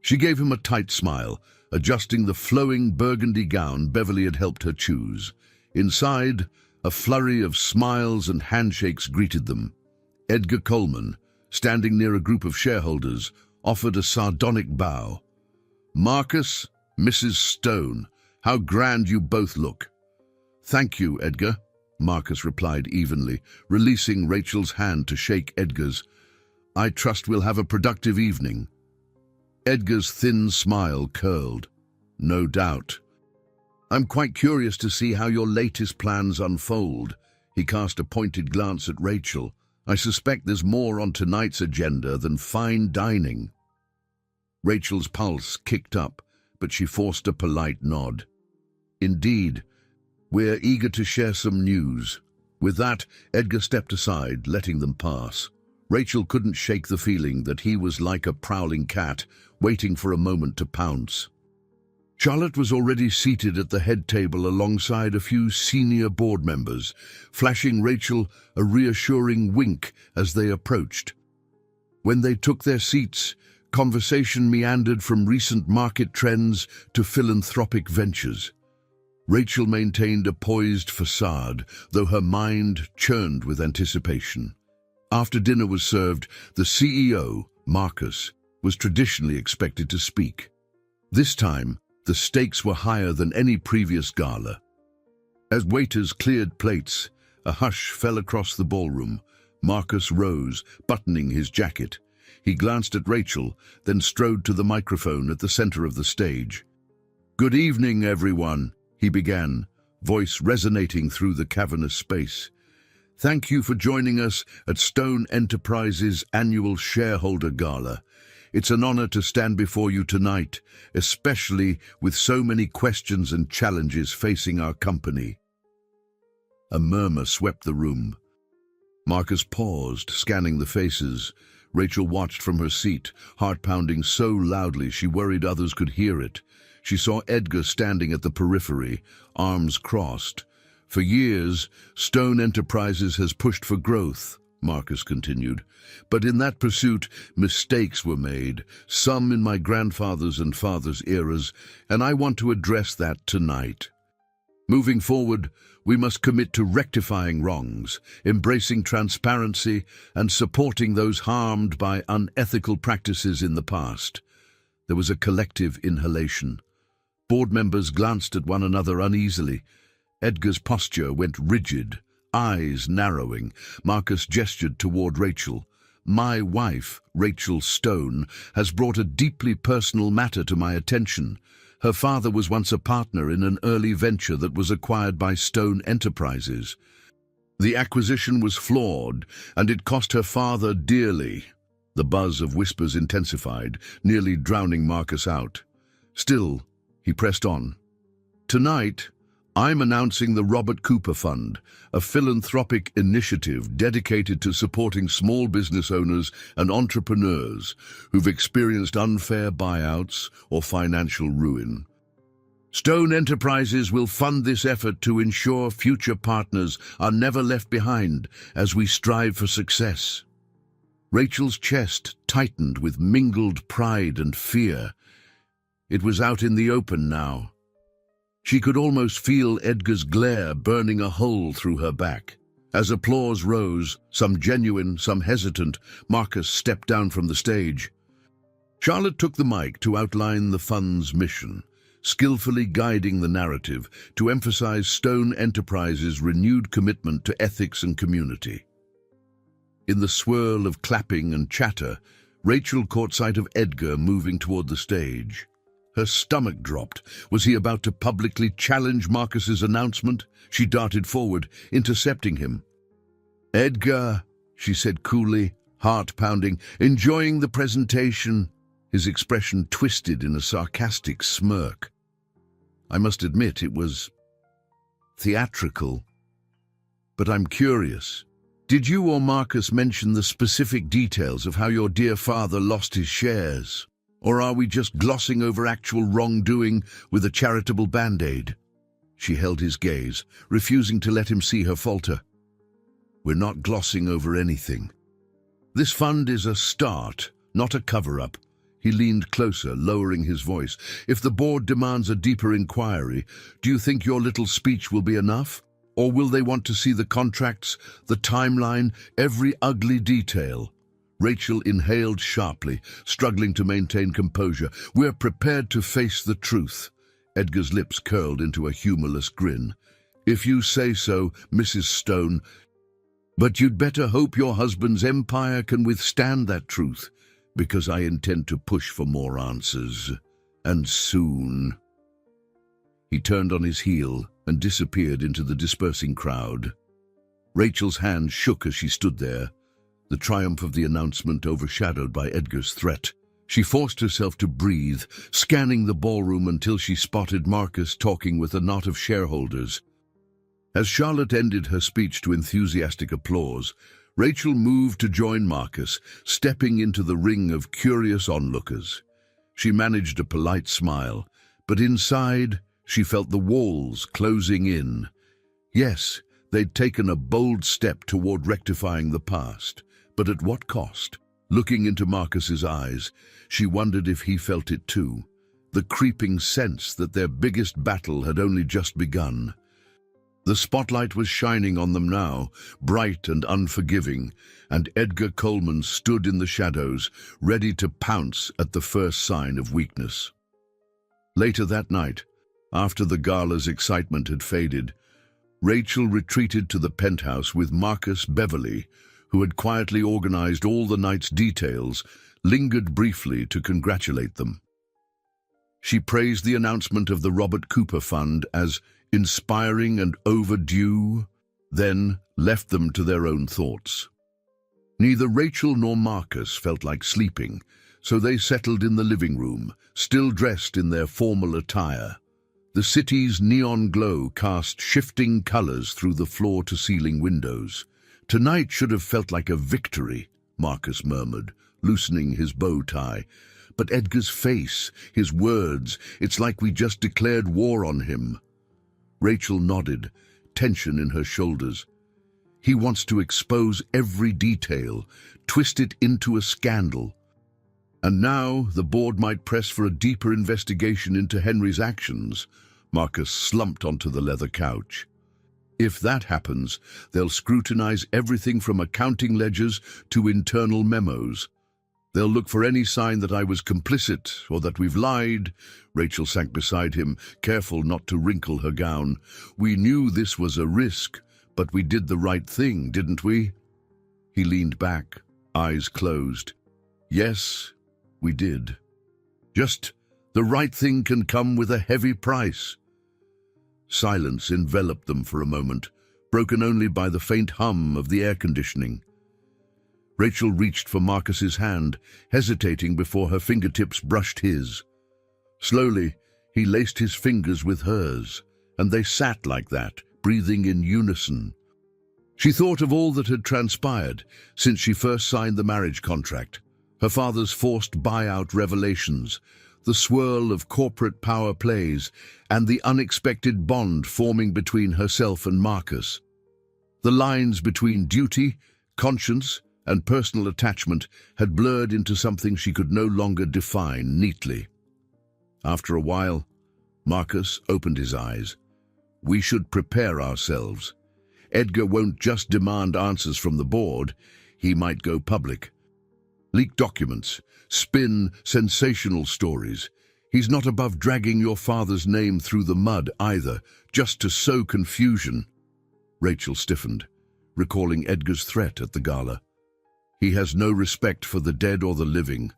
She gave him a tight smile, adjusting the flowing burgundy gown Beverly had helped her choose. Inside, a flurry of smiles and handshakes greeted them. Edgar Coleman, standing near a group of shareholders, offered a sardonic bow. "Marcus, Mrs. Stone, how grand you both look." "Thank you, Edgar," Marcus replied evenly, releasing Rachel's hand to shake Edgar's. "I trust we'll have a productive evening." Edgar's thin smile curled. "No doubt. I'm quite curious to see how your latest plans unfold." He cast a pointed glance at Rachel. "I suspect there's more on tonight's agenda than fine dining." Rachel's pulse kicked up, but she forced a polite nod. "Indeed, we're eager to share some news." With that, Edgar stepped aside, letting them pass. Rachel couldn't shake the feeling that he was like a prowling cat, waiting for a moment to pounce. Charlotte was already seated at the head table alongside a few senior board members, flashing Rachel a reassuring wink as they approached. When they took their seats, conversation meandered from recent market trends to philanthropic ventures. Rachel maintained a poised facade, though her mind churned with anticipation. After dinner was served, the CEO, Marcus, was traditionally expected to speak. This time, the stakes were higher than any previous gala. As waiters cleared plates, a hush fell across the ballroom. Marcus rose, buttoning his jacket. He glanced at Rachel, then strode to the microphone at the center of the stage. "Good evening, everyone," he began, voice resonating through the cavernous space. "Thank you for joining us at Stone Enterprises' annual shareholder gala. It's an honor to stand before you tonight, especially with so many questions and challenges facing our company." A murmur swept the room. Marcus paused, scanning the faces. Rachel watched from her seat, heart pounding so loudly she worried others could hear it. She saw Edgar standing at the periphery, arms crossed. "For years, Stone Enterprises has pushed for growth," Marcus continued. "But in that pursuit, mistakes were made, some in my grandfather's and father's eras, and I want to address that tonight. Moving forward, we must commit to rectifying wrongs, embracing transparency, and supporting those harmed by unethical practices in the past." There was a collective inhalation. Board members glanced at one another uneasily. Edgar's posture went rigid, eyes narrowing. Marcus gestured toward Rachel. "My wife, Rachel Stone, has brought a deeply personal matter to my attention. Her father was once a partner in an early venture that was acquired by Stone Enterprises. The acquisition was flawed, and it cost her father dearly. The buzz of whispers intensified, nearly drowning Marcus out. Still, he pressed on. Tonight, I'm announcing the Robert Cooper Fund, a philanthropic initiative dedicated to supporting small business owners and entrepreneurs who've experienced unfair buyouts or financial ruin. Stone Enterprises will fund this effort to ensure future partners are never left behind as we strive for success. Rachel's chest tightened with mingled pride and fear. It was out in the open now. She could almost feel Edgar's glare burning a hole through her back. As applause rose, some genuine, some hesitant, Marcus stepped down from the stage. Charlotte took the mic to outline the fund's mission, skillfully guiding the narrative to emphasize Stone Enterprises' renewed commitment to ethics and community. In the swirl of clapping and chatter, Rachel caught sight of Edgar moving toward the stage. Her stomach dropped. Was he about to publicly challenge Marcus's announcement? She darted forward, intercepting him. "Edgar," she said coolly, heart pounding, "enjoying the presentation?" His expression twisted in a sarcastic smirk. "I must admit it was theatrical. But I'm curious. Did you or Marcus mention the specific details of how your dear father lost his shares? Or are we just glossing over actual wrongdoing with a charitable band-aid?" She held his gaze, refusing to let him see her falter. "We're not glossing over anything. This fund is a start, not a cover-up." He leaned closer, lowering his voice. "If the board demands a deeper inquiry, do you think your little speech will be enough? Or will they want to see the contracts, the timeline, every ugly detail?" Rachel inhaled sharply, struggling to maintain composure. "We're prepared to face the truth." Edgar's lips curled into a humorless grin. "If you say so, Mrs. Stone. But you'd better hope your husband's empire can withstand that truth, because I intend to push for more answers. And soon." He turned on his heel and disappeared into the dispersing crowd. Rachel's hand shook as she stood there, the triumph of the announcement overshadowed by Edgar's threat. She forced herself to breathe, scanning the ballroom until she spotted Marcus talking with a knot of shareholders. As Charlotte ended her speech to enthusiastic applause, Rachel moved to join Marcus, stepping into the ring of curious onlookers. She managed a polite smile, but inside she felt the walls closing in. Yes, they'd taken a bold step toward rectifying the past, but at what cost? Looking into Marcus's eyes, she wondered if he felt it too, the creeping sense that their biggest battle had only just begun. The spotlight was shining on them now, bright and unforgiving, and Edgar Coleman stood in the shadows, ready to pounce at the first sign of weakness. Later that night, after the gala's excitement had faded, Rachel retreated to the penthouse with Marcus Beverly, who had quietly organized all the night's details, lingered briefly to congratulate them. She praised the announcement of the Robert Cooper Fund as inspiring and overdue, then left them to their own thoughts. Neither Rachel nor Marcus felt like sleeping, so they settled in the living room, still dressed in their formal attire. The city's neon glow cast shifting colors through the floor-to-ceiling windows. "Tonight should have felt like a victory," Marcus murmured, loosening his bow tie. "But Edgar's face, his words, it's like we just declared war on him." Rachel nodded, tension in her shoulders. "He wants to expose every detail, twist it into a scandal. And now the board might press for a deeper investigation into Henry's actions." Marcus slumped onto the leather couch. "If that happens, they'll scrutinize everything from accounting ledgers to internal memos. They'll look for any sign that I was complicit or that we've lied." Rachel sank beside him, careful not to wrinkle her gown. "We knew this was a risk, but we did the right thing, didn't we?" He leaned back, eyes closed. "Yes, we did. Just the right thing can come with a heavy price." Silence enveloped them for a moment, broken only by the faint hum of the air conditioning. Rachel reached for Marcus's hand, hesitating before her fingertips brushed his. Slowly, he laced his fingers with hers, and they sat like that, breathing in unison. She thought of all that had transpired since she first signed the marriage contract, her father's forced buyout revelations, the swirl of corporate power plays, and the unexpected bond forming between herself and Marcus. The lines between duty, conscience, and personal attachment had blurred into something she could no longer define neatly. After a while, Marcus opened his eyes. We should prepare ourselves. Edgar won't just demand answers from the board, he might go public. Leak documents, spin sensational stories. He's not above dragging your father's name through the mud either, just to sow confusion. Rachel stiffened, recalling Edgar's threat at the gala. He has no respect for the dead or the living.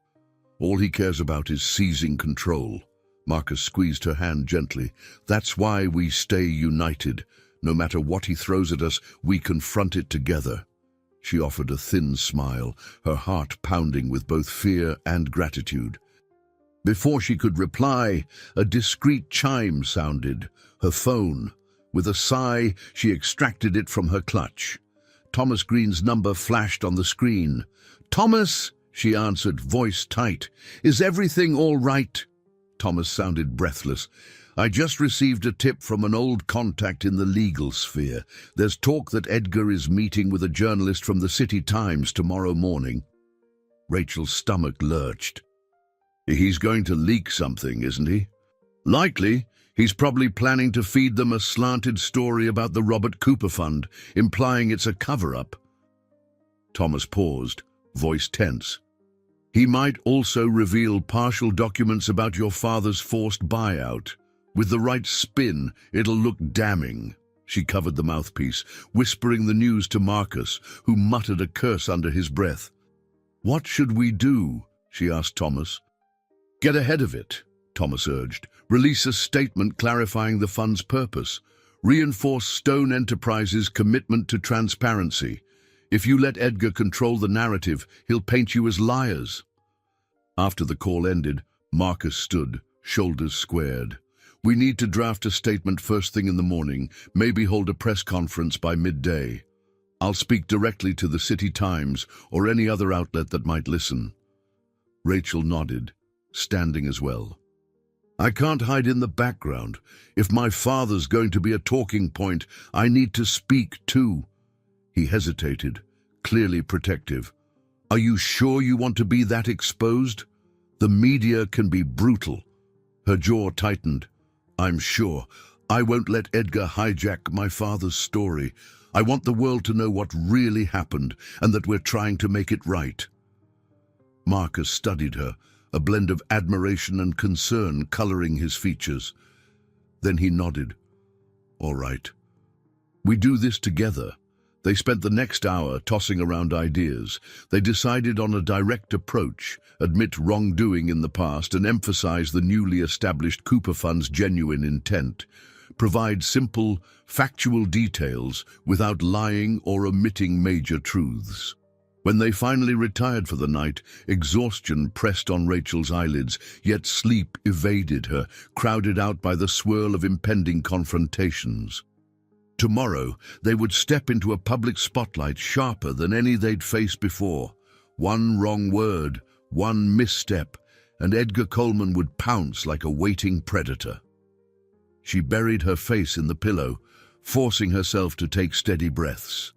All he cares about is seizing control. Marcus squeezed her hand gently. That's why we stay united. No matter what he throws at us, we confront it together. She offered a thin smile, her heart pounding with both fear and gratitude. Before she could reply, a discreet chime sounded, her phone. With a sigh, she extracted it from her clutch. Thomas Green's number flashed on the screen. "Thomas," she answered, voice tight. "Is everything all right?" Thomas sounded breathless. "I just received a tip from an old contact in the legal sphere. There's talk that Edgar is meeting with a journalist from the City Times tomorrow morning." Rachel's stomach lurched. "He's going to leak something, isn't he?" "Likely. He's probably planning to feed them a slanted story about the Robert Cooper Fund, implying it's a cover-up." Thomas paused, voice tense. "He might also reveal partial documents about your father's forced buyout. With the right spin, it'll look damning." She covered the mouthpiece, whispering the news to Marcus, who muttered a curse under his breath. "What should we do?" she asked Thomas. "Get ahead of it," Thomas urged. "Release a statement clarifying the fund's purpose. Reinforce Stone Enterprises' commitment to transparency. If you let Edgar control the narrative, he'll paint you as liars." After the call ended, Marcus stood, shoulders squared. "We need to draft a statement first thing in the morning, maybe hold a press conference by midday. I'll speak directly to the City Times or any other outlet that might listen." Rachel nodded, standing as well. "I can't hide in the background. If my father's going to be a talking point, I need to speak too." He hesitated, clearly protective. "Are you sure you want to be that exposed? The media can be brutal." Her jaw tightened. "I'm sure. I won't let Edgar hijack my father's story. I want the world to know what really happened and that we're trying to make it right." Marcus studied her, a blend of admiration and concern coloring his features. Then he nodded. "All right. We do this together." They spent the next hour tossing around ideas. They decided on a direct approach, admit wrongdoing in the past and emphasize the newly established Cooper Fund's genuine intent. Provide simple, factual details without lying or omitting major truths. When they finally retired for the night, exhaustion pressed on Rachel's eyelids, yet sleep evaded her, crowded out by the swirl of impending confrontations. Tomorrow, they would step into a public spotlight sharper than any they'd faced before. One wrong word, one misstep, and Edgar Coleman would pounce like a waiting predator. She buried her face in the pillow, forcing herself to take steady breaths.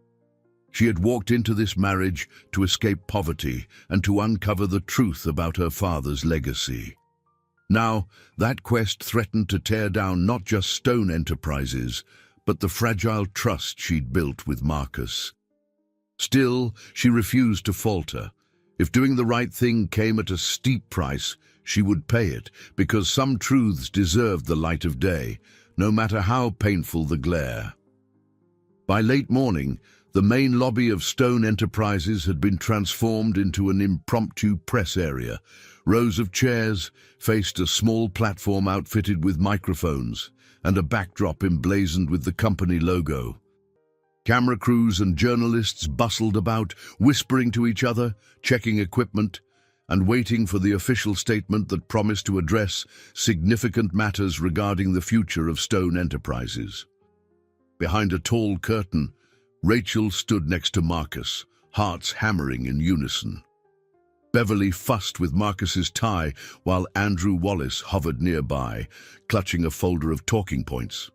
She had walked into this marriage to escape poverty and to uncover the truth about her father's legacy. Now, that quest threatened to tear down not just Stone Enterprises, but the fragile trust she'd built with Marcus. Still, she refused to falter. If doing the right thing came at a steep price, she would pay it, because some truths deserved the light of day, no matter how painful the glare. By late morning, the main lobby of Stone Enterprises had been transformed into an impromptu press area. Rows of chairs faced a small platform outfitted with microphones and a backdrop emblazoned with the company logo. Camera crews and journalists bustled about, whispering to each other, checking equipment, and waiting for the official statement that promised to address significant matters regarding the future of Stone Enterprises. Behind a tall curtain, Rachel stood next to Marcus, hearts hammering in unison. Beverly fussed with Marcus's tie while Andrew Wallace hovered nearby, clutching a folder of talking points.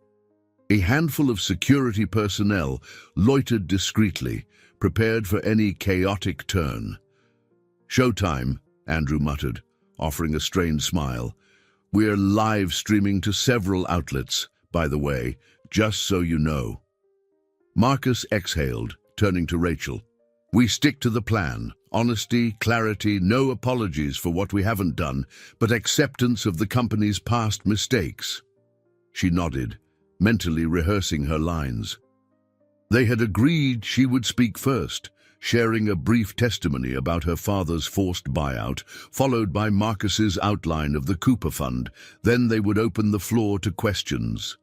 A handful of security personnel loitered discreetly, prepared for any chaotic turn. "Showtime," Andrew muttered, offering a strained smile. "We're live streaming to several outlets, by the way, just so you know." Marcus exhaled, turning to Rachel. "We stick to the plan. Honesty, clarity, no apologies for what we haven't done, but acceptance of the company's past mistakes." She nodded, mentally rehearsing her lines. They had agreed she would speak first, sharing a brief testimony about her father's forced buyout, followed by Marcus's outline of the Cooper Fund. Then they would open the floor to questions.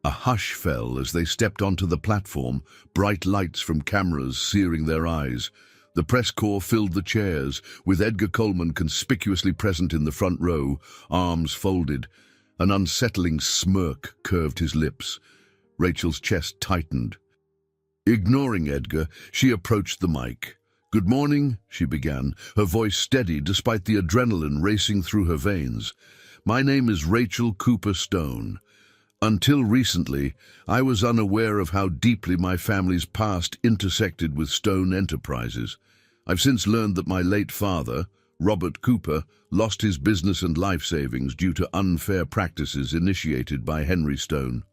A hush fell as they stepped onto the platform, bright lights from cameras searing their eyes. The press corps filled the chairs, with Edgar Coleman conspicuously present in the front row, arms folded. An unsettling smirk curved his lips. Rachel's chest tightened. Ignoring Edgar, she approached the mic. "Good morning," she began, her voice steady despite the adrenaline racing through her veins. "My name is Rachel Cooper Stone. Until recently, I was unaware of how deeply my family's past intersected with Stone Enterprises. I've since learned that my late father, Robert Cooper, lost his business and life savings due to unfair practices initiated by Henry Stone."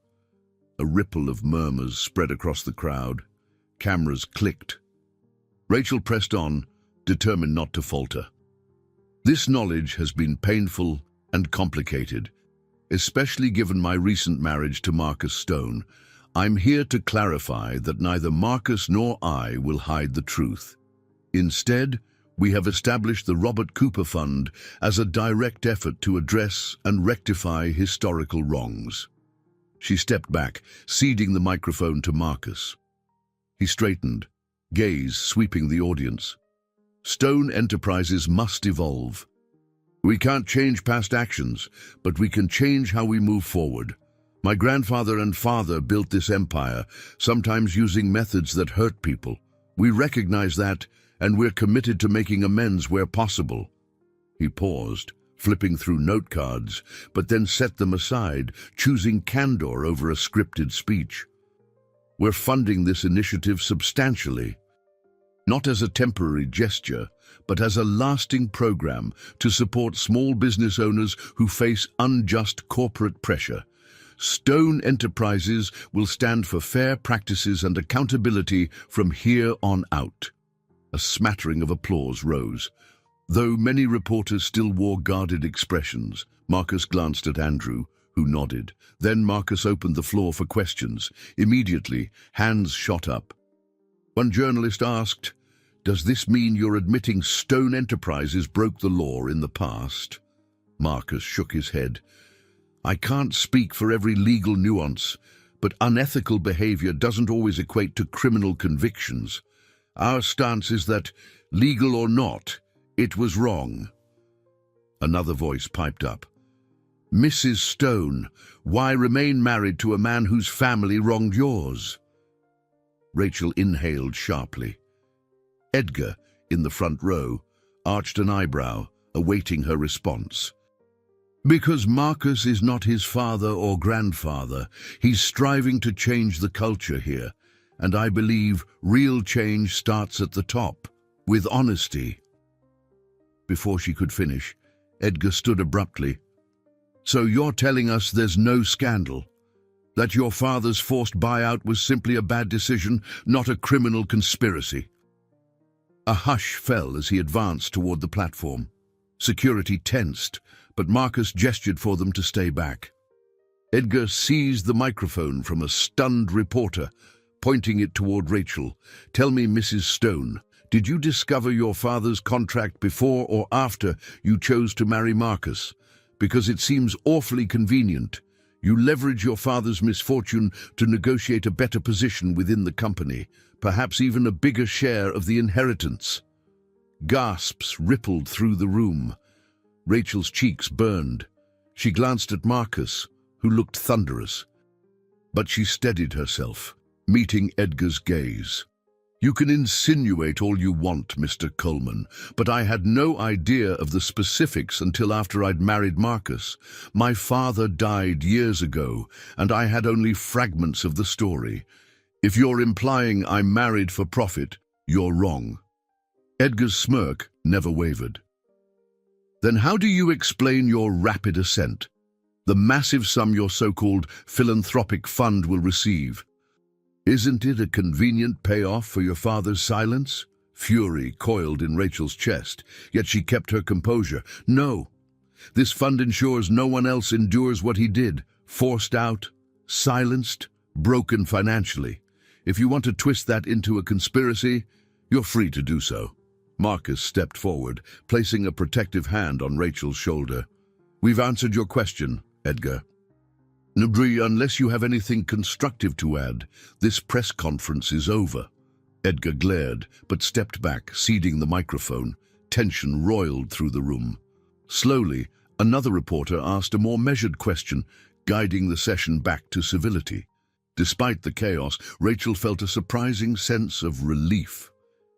A ripple of murmurs spread across the crowd. Cameras clicked. Rachel pressed on, determined not to falter. "This knowledge has been painful and complicated, especially given my recent marriage to Marcus Stone. I'm here to clarify that neither Marcus nor I will hide the truth. Instead, we have established the Robert Cooper Fund as a direct effort to address and rectify historical wrongs." She stepped back, ceding the microphone to Marcus. He straightened, gaze sweeping the audience. "Stone Enterprises must evolve. We can't change past actions, but we can change how we move forward. My grandfather and father built this empire, sometimes using methods that hurt people. We recognize that, and we're committed to making amends where possible." He paused, flipping through note cards, but then set them aside, choosing candor over a scripted speech. "We're funding this initiative substantially, not as a temporary gesture, but as a lasting program to support small business owners who face unjust corporate pressure. Stone Enterprises will stand for fair practices and accountability from here on out." A smattering of applause rose. Though many reporters still wore guarded expressions, Marcus glanced at Andrew, who nodded. Then Marcus opened the floor for questions. Immediately, hands shot up. One journalist asked, "Does this mean you're admitting Stone Enterprises broke the law in the past?" Marcus shook his head. "I can't speak for every legal nuance, but unethical behavior doesn't always equate to criminal convictions. Our stance is that, legal or not, it was wrong." Another voice piped up. "Mrs. Stone, why remain married to a man whose family wronged yours?" Rachel inhaled sharply. Edgar, in the front row, arched an eyebrow, awaiting her response. "Because Marcus is not his father or grandfather. He's striving to change the culture here, and I believe real change starts at the top, with honesty." Before she could finish, Edgar stood abruptly. "So you're telling us there's no scandal? That your father's forced buyout was simply a bad decision, not a criminal conspiracy?" A hush fell as he advanced toward the platform. Security tensed, but Marcus gestured for them to stay back. Edgar seized the microphone from a stunned reporter, pointing it toward Rachel. "Tell me, Mrs. Stone, did you discover your father's contract before or after you chose to marry Marcus? Because it seems awfully convenient. You leverage your father's misfortune to negotiate a better position within the company, perhaps even a bigger share of the inheritance. Gasps rippled through the room. Rachel's cheeks burned. She glanced at Marcus, who looked thunderous. But she steadied herself, meeting Edgar's gaze. You can insinuate all you want, Mr. Coleman, but I had no idea of the specifics until after I'd married Marcus. My father died years ago, and I had only fragments of the story. If you're implying I'm married for profit, you're wrong. Edgar's smirk never wavered. Then how do you explain your rapid ascent? The massive sum your so-called philanthropic fund will receive. Isn't it a convenient payoff for your father's silence? Fury coiled in Rachel's chest, yet she kept her composure. No, this fund ensures no one else endures what he did, forced out, silenced, broken financially. If you want to twist that into a conspiracy, you're free to do so. Marcus stepped forward, placing a protective hand on Rachel's shoulder. We've answered your question, Edgar. Nabri, unless you have anything constructive to add, this press conference is over. Edgar glared, but stepped back, ceding the microphone. Tension roiled through the room. Slowly, another reporter asked a more measured question, guiding the session back to civility. Despite the chaos, Rachel felt a surprising sense of relief.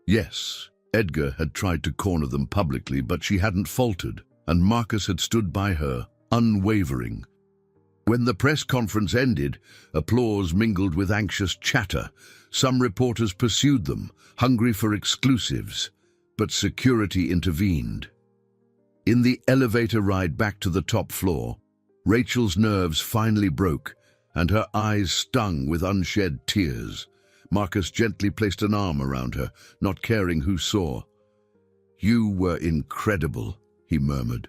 Yes, Edgar had tried to corner them publicly, but she hadn't faltered, and Marcus had stood by her, unwavering. When the press conference ended, applause mingled with anxious chatter. Some reporters pursued them, hungry for exclusives, but security intervened. In the elevator ride back to the top floor, Rachel's nerves finally broke, and her eyes stung with unshed tears. Marcus gently placed an arm around her, not caring who saw. You were incredible, he murmured.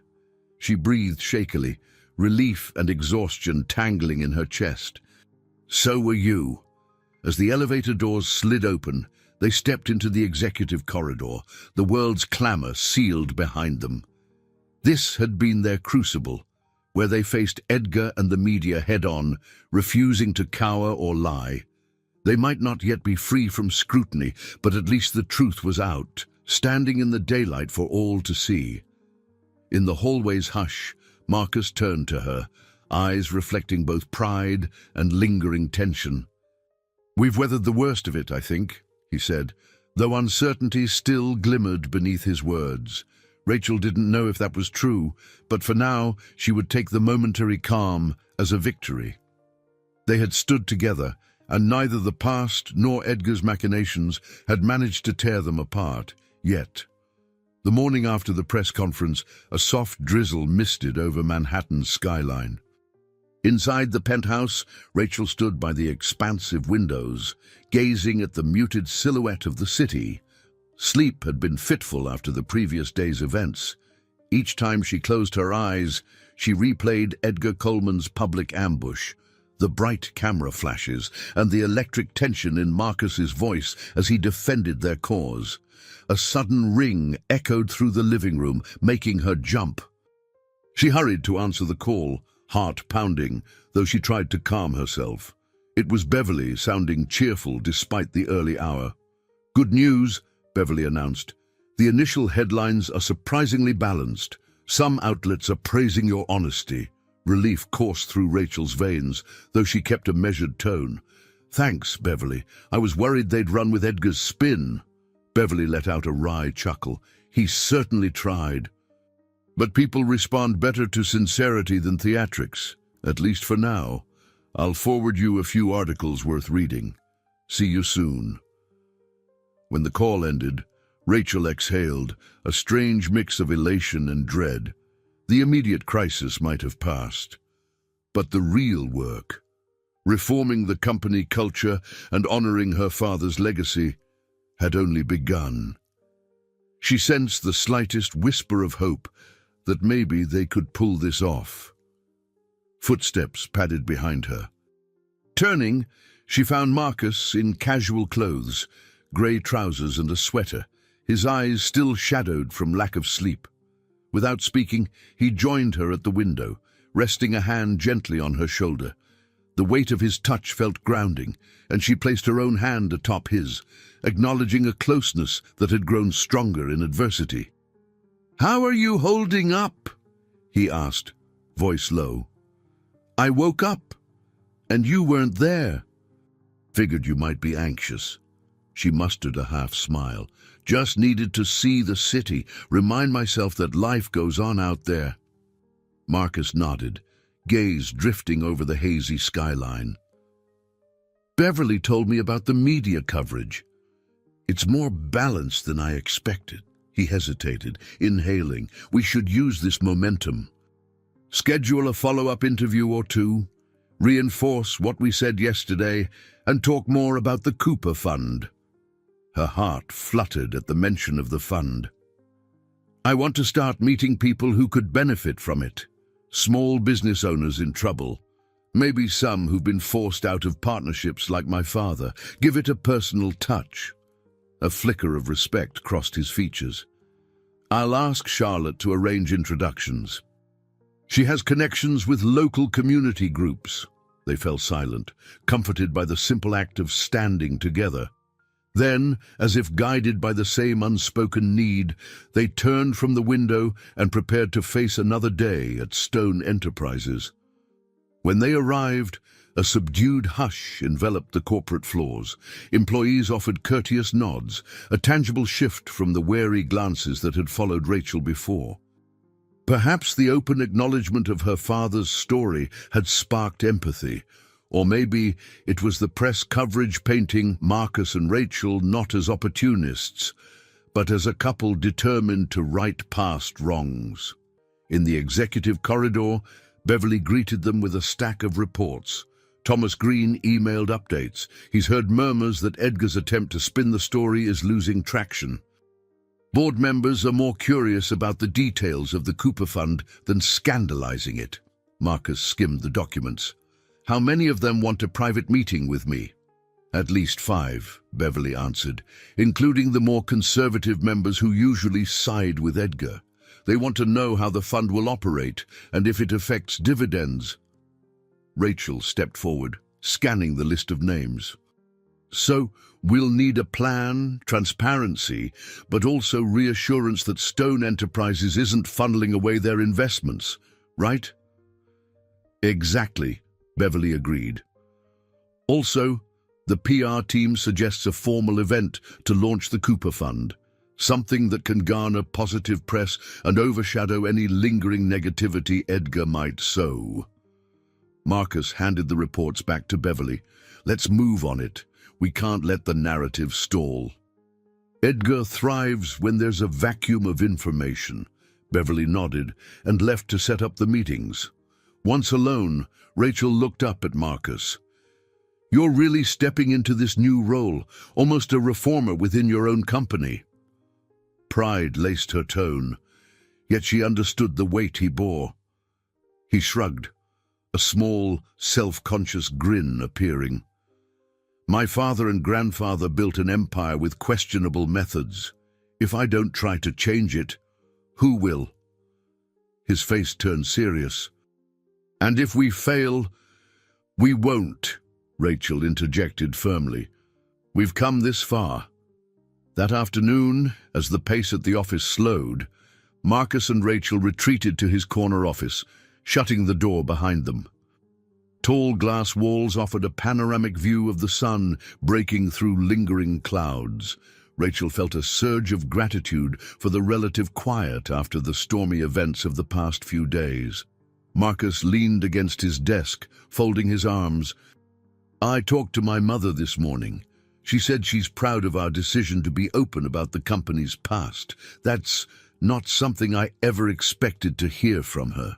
She breathed shakily, relief and exhaustion tangling in her chest. So were you. As the elevator doors slid open, they stepped into the executive corridor, the world's clamor sealed behind them. This had been their crucible, where they faced Edgar and the media head-on, refusing to cower or lie. They might not yet be free from scrutiny, but at least the truth was out, standing in the daylight for all to see. In the hallway's hush, Marcus turned to her, eyes reflecting both pride and lingering tension. We've weathered the worst of it, I think, he said, though uncertainty still glimmered beneath his words. Rachel didn't know if that was true, but for now she would take the momentary calm as a victory. They had stood together, and neither the past nor Edgar's machinations had managed to tear them apart, yet. The morning after the press conference, a soft drizzle misted over Manhattan's skyline. Inside the penthouse, Rachel stood by the expansive windows, gazing at the muted silhouette of the city. Sleep had been fitful after the previous day's events. Each time she closed her eyes, she replayed Edgar Coleman's public ambush, the bright camera flashes, and the electric tension in Marcus's voice as he defended their cause. A sudden ring echoed through the living room, making her jump. She hurried to answer the call, heart pounding, though she tried to calm herself. It was Beverly, sounding cheerful despite the early hour. Good news, Beverly announced. The initial headlines are surprisingly balanced. Some outlets are praising your honesty. Relief coursed through Rachel's veins, though she kept a measured tone. Thanks, Beverly. I was worried they'd run with Edgar's spin. Beverly let out a wry chuckle. He certainly tried. But people respond better to sincerity than theatrics, at least for now. I'll forward you a few articles worth reading. See you soon. When the call ended, Rachel exhaled, a strange mix of elation and dread. The immediate crisis might have passed. But the real work, reforming the company culture and honoring her father's legacy, had only begun. She sensed the slightest whisper of hope that maybe they could pull this off. Footsteps padded behind her. Turning, she found Marcus in casual clothes, grey trousers and a sweater, his eyes still shadowed from lack of sleep. Without speaking, he joined her at the window, resting a hand gently on her shoulder. The weight of his touch felt grounding, and she placed her own hand atop his, acknowledging a closeness that had grown stronger in adversity. "How are you holding up?" he asked, voice low. "I woke up, and you weren't there." "Figured you might be anxious." She mustered a half smile. "Just needed to see the city, remind myself that life goes on out there." Marcus nodded, gaze drifting over the hazy skyline. "Beverly told me about the media coverage. It's more balanced than I expected." He hesitated, inhaling. "We should use this momentum. Schedule a follow-up interview or two, reinforce what we said yesterday, and talk more about the Cooper Fund." Her heart fluttered at the mention of the fund. "I want to start meeting people who could benefit from it. Small business owners in trouble. Maybe some who've been forced out of partnerships like my father. Give it a personal touch." A flicker of respect crossed his features. "I'll ask Charlotte to arrange introductions. She has connections with local community groups." They fell silent, comforted by the simple act of standing together. Then, as if guided by the same unspoken need, they turned from the window and prepared to face another day at Stone Enterprises. When they arrived, a subdued hush enveloped the corporate floors. Employees offered courteous nods, a tangible shift from the wary glances that had followed Rachel before. Perhaps the open acknowledgement of her father's story had sparked empathy, or maybe it was the press coverage painting Marcus and Rachel not as opportunists, but as a couple determined to right past wrongs. In the executive corridor, Beverly greeted them with a stack of reports. Thomas Green emailed updates. He's heard murmurs that Edgar's attempt to spin the story is losing traction. Board members are more curious about the details of the Cooper Fund than scandalizing it. Marcus skimmed the documents. "How many of them want a private meeting with me?" "At least 5, Beverly answered, "including the more conservative members who usually side with Edgar. They want to know how the fund will operate and if it affects dividends." Rachel stepped forward, scanning the list of names. "So, we'll need a plan, transparency, but also reassurance that Stone Enterprises isn't funneling away their investments, right?" "Exactly," Beverly agreed. "Also, the PR team suggests a formal event to launch the Cooper Fund, something that can garner positive press and overshadow any lingering negativity Edgar might sow." Marcus handed the reports back to Beverly. "Let's move on it. We can't let the narrative stall." "Edgar thrives when there's a vacuum of information." Beverly nodded and left to set up the meetings. Once alone, Rachel looked up at Marcus. "You're really stepping into this new role, almost a reformer within your own company." Pride laced her tone, yet she understood the weight he bore. He shrugged, a small, self-conscious grin appearing. "My father and grandfather built an empire with questionable methods. If I don't try to change it, who will?" His face turned serious. "And if we fail, we won't," Rachel interjected firmly. "We've come this far." That afternoon, as the pace at the office slowed, Marcus and Rachel retreated to his corner office, shutting the door behind them. Tall glass walls offered a panoramic view of the sun breaking through lingering clouds. Rachel felt a surge of gratitude for the relative quiet after the stormy events of the past few days. Marcus leaned against his desk, folding his arms. "I talked to my mother this morning. She said she's proud of our decision to be open about the company's past. That's not something I ever expected to hear from her."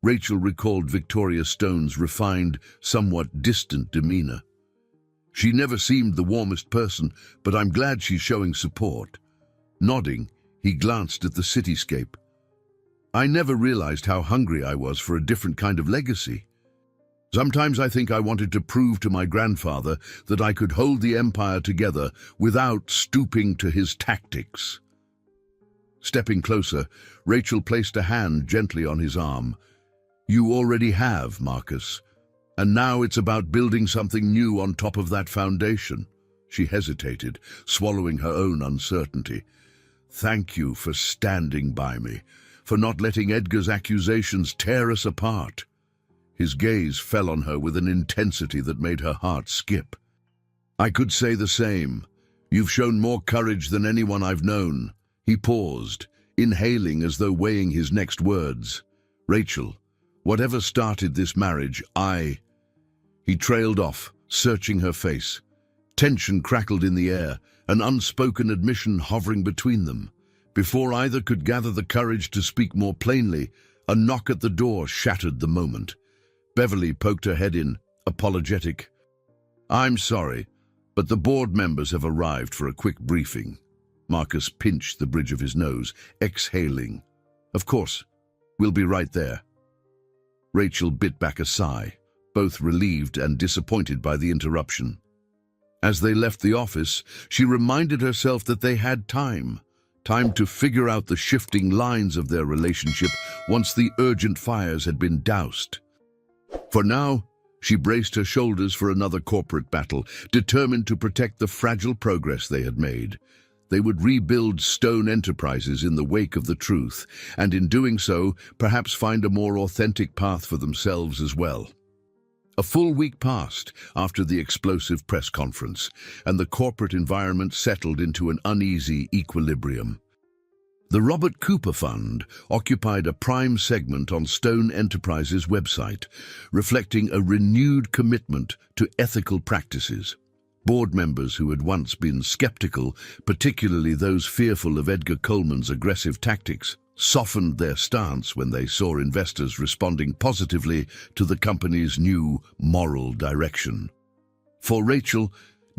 Rachel recalled Victoria Stone's refined, somewhat distant demeanor. "She never seemed the warmest person, but I'm glad she's showing support." Nodding, he glanced at the cityscape. "I never realized how hungry I was for a different kind of legacy. Sometimes I think I wanted to prove to my grandfather that I could hold the empire together without stooping to his tactics." Stepping closer, Rachel placed a hand gently on his arm. You already have, Marcus. And now it's about building something new on top of that foundation. She hesitated, swallowing her own uncertainty. Thank you for standing by me, for not letting Edgar's accusations tear us apart. His gaze fell on her with an intensity that made her heart skip. I could say the same. You've shown more courage than anyone I've known. He paused, inhaling as though weighing his next words. Rachel, whatever started this marriage, He trailed off, searching her face. Tension crackled in the air, an unspoken admission hovering between them. Before either could gather the courage to speak more plainly, a knock at the door shattered the moment. Beverly poked her head in, apologetic. I'm sorry, but the board members have arrived for a quick briefing. Marcus pinched the bridge of his nose, exhaling. Of course, we'll be right there. Rachel bit back a sigh, both relieved and disappointed by the interruption. As they left the office, she reminded herself that they had time to figure out the shifting lines of their relationship once the urgent fires had been doused. For now, she braced her shoulders for another corporate battle, determined to protect the fragile progress they had made. They would rebuild Stone Enterprises in the wake of the truth, and in doing so, perhaps find a more authentic path for themselves as well. A full week passed after the explosive press conference, and the corporate environment settled into an uneasy equilibrium. The Robert Cooper Fund occupied a prime segment on Stone Enterprises' website, reflecting a renewed commitment to ethical practices. Board members who had once been skeptical, particularly those fearful of Edgar Coleman's aggressive tactics, softened their stance when they saw investors responding positively to the company's new moral direction. For Rachel,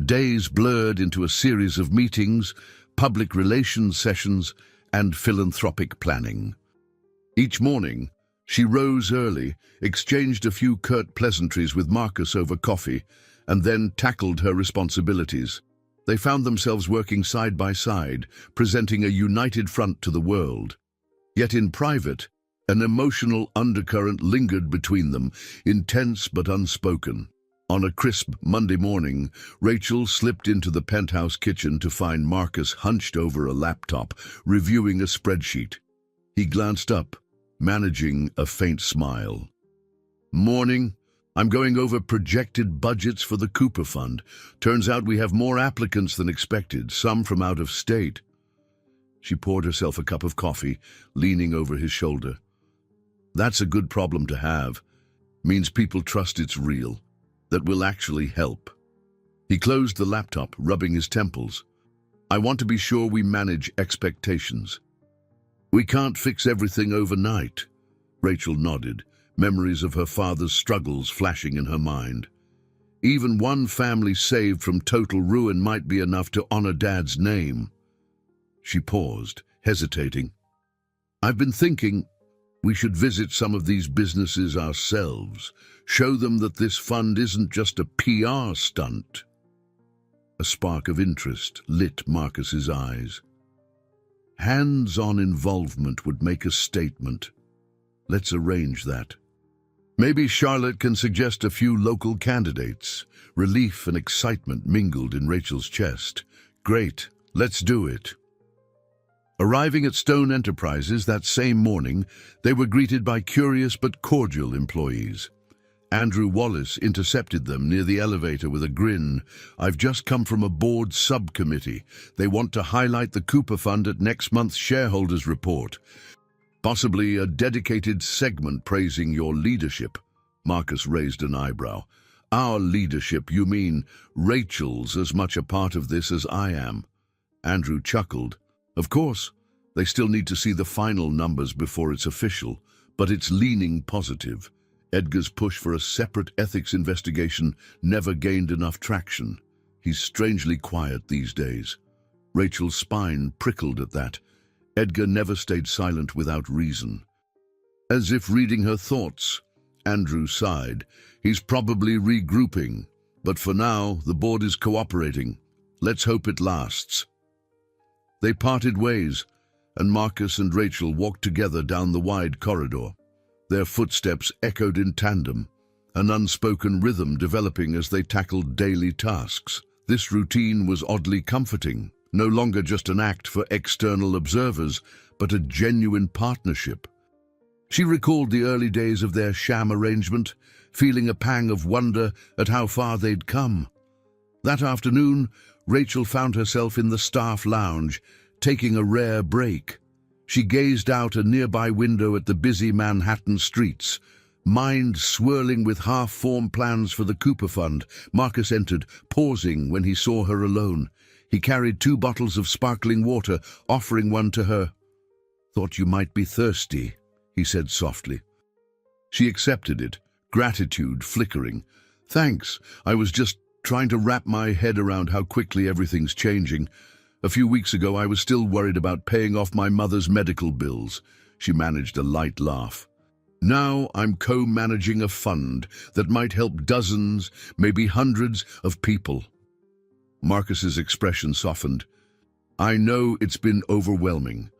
days blurred into a series of meetings, public relations sessions, and philanthropic planning. Each morning, she rose early, exchanged a few curt pleasantries with Marcus over coffee, and then tackled her responsibilities. They found themselves working side by side, presenting a united front to the world. Yet in private, an emotional undercurrent lingered between them, intense but unspoken. On a crisp Monday morning, Rachel slipped into the penthouse kitchen to find Marcus hunched over a laptop, reviewing a spreadsheet. He glanced up, managing a faint smile. Morning. I'm going over projected budgets for the Cooper Fund. Turns out we have more applicants than expected, some from out of state. She poured herself a cup of coffee, leaning over his shoulder. That's a good problem to have. Means people trust it's real, that will actually help. He closed the laptop, rubbing his temples. I want to be sure we manage expectations. We can't fix everything overnight. Rachel nodded, memories of her father's struggles flashing in her mind. Even one family saved from total ruin might be enough to honor Dad's name. She paused, hesitating. I've been thinking we should visit some of these businesses ourselves, show them that this fund isn't just a PR stunt. A spark of interest lit Marcus's eyes. Hands-on involvement would make a statement. Let's arrange that. Maybe Charlotte can suggest a few local candidates. Relief and excitement mingled in Rachel's chest. Great, let's do it. Arriving at Stone Enterprises that same morning, they were greeted by curious but cordial employees. Andrew Wallace intercepted them near the elevator with a grin. I've just come from a board subcommittee. They want to highlight the Cooper Fund at next month's shareholders report. Possibly a dedicated segment praising your leadership. Marcus raised an eyebrow. Our leadership, you mean Rachel's as much a part of this as I am? Andrew chuckled. Of course, they still need to see the final numbers before it's official, but it's leaning positive. Edgar's push for a separate ethics investigation never gained enough traction. He's strangely quiet these days. Rachel's spine prickled at that. Edgar never stayed silent without reason. As if reading her thoughts, Andrew sighed. He's probably regrouping, but for now, the board is cooperating. Let's hope it lasts. They parted ways, and Marcus and Rachel walked together down the wide corridor. Their footsteps echoed in tandem, an unspoken rhythm developing as they tackled daily tasks. This routine was oddly comforting, no longer just an act for external observers, but a genuine partnership. She recalled the early days of their sham arrangement, feeling a pang of wonder at how far they'd come. That afternoon, Rachel found herself in the staff lounge, taking a rare break. She gazed out a nearby window at the busy Manhattan streets, mind swirling with half-formed plans for the Cooper Fund. Marcus entered, pausing when he saw her alone. He carried 2 bottles of sparkling water, offering one to her. "Thought you might be thirsty," he said softly. She accepted it, gratitude flickering. "Thanks, I was just trying to wrap my head around how quickly everything's changing. A few weeks ago I was still worried about paying off my mother's medical bills." She managed a light laugh. "Now I'm co-managing a fund that might help dozens, maybe hundreds of people." Marcus's expression softened. "I know it's been overwhelming,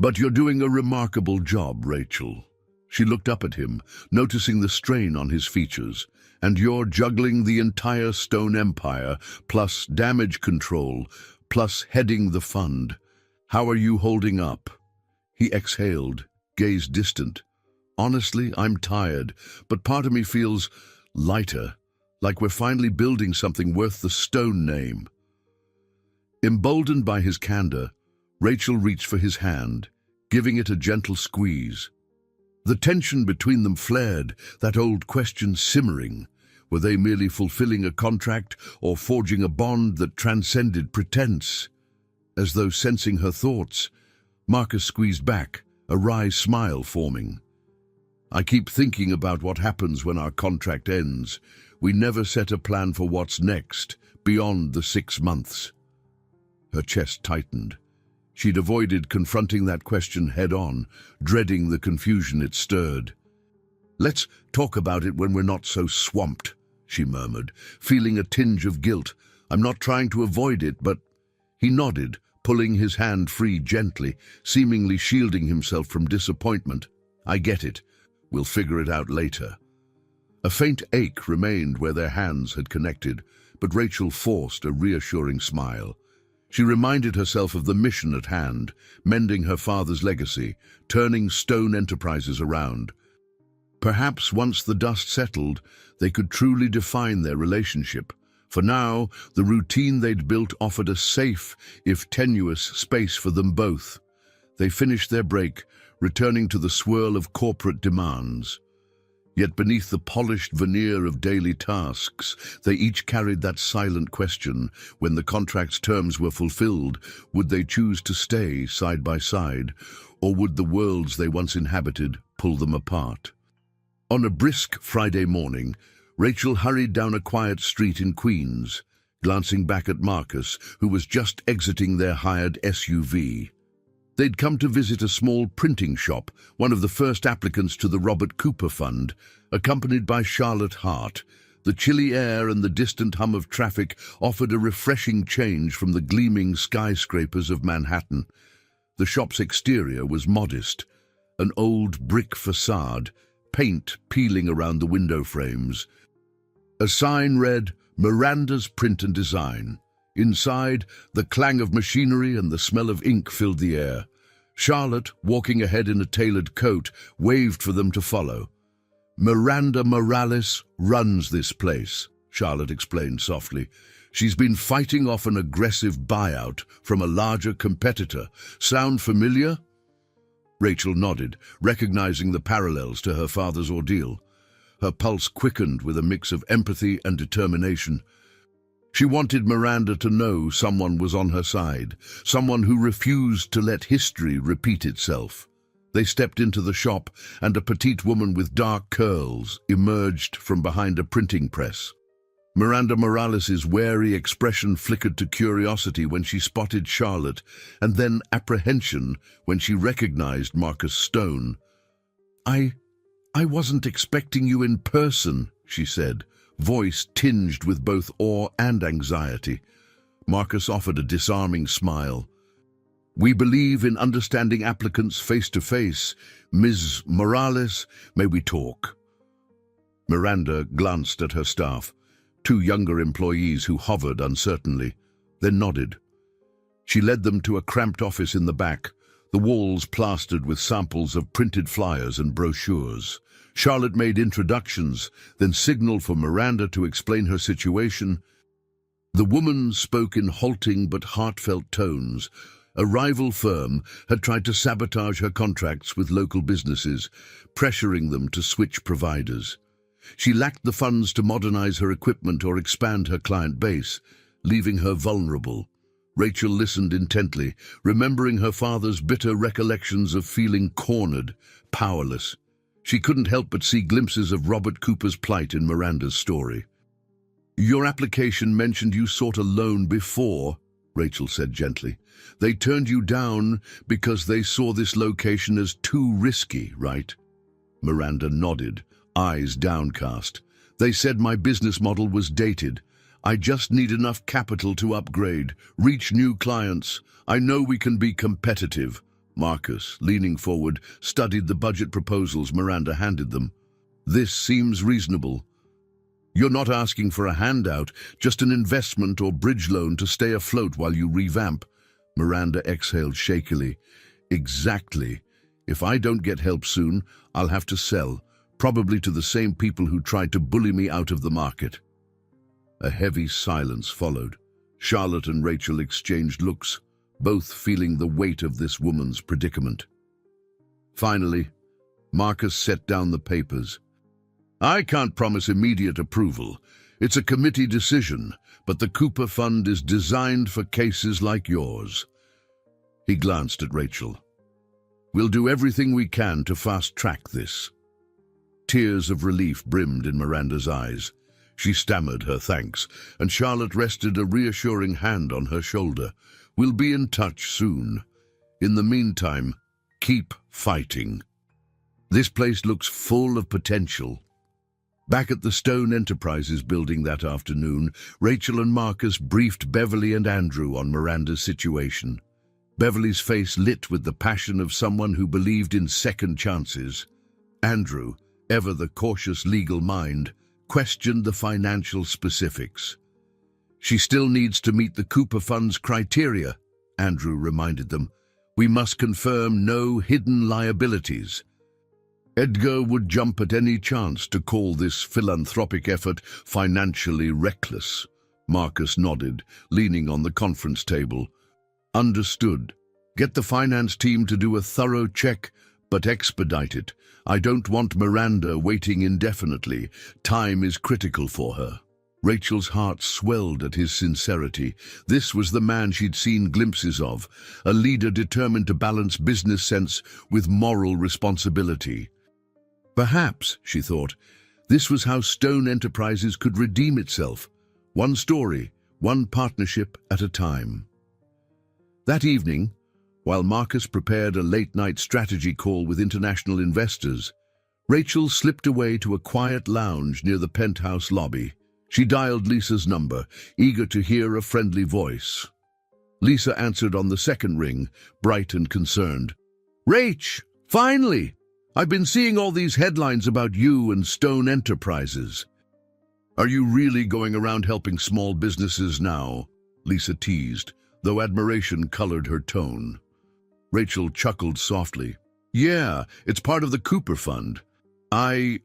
but you're doing a remarkable job, Rachel." She looked up at him, noticing the strain on his features. "And you're juggling the entire Stone Empire, plus damage control, plus heading the fund. How are you holding up?" He exhaled, gaze distant. "Honestly, I'm tired, but part of me feels lighter, like we're finally building something worth the Stone name." Emboldened by his candor, Rachel reached for his hand, giving it a gentle squeeze. The tension between them flared, that old question simmering. Were they merely fulfilling a contract or forging a bond that transcended pretense? As though sensing her thoughts, Marcus squeezed back, a wry smile forming. "I keep thinking about what happens when our contract ends. We never set a plan for what's next, beyond the 6 months." Her chest tightened. She'd avoided confronting that question head-on, dreading the confusion it stirred. "Let's talk about it when we're not so swamped," she murmured, feeling a tinge of guilt. "I'm not trying to avoid it, but—" He nodded, pulling his hand free gently, seemingly shielding himself from disappointment. "I get it. We'll figure it out later." A faint ache remained where their hands had connected, but Rachel forced a reassuring smile. She reminded herself of the mission at hand, mending her father's legacy, turning Stone Enterprises around. Perhaps once the dust settled, they could truly define their relationship. For now, the routine they'd built offered a safe, if tenuous, space for them both. They finished their break, returning to the swirl of corporate demands. Yet beneath the polished veneer of daily tasks, they each carried that silent question: when the contract's terms were fulfilled, would they choose to stay side by side, or would the worlds they once inhabited pull them apart? On a brisk Friday morning, Rachel hurried down a quiet street in Queens, glancing back at Marcus, who was just exiting their hired SUV. They'd come to visit a small printing shop, one of the first applicants to the Robert Cooper Fund, accompanied by Charlotte Hart. The chilly air and the distant hum of traffic offered a refreshing change from the gleaming skyscrapers of Manhattan. The shop's exterior was modest, an old brick facade, paint peeling around the window frames. A sign read, "Miranda's Print and Design." Inside, the clang of machinery and the smell of ink filled the air. Charlotte, walking ahead in a tailored coat, waved for them to follow. "Miranda Morales runs this place," Charlotte explained softly. "She's been fighting off an aggressive buyout from a larger competitor. Sound familiar?" Rachel nodded, recognizing the parallels to her father's ordeal. Her pulse quickened with a mix of empathy and determination. She wanted Miranda to know someone was on her side, someone who refused to let history repeat itself. They stepped into the shop, and a petite woman with dark curls emerged from behind a printing press. Miranda Morales's wary expression flickered to curiosity when she spotted Charlotte, and then apprehension when she recognized Marcus Stone. I wasn't expecting you in person," she said, voice tinged with both awe and anxiety. Marcus offered a disarming smile. We believe in understanding applicants face to face. Ms. Morales, may we talk? Miranda glanced at her staff, two younger employees who hovered uncertainly, then nodded. She led them to a cramped office in the back, the walls plastered with samples of printed flyers and brochures. Charlotte made introductions, then signaled for Miranda to explain her situation. The woman spoke in halting but heartfelt tones. A rival firm had tried to sabotage her contracts with local businesses, pressuring them to switch providers. She lacked the funds to modernize her equipment or expand her client base, leaving her vulnerable. Rachel listened intently, remembering her father's bitter recollections of feeling cornered, powerless. She couldn't help but see glimpses of Robert Cooper's plight in Miranda's story. "Your application mentioned you sought a loan before," Rachel said gently. "They turned you down because they saw this location as too risky, right?" Miranda nodded, eyes downcast. "They said my business model was dated. I just need enough capital to upgrade, reach new clients. I know we can be competitive." Marcus, leaning forward, studied the budget proposals Miranda handed them. "This seems reasonable. You're not asking for a handout, just an investment or bridge loan to stay afloat while you revamp." Miranda exhaled shakily. "Exactly. If I don't get help soon, I'll have to sell, probably to the same people who tried to bully me out of the market." A heavy silence followed. Charlotte and Rachel exchanged looks, both feeling the weight of this woman's predicament. Finally, Marcus set down the papers. "I can't promise immediate approval. It's a committee decision, but the Cooper Fund is designed for cases like yours." He glanced at Rachel. "We'll do everything we can to fast-track this." Tears of relief brimmed in Miranda's eyes. She stammered her thanks, and Charlotte rested a reassuring hand on her shoulder. "We'll be in touch soon. In the meantime, keep fighting. This place looks full of potential." Back at the Stone Enterprises building that afternoon, Rachel and Marcus briefed Beverly and Andrew on Miranda's situation. Beverly's face lit with the passion of someone who believed in second chances. Andrew, ever the cautious legal mind, questioned the financial specifics. "She still needs to meet the Cooper Fund's criteria," Andrew reminded them. "We must confirm no hidden liabilities." Edgar would jump at any chance to call this philanthropic effort financially reckless. Marcus nodded, leaning on the conference table. "Understood. Get the finance team to do a thorough check, but expedite it. I don't want Miranda waiting indefinitely. Time is critical for her." Rachel's heart swelled at his sincerity. This was the man she'd seen glimpses of, a leader determined to balance business sense with moral responsibility. Perhaps, she thought, this was how Stone Enterprises could redeem itself, one story, one partnership at a time. That evening, while Marcus prepared a late-night strategy call with international investors, Rachel slipped away to a quiet lounge near the penthouse lobby. She dialed Lisa's number, eager to hear a friendly voice. Lisa answered on the second ring, bright and concerned. "Rach, finally! I've been seeing all these headlines about you and Stone Enterprises." "Are you really going around helping small businesses now?" Lisa teased, though admiration colored her tone. Rachel chuckled softly. "Yeah, it's part of the Cooper Fund. I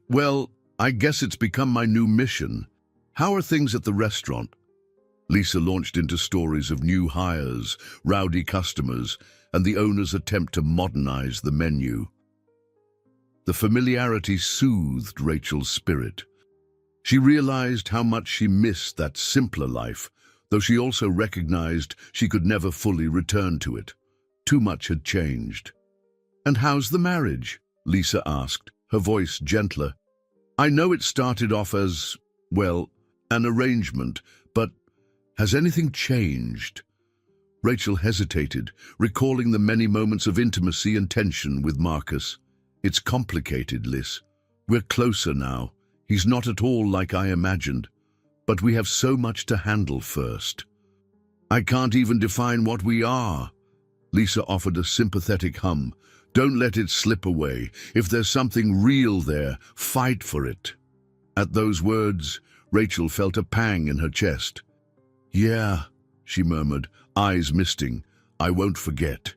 guess it's become my new mission. How are things at the restaurant?" Lisa launched into stories of new hires, rowdy customers, and the owner's attempt to modernize the menu. The familiarity soothed Rachel's spirit. She realized how much she missed that simpler life, though she also recognized she could never fully return to it. Too much had changed. "And how's the marriage?" Lisa asked, her voice gentler. "I know it started off as, an arrangement, but has anything changed?" Rachel hesitated, recalling the many moments of intimacy and tension with Marcus. "It's complicated, Liz. We're closer now. He's not at all like I imagined. But we have so much to handle first. I can't even define what we are." Lisa offered a sympathetic hum. Don't let it slip away. If there's something real there, fight for it. At those words, Rachel felt a pang in her chest. Yeah, she murmured, eyes misting. I won't forget.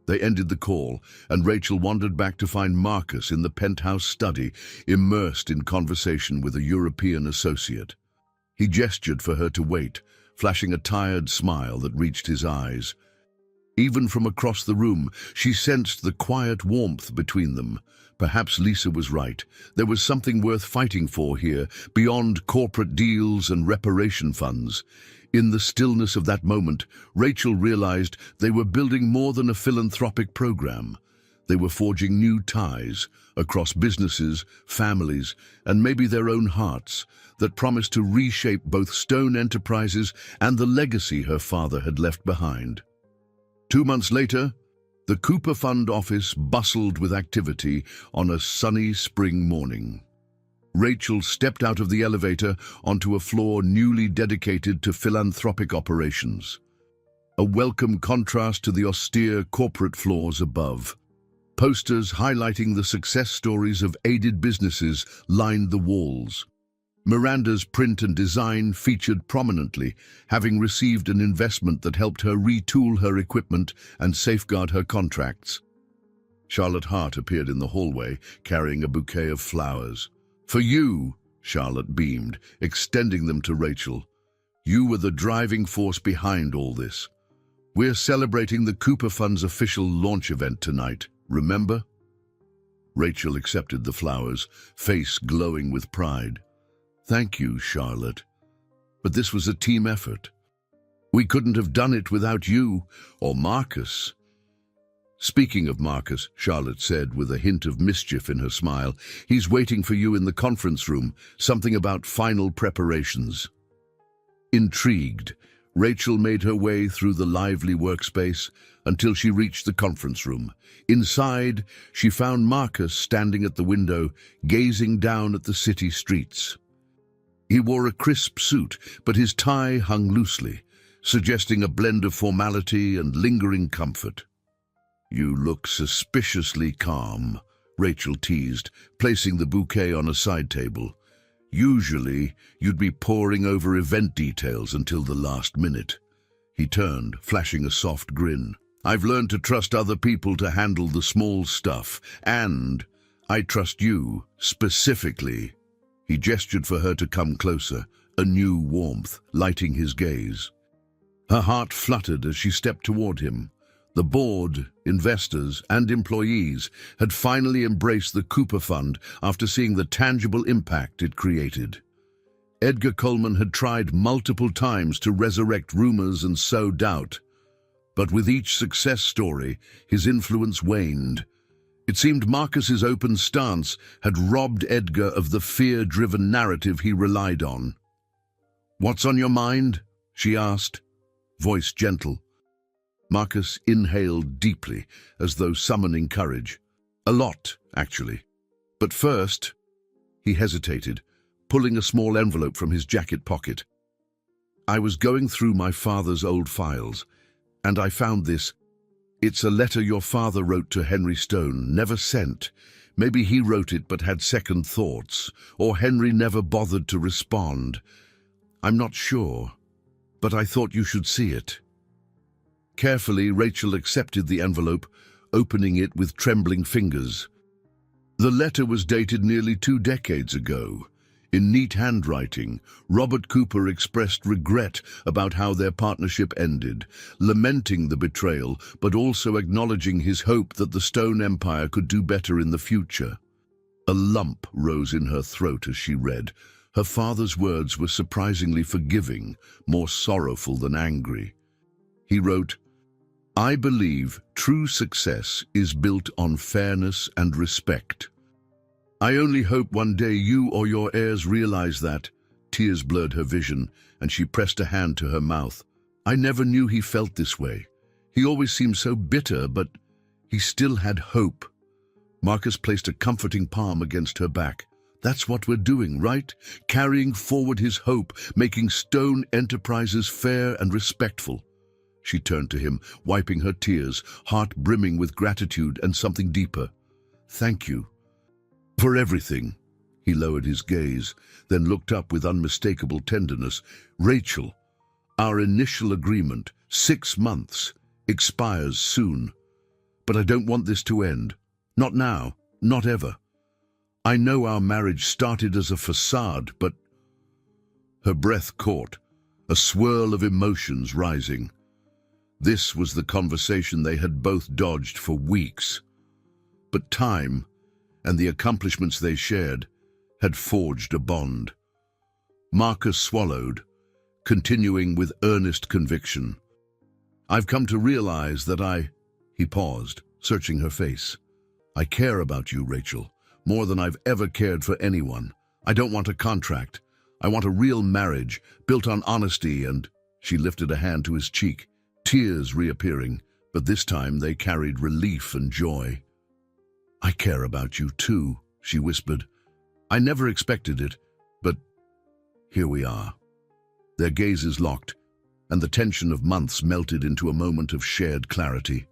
They ended the call, and Rachel wandered back to find Marcus in the penthouse study, immersed in conversation with a European associate. He gestured for her to wait, flashing a tired smile that reached his eyes. Even from across the room, she sensed the quiet warmth between them. Perhaps Lisa was right. There was something worth fighting for here, beyond corporate deals and reparation funds. In the stillness of that moment, Rachel realized they were building more than a philanthropic program. They were forging new ties across businesses, families, and maybe their own hearts that promised to reshape both Stone Enterprises and the legacy her father had left behind. 2 months later, the Cooper Fund office bustled with activity on a sunny spring morning. Rachel stepped out of the elevator onto a floor newly dedicated to philanthropic operations. A welcome contrast to the austere corporate floors above. Posters highlighting the success stories of aided businesses lined the walls. Miranda's print and design featured prominently, having received an investment that helped her retool her equipment and safeguard her contracts. Charlotte Hart appeared in the hallway, carrying a bouquet of flowers. For you, Charlotte beamed, extending them to Rachel. You were the driving force behind all this. We're celebrating the Cooper Fund's official launch event tonight, remember? Rachel accepted the flowers, face glowing with pride. Thank you, Charlotte. But this was a team effort. We couldn't have done it without you or Marcus. Speaking of Marcus, Charlotte said with a hint of mischief in her smile, he's waiting for you in the conference room, something about final preparations. Intrigued, Rachel made her way through the lively workspace until she reached the conference room. Inside, she found Marcus standing at the window, gazing down at the city streets. He wore a crisp suit, but his tie hung loosely, suggesting a blend of formality and lingering comfort. You look suspiciously calm, Rachel teased, placing the bouquet on a side table. Usually, you'd be poring over event details until the last minute. He turned, flashing a soft grin. I've learned to trust other people to handle the small stuff, and I trust you, specifically. He gestured for her to come closer, a new warmth lighting his gaze. Her heart fluttered as she stepped toward him. The board, investors, and employees had finally embraced the Cooper Fund after seeing the tangible impact it created. Edgar Coleman had tried multiple times to resurrect rumors and sow doubt, but with each success story, his influence waned. It seemed Marcus's open stance had robbed Edgar of the fear-driven narrative he relied on. "What's on your mind?" she asked, voice gentle. Marcus inhaled deeply, as though summoning courage. A lot, actually. But first, he hesitated, pulling a small envelope from his jacket pocket. I was going through my father's old files, and I found this. It's a letter your father wrote to Henry Stone, never sent. Maybe he wrote it but had second thoughts, or Henry never bothered to respond. I'm not sure, but I thought you should see it. Carefully, Rachel accepted the envelope, opening it with trembling fingers. The letter was dated nearly 2 decades ago. In neat handwriting, Robert Cooper expressed regret about how their partnership ended, lamenting the betrayal, but also acknowledging his hope that the Stone Empire could do better in the future. A lump rose in her throat as she read. Her father's words were surprisingly forgiving, more sorrowful than angry. He wrote, I believe true success is built on fairness and respect. I only hope one day you or your heirs realize that. Tears blurred her vision, and she pressed a hand to her mouth. I never knew he felt this way. He always seemed so bitter, but he still had hope. Marcus placed a comforting palm against her back. That's what we're doing, right? Carrying forward his hope, making Stone Enterprises fair and respectful. She turned to him, wiping her tears, heart brimming with gratitude and something deeper. "Thank you for everything." He lowered his gaze, then looked up with unmistakable tenderness. "Rachel, our initial agreement, 6 months, expires soon. But I don't want this to end. Not now, not ever. I know our marriage started as a facade, but—" Her breath caught, a swirl of emotions rising. This was the conversation they had both dodged for weeks. But time, and the accomplishments they shared, had forged a bond. Marcus swallowed, continuing with earnest conviction. "I've come to realize that He paused, searching her face. "I care about you, Rachel, more than I've ever cared for anyone. I don't want a contract. I want a real marriage, built on honesty and—" She lifted a hand to his cheek, tears reappearing, but this time they carried relief and joy. "I care about you too," she whispered. "I never expected it, but here we are." Their gazes locked, and the tension of months melted into a moment of shared clarity.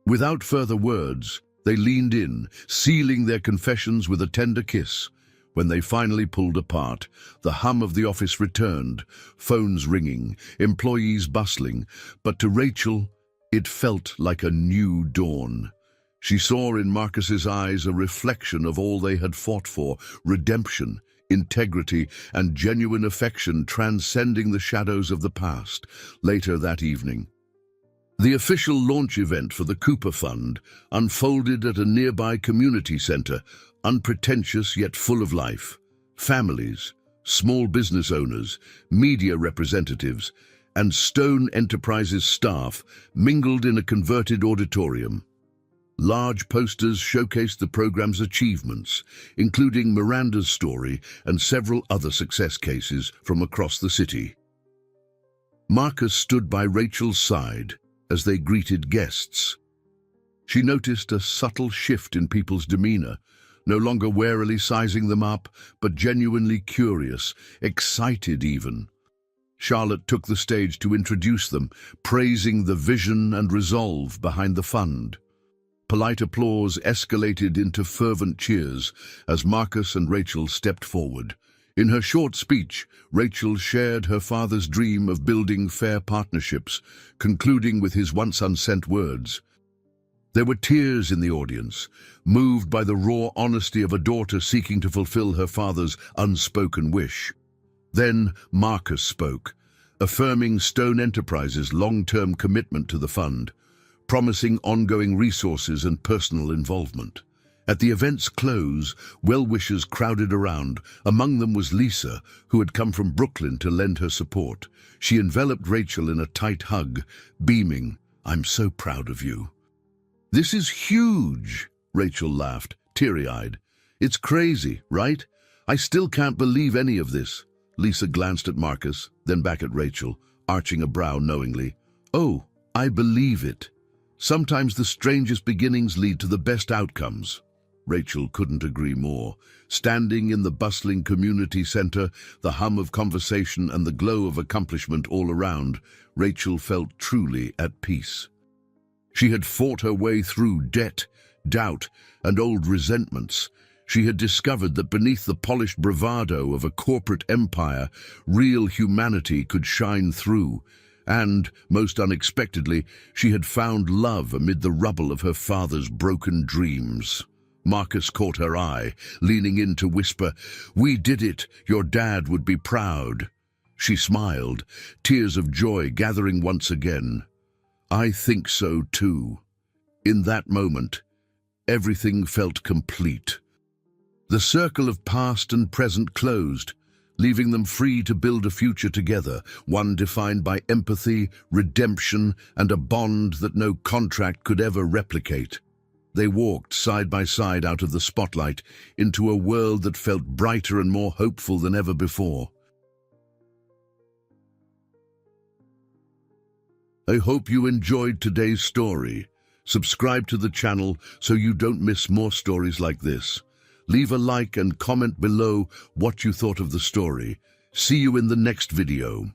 Without further words, they leaned in, sealing their confessions with a tender kiss. When they finally pulled apart, the hum of the office returned, phones ringing, employees bustling, but to Rachel, it felt like a new dawn. She saw in Marcus's eyes a reflection of all they had fought for: redemption, integrity, and genuine affection transcending the shadows of the past. Later that evening, the official launch event for the Cooper Fund unfolded at a nearby community center, unpretentious yet full of life. Families, small business owners, media representatives, and Stone Enterprises staff mingled in a converted auditorium. Large posters showcased the program's achievements, including Miranda's story and several other success cases from across the city. Marcus stood by Rachel's side as they greeted guests. She noticed a subtle shift in people's demeanor, no longer warily sizing them up, but genuinely curious, excited even. Charlotte took the stage to introduce them, praising the vision and resolve behind the fund. Polite applause escalated into fervent cheers as Marcus and Rachel stepped forward. In her short speech, Rachel shared her father's dream of building fair partnerships, concluding with his once unsent words. There were tears in the audience, moved by the raw honesty of a daughter seeking to fulfill her father's unspoken wish. Then Marcus spoke, affirming Stone Enterprises' long-term commitment to the fund, promising ongoing resources and personal involvement. At the event's close, well-wishers crowded around. Among them was Lisa, who had come from Brooklyn to lend her support. She enveloped Rachel in a tight hug, beaming, "I'm so proud of you." "This is huge," Rachel laughed, teary-eyed. "It's crazy, right? I still can't believe any of this." Lisa glanced at Marcus, then back at Rachel, arching a brow knowingly. "Oh, I believe it. Sometimes the strangest beginnings lead to the best outcomes." Rachel couldn't agree more. Standing in the bustling community center, the hum of conversation and the glow of accomplishment all around, Rachel felt truly at peace. She had fought her way through debt, doubt, and old resentments. She had discovered that beneath the polished bravado of a corporate empire, real humanity could shine through. And, most unexpectedly, she had found love amid the rubble of her father's broken dreams. Marcus caught her eye, leaning in to whisper, "We did it. Your dad would be proud." She smiled, tears of joy gathering once again. "I think so too." In that moment, everything felt complete. The circle of past and present closed, leaving them free to build a future together, one defined by empathy, redemption, and a bond that no contract could ever replicate. They walked side by side out of the spotlight into a world that felt brighter and more hopeful than ever before. I hope you enjoyed today's story. Subscribe to the channel so you don't miss more stories like this. Leave a like and comment below what you thought of the story. See you in the next video.